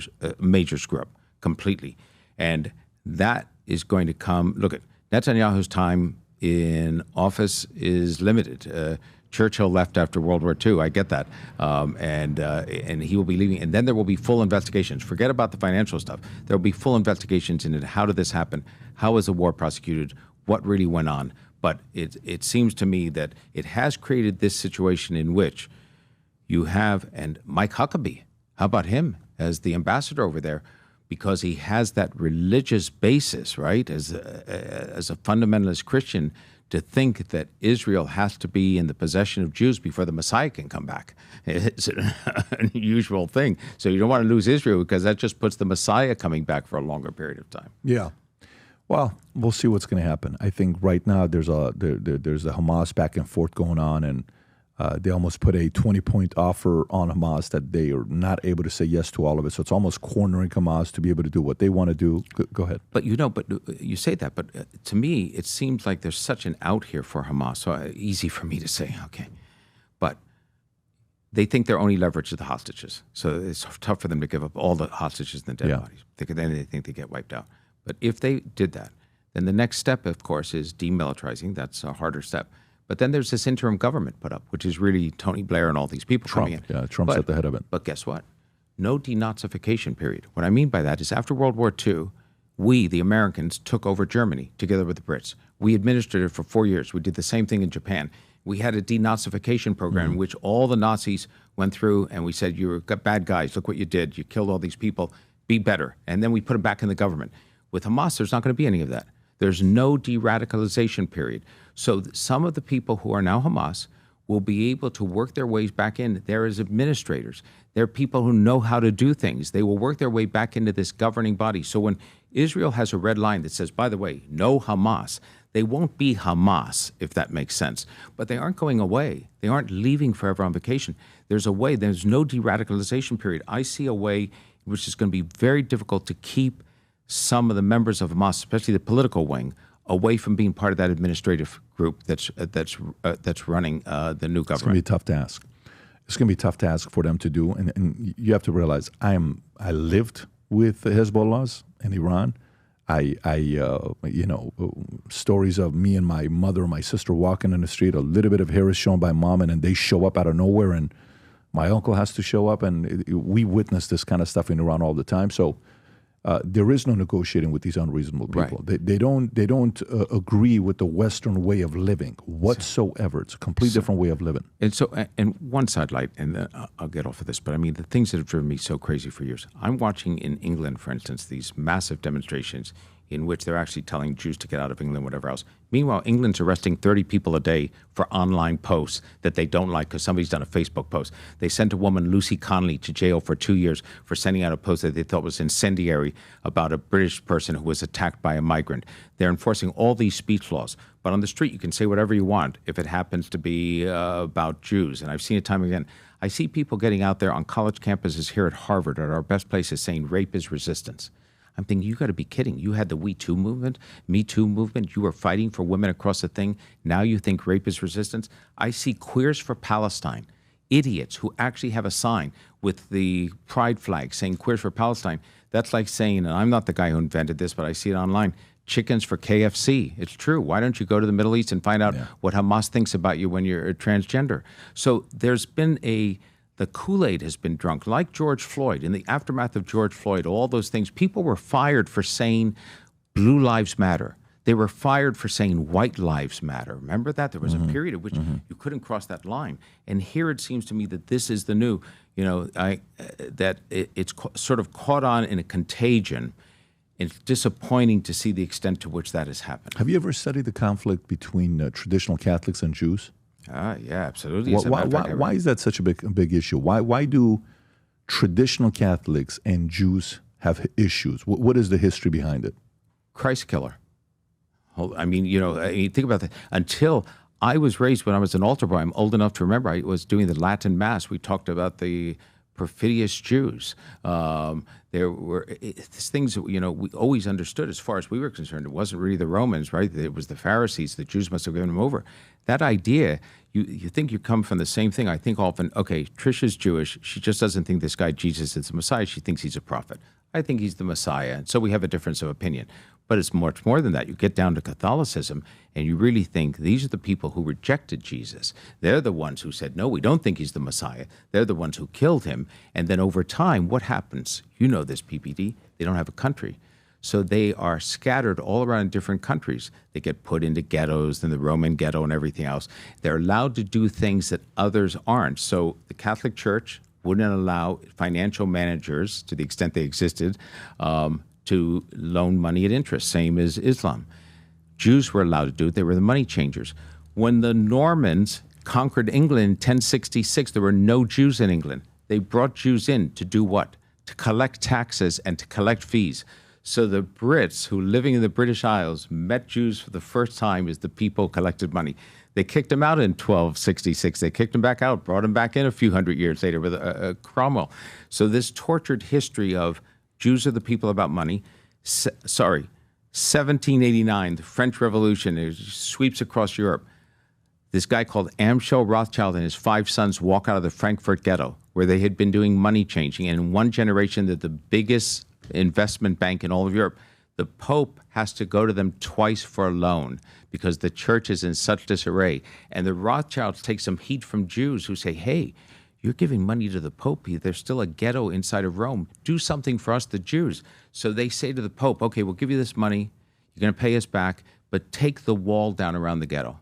screw up, completely. And that is going to come, look at Netanyahu's time in office is limited. Churchill left after World War II. I get that, and he will be leaving. And then there will be full investigations. Forget about the financial stuff. There will be full investigations into how did this happen? How was the war prosecuted? What really went on? But it seems to me that it has created this situation in which you have, and Mike Huckabee, how about him as the ambassador over there? Because he has that religious basis, right, as a fundamentalist Christian, to think that Israel has to be in the possession of Jews before the Messiah can come back. It's an unusual thing. So you don't want to lose Israel because that just puts the Messiah coming back for a longer period of time. Yeah. Well, we'll see what's going to happen. I think right now there's a Hamas back and forth going on, and they almost put a 20-point offer on Hamas that they are not able to say yes to all of it. So it's almost cornering Hamas to be able to do what they want to do. Go ahead. But you say that, but to me, it seems like there's such an out here for Hamas. So easy for me to say, okay. But they think their only leverage is the hostages. So it's tough for them to give up all the hostages and the dead bodies. Then they think they get wiped out. But if they did that, then the next step, of course, is demilitarizing. That's a harder step. But then there's this interim government put up, which is really Tony Blair and all these people coming in. Yeah, Trump's at the head of it. But guess what? No denazification period. What I mean by that is after World War II, we, the Americans, took over Germany together with the Brits. We administered it for 4 years. We did the same thing in Japan. We had a denazification program in which all the Nazis went through, and we said, you're bad guys. Look what you did. You killed all these people. Be better. And then we put them back in the government. With Hamas, there's not going to be any of that. There's no de-radicalization period. So some of the people who are now Hamas will be able to work their ways back in. There is administrators. There are people who know how to do things. They will work their way back into this governing body. So when Israel has a red line that says, by the way, no Hamas, they won't be Hamas, if that makes sense. But they aren't going away. They aren't leaving forever on vacation. There's a way. There's no de-radicalization period. I see a way which is going to be very difficult to keep some of the members of Hamas, especially the political wing, away from being part of that administrative group that's running the new government. It's going to be a tough task. It's going to be a tough task for them to do, and you have to realize I lived with the Hezbollahs in Iran. Stories of me and my mother and my sister walking in the street, a little bit of hair is shown by mom, and then they show up out of nowhere, and my uncle has to show up, and we witness this kind of stuff in Iran all the time. So there is no negotiating with these unreasonable people. Right. They don't agree with the Western way of living whatsoever. It's a completely different way of living. And so, and one sidelight, and then I'll get off of this, but I mean, the things that have driven me so crazy for years. I'm watching in England, for instance, these massive demonstrations in which they're actually telling Jews to get out of England, whatever else. Meanwhile, England's arresting 30 people a day for online posts that they don't like because somebody's done a Facebook post. They sent a woman, Lucy Conley, to jail for 2 years for sending out a post that they thought was incendiary about a British person who was attacked by a migrant. They're enforcing all these speech laws. But on the street, you can say whatever you want if it happens to be about Jews. And I've seen it time and again. I see people getting out there on college campuses here at Harvard, at our best places, saying rape is resistance. I'm thinking, you got to be kidding. You had the Me Too movement. You were fighting for women across the thing. Now you think rape is resistance? I see Queers for Palestine, idiots who actually have a sign with the pride flag saying Queers for Palestine. That's like saying, and I'm not the guy who invented this, but I see it online, chickens for KFC. It's true. Why don't you go to the Middle East and find out what Hamas thinks about you when you're a transgender? So there's been the Kool-Aid has been drunk, like George Floyd. In the aftermath of George Floyd, all those things, people were fired for saying Blue Lives Matter. They were fired for saying White Lives Matter. Remember that? There was a period at which you couldn't cross that line. And here it seems to me that this is the new, it's sort of caught on in a contagion. It's disappointing to see the extent to which that has happened. Have you ever studied the conflict between traditional Catholics and Jews? Yeah, absolutely. Why is that such a big issue? Why do traditional Catholics and Jews have issues? What is the history behind it? Christ killer. I mean, think about that. Until I was raised, when I was an altar boy, I'm old enough to remember, I was doing the Latin Mass. We talked about the perfidious Jews. There were things that, we always understood as far as we were concerned. It wasn't really the Romans, right? It was the Pharisees. The Jews must have given them over. That idea, you think you come from the same thing. I think often, okay, Trisha's Jewish. She just doesn't think this guy Jesus is the Messiah. She thinks he's a prophet. I think he's the Messiah. And so we have a difference of opinion. But it's much more than that. You get down to Catholicism, and you really think these are the people who rejected Jesus. They're the ones who said, no, we don't think he's the Messiah. They're the ones who killed him. And then over time, what happens? You know this, PBD. They don't have a country. So they are scattered all around different countries. They get put into ghettos, and the Roman ghetto and everything else. They're allowed to do things that others aren't. So the Catholic Church wouldn't allow financial managers, to the extent they existed, to loan money at interest, same as Islam. Jews were allowed to do it. They were the money changers. When the Normans conquered England in 1066, there were no Jews in England. They brought Jews in to do what? To collect taxes and to collect fees. So the Brits, who living in the British Isles, met Jews for the first time as the people collected money. They kicked them out in 1266. They kicked them back out, brought them back in a few hundred years later with Cromwell. So this tortured history of Jews are the people about money. 1789, the French Revolution, it sweeps across Europe. This guy called Amschel Rothschild and his 5 sons walk out of the Frankfurt ghetto, where they had been doing money changing. And in one generation, they're the biggest investment bank in all of Europe. The Pope has to go to them twice for a loan because the church is in such disarray. And the Rothschilds take some heat from Jews who say, hey, you're giving money to the Pope. There's still a ghetto inside of Rome. Do something for us, the Jews. So they say to the Pope, okay, we'll give you this money. You're going to pay us back, but take the wall down around the ghetto.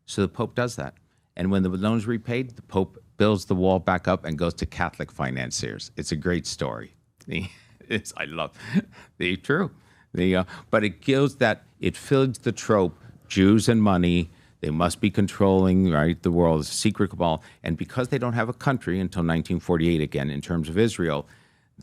So the Pope does that. And when the loan's repaid, the Pope builds the wall back up and goes to Catholic financiers. It's a great story. I love the true. But it gives that, it fills the trope, Jews and money, they must be controlling, right, the world. It's a secret cabal. And because they don't have a country until 1948, again, in terms of Israel,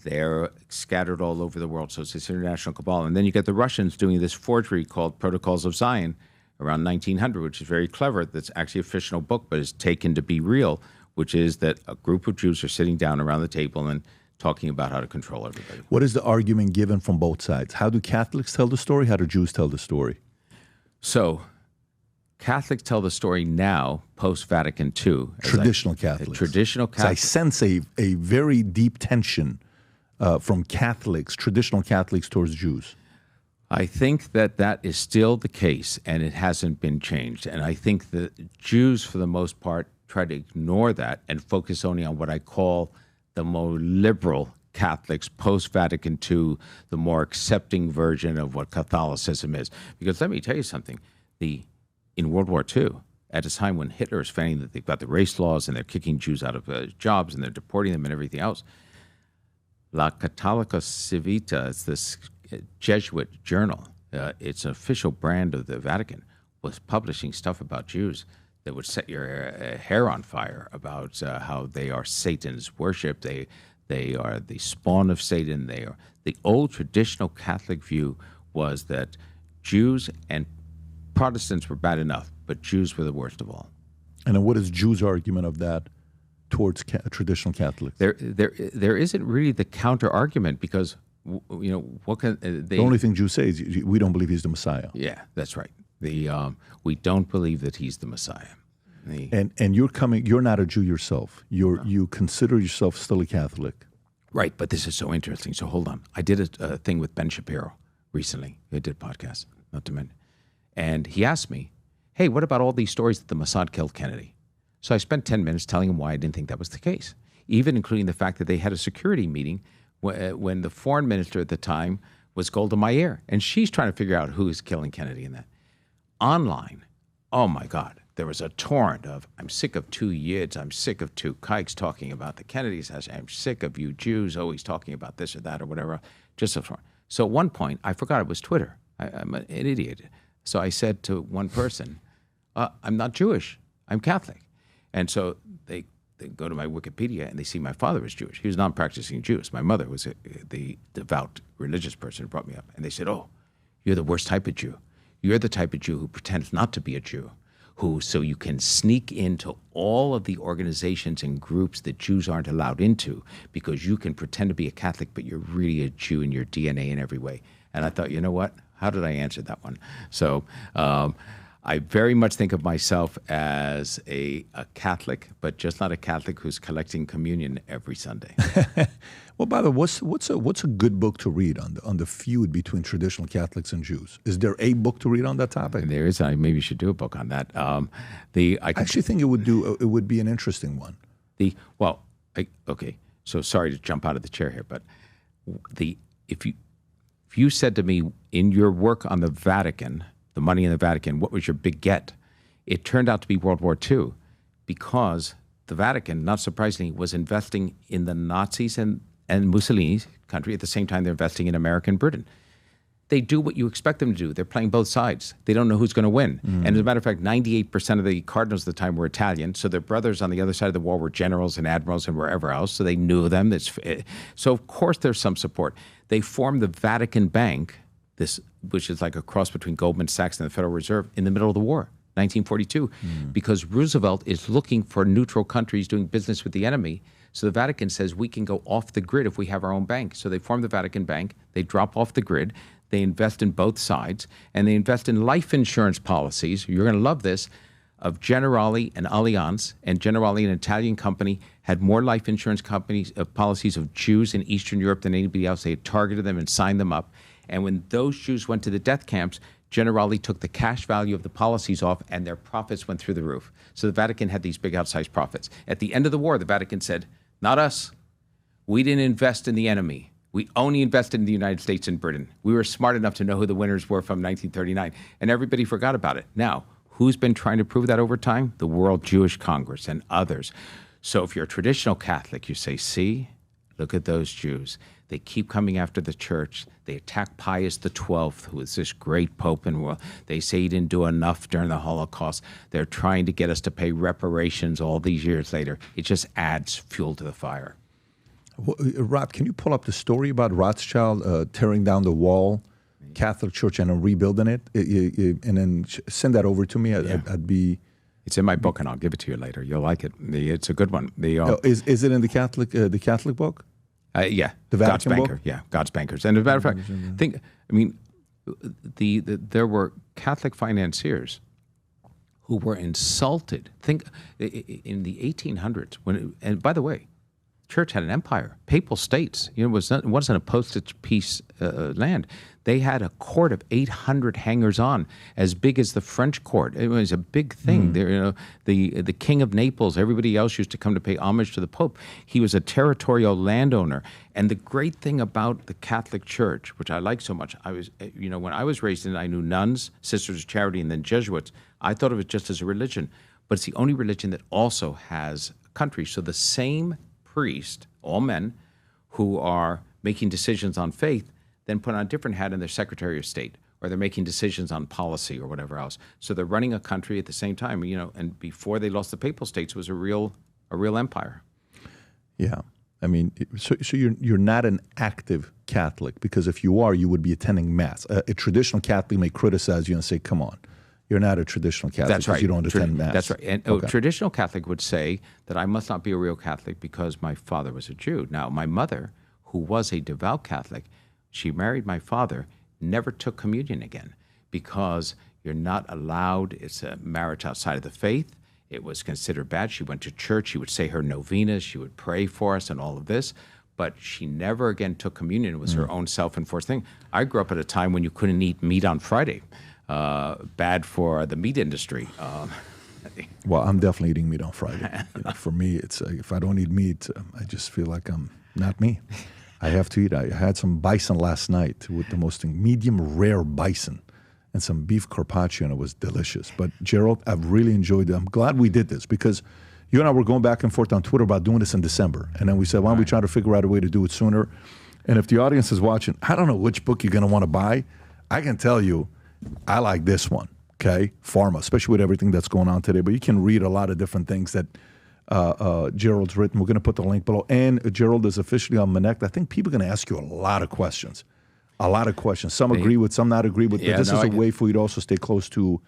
they're scattered all over the world. So it's this international cabal. And then you get the Russians doing this forgery called Protocols of Zion around 1900, which is very clever. That's actually a fictional book, but is taken to be real, which is that a group of Jews are sitting down around the table and talking about how to control everybody. What is the argument given from both sides? How do Catholics tell the story? How do Jews tell the story? So Catholics tell the story now, post-Vatican II. Traditional Catholics. Traditional Catholics. So I sense a very deep tension from Catholics, traditional Catholics, towards Jews? I think that is still the case, and it hasn't been changed. And I think that Jews, for the most part, try to ignore that and focus only on what I call the more liberal Catholics post-Vatican II, the more accepting version of what Catholicism is. Because let me tell you something, in World War II, at a time when Hitler is finding that they've got the race laws and they're kicking Jews out of jobs and they're deporting them and everything else, La Cattolica Civita is this Jesuit journal. It's an official brand of the Vatican, was publishing stuff about Jews that would set your hair on fire about how they are Satan's worship. They are the spawn of Satan. They are the old traditional Catholic view was that Jews and Protestants were bad enough, but Jews were the worst of all. And then what is Jews' argument of that towards traditional Catholics? There isn't really the counter argument because what can they? The only thing Jews say is we don't believe he's the Messiah. Yeah, that's right. We don't believe that he's the Messiah. And you're not a Jew yourself. You consider yourself still a Catholic. Right, but this is so interesting. So hold on. I did a thing with Ben Shapiro recently. I did a podcast, not to mention. And he asked me, hey, what about all these stories that the Mossad killed Kennedy? So I spent 10 minutes telling him why I didn't think that was the case, even including the fact that they had a security meeting when the foreign minister at the time was Golda Meir, and she's trying to figure out who is killing Kennedy in that. Online, oh my God, there was a torrent of, I'm sick of two Yids, I'm sick of two kikes talking about the Kennedys, I'm sick of you Jews always talking about this or that or whatever, just a torrent. So at one point, I forgot it was Twitter. I'm an idiot. So I said to one person, I'm not Jewish, I'm Catholic. And so they go to my Wikipedia and they see my father was Jewish. He was non-practicing Jew. My mother was the devout religious person who brought me up. And they said, oh, you're the worst type of Jew. You're the type of Jew who pretends not to be a Jew, so you can sneak into all of the organizations and groups that Jews aren't allowed into because you can pretend to be a Catholic, but you're really a Jew in your DNA in every way. And I thought, you know what? How did I answer that one? So I very much think of myself as a Catholic, but just not a Catholic who's collecting communion every Sunday. Well, by the way, what's a good book to read on the feud between traditional Catholics and Jews? Is there a book to read on that topic? There is. Maybe you should do a book on that. I actually think it would be an interesting one. Okay. So sorry to jump out of the chair here, but if you said to me in your work on the Vatican, the money in the Vatican, what was your big get? It turned out to be World War II because the Vatican, not surprisingly, was investing in the Nazis and Mussolini's country at the same time they're investing in America and Britain. They do what you expect them to do. They're playing both sides. They don't know who's going to win. And as a matter of fact, 98% of the cardinals at the time were Italian, so their brothers on the other side of the wall were generals and admirals and wherever else, so they knew them. So of course there's some support. They formed the Vatican Bank, which is like a cross between Goldman Sachs and the Federal Reserve, in the middle of the war, 1942, because Roosevelt is looking for neutral countries doing business with the enemy. So the Vatican says we can go off the grid if we have our own bank. So they form the Vatican Bank. They drop off the grid. They invest in both sides, and they invest in life insurance policies. You're going to love this, of Generali and Allianz. And Generali, an Italian company, had more life insurance policies of Jews in Eastern Europe than anybody else. They had targeted them and signed them up. And when those Jews went to the death camps, Generali took the cash value of the policies off, and their profits went through the roof. So the Vatican had these big outsized profits. At the end of the war, the Vatican said, not us. We didn't invest in the enemy. We only invested in the United States and Britain. We were smart enough to know who the winners were from 1939, and everybody forgot about it. Now, who's been trying to prove that over time? The World Jewish Congress and others. So if you're a traditional Catholic, you say, see, look at those Jews. They keep coming after the church. They attack Pius XII, who is this great pope, and they say he didn't do enough during the Holocaust. They're trying to get us to pay reparations all these years later. It just adds fuel to the fire. Well, Rob, can you pull up the story about Rothschild tearing down the wall, Catholic Church, and rebuilding it, and then send that over to me? I'd be. It's in my book, and I'll give it to you later. You'll like it. It's a good one. Is it in the Catholic book? Yeah, the Vatican God's Banker. book? Yeah, God's Bankers. And as a matter of fact, there were Catholic financiers who were insulted. Think in the 1800s and by the way, Church had an empire, papal states. You know, it wasn't a postage piece land. They had a court of 800 hangers-on, as big as the French court. It was a big thing. There, you know, the King of Naples, everybody else used to come to pay homage to the Pope. He was a territorial landowner. And the great thing about the Catholic Church, which I like so much, when I was raised in it, I knew nuns, Sisters of Charity, and then Jesuits. I thought of it just as a religion, but it's the only religion that also has a country. So the same priest, all men, who are making decisions on faith, then put on a different hat in their Secretary of State, or they're making decisions on policy or whatever else. So they're running a country at the same time, you know, and before they lost the papal states, it was a real empire. Yeah. I mean, so you're not an active Catholic, because if you are, you would be attending Mass. A traditional Catholic may criticize you and say, come on, you're not a traditional Catholic. That's right. You don't attend Mass. That's right. And a traditional Catholic would say that I must not be a real Catholic because my father was a Jew. Now, my mother, who was a devout Catholic, she married my father, never took communion again because you're not allowed. It's a marriage outside of the faith. It was considered bad. She went to church. She would say her novenas. She would pray for us and all of this. But she never again took communion. It was her own self-enforced thing. I grew up at a time when you couldn't eat meat on Friday. Bad for the meat industry. Well, I'm definitely eating meat on Friday. You know, for me, it's if I don't eat meat, I just feel like I'm not me. I have to eat. I had some bison last night with the most medium rare bison and some beef carpaccio, and it was delicious. But Gerald, I've really enjoyed it. I'm glad we did this because you and I were going back and forth on Twitter about doing this in December. And then we said, why don't we try to figure out a way to do it sooner? And if the audience is watching, I don't know which book you're going to want to buy. I can tell you, I like this one, okay? Pharma, especially with everything that's going on today. But you can read a lot of different things that Gerald's written. We're going to put the link below. And Gerald is officially on Connect. I think people are going to ask you a lot of questions. A lot of questions. Some agree with, some not agree with. But this is a way for you to also stay close to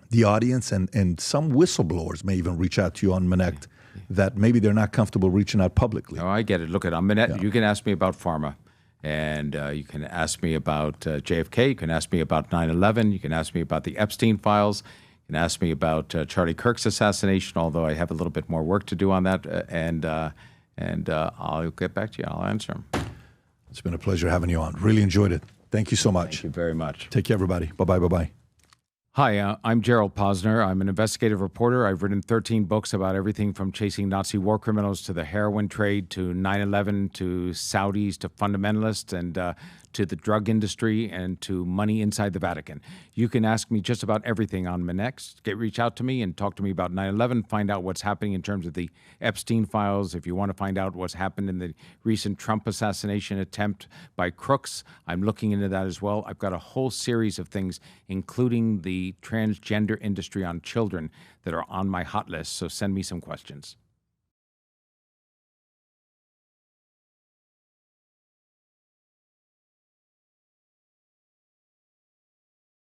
the audience. And some whistleblowers may even reach out to you on Connect that maybe they're not comfortable reaching out publicly. Oh, I get it. Look, on Connect, you can ask me about pharma. And you can ask me about JFK. You can ask me about 9/11. You can ask me about the Epstein files. You can ask me about Charlie Kirk's assassination, although I have a little bit more work to do on that. And I'll get back to you. I'll answer them. It's been a pleasure having you on. Really enjoyed it. Thank you so much. Thank you very much. Take care, everybody. Bye-bye, bye-bye. Hi, I'm Gerald Posner. I'm an investigative reporter. I've written 13 books about everything from chasing Nazi war criminals to the heroin trade to 9/11 to Saudis to fundamentalists and to the drug industry and to money inside the Vatican. You can ask me just about everything on Connect. Reach out to me and talk to me about 9/11. Find out what's happening in terms of the Epstein files. If you want to find out what's happened in the recent Trump assassination attempt by crooks, I'm looking into that as well. I've got a whole series of things, including the transgender industry on children, that are on my hot list. So send me some questions.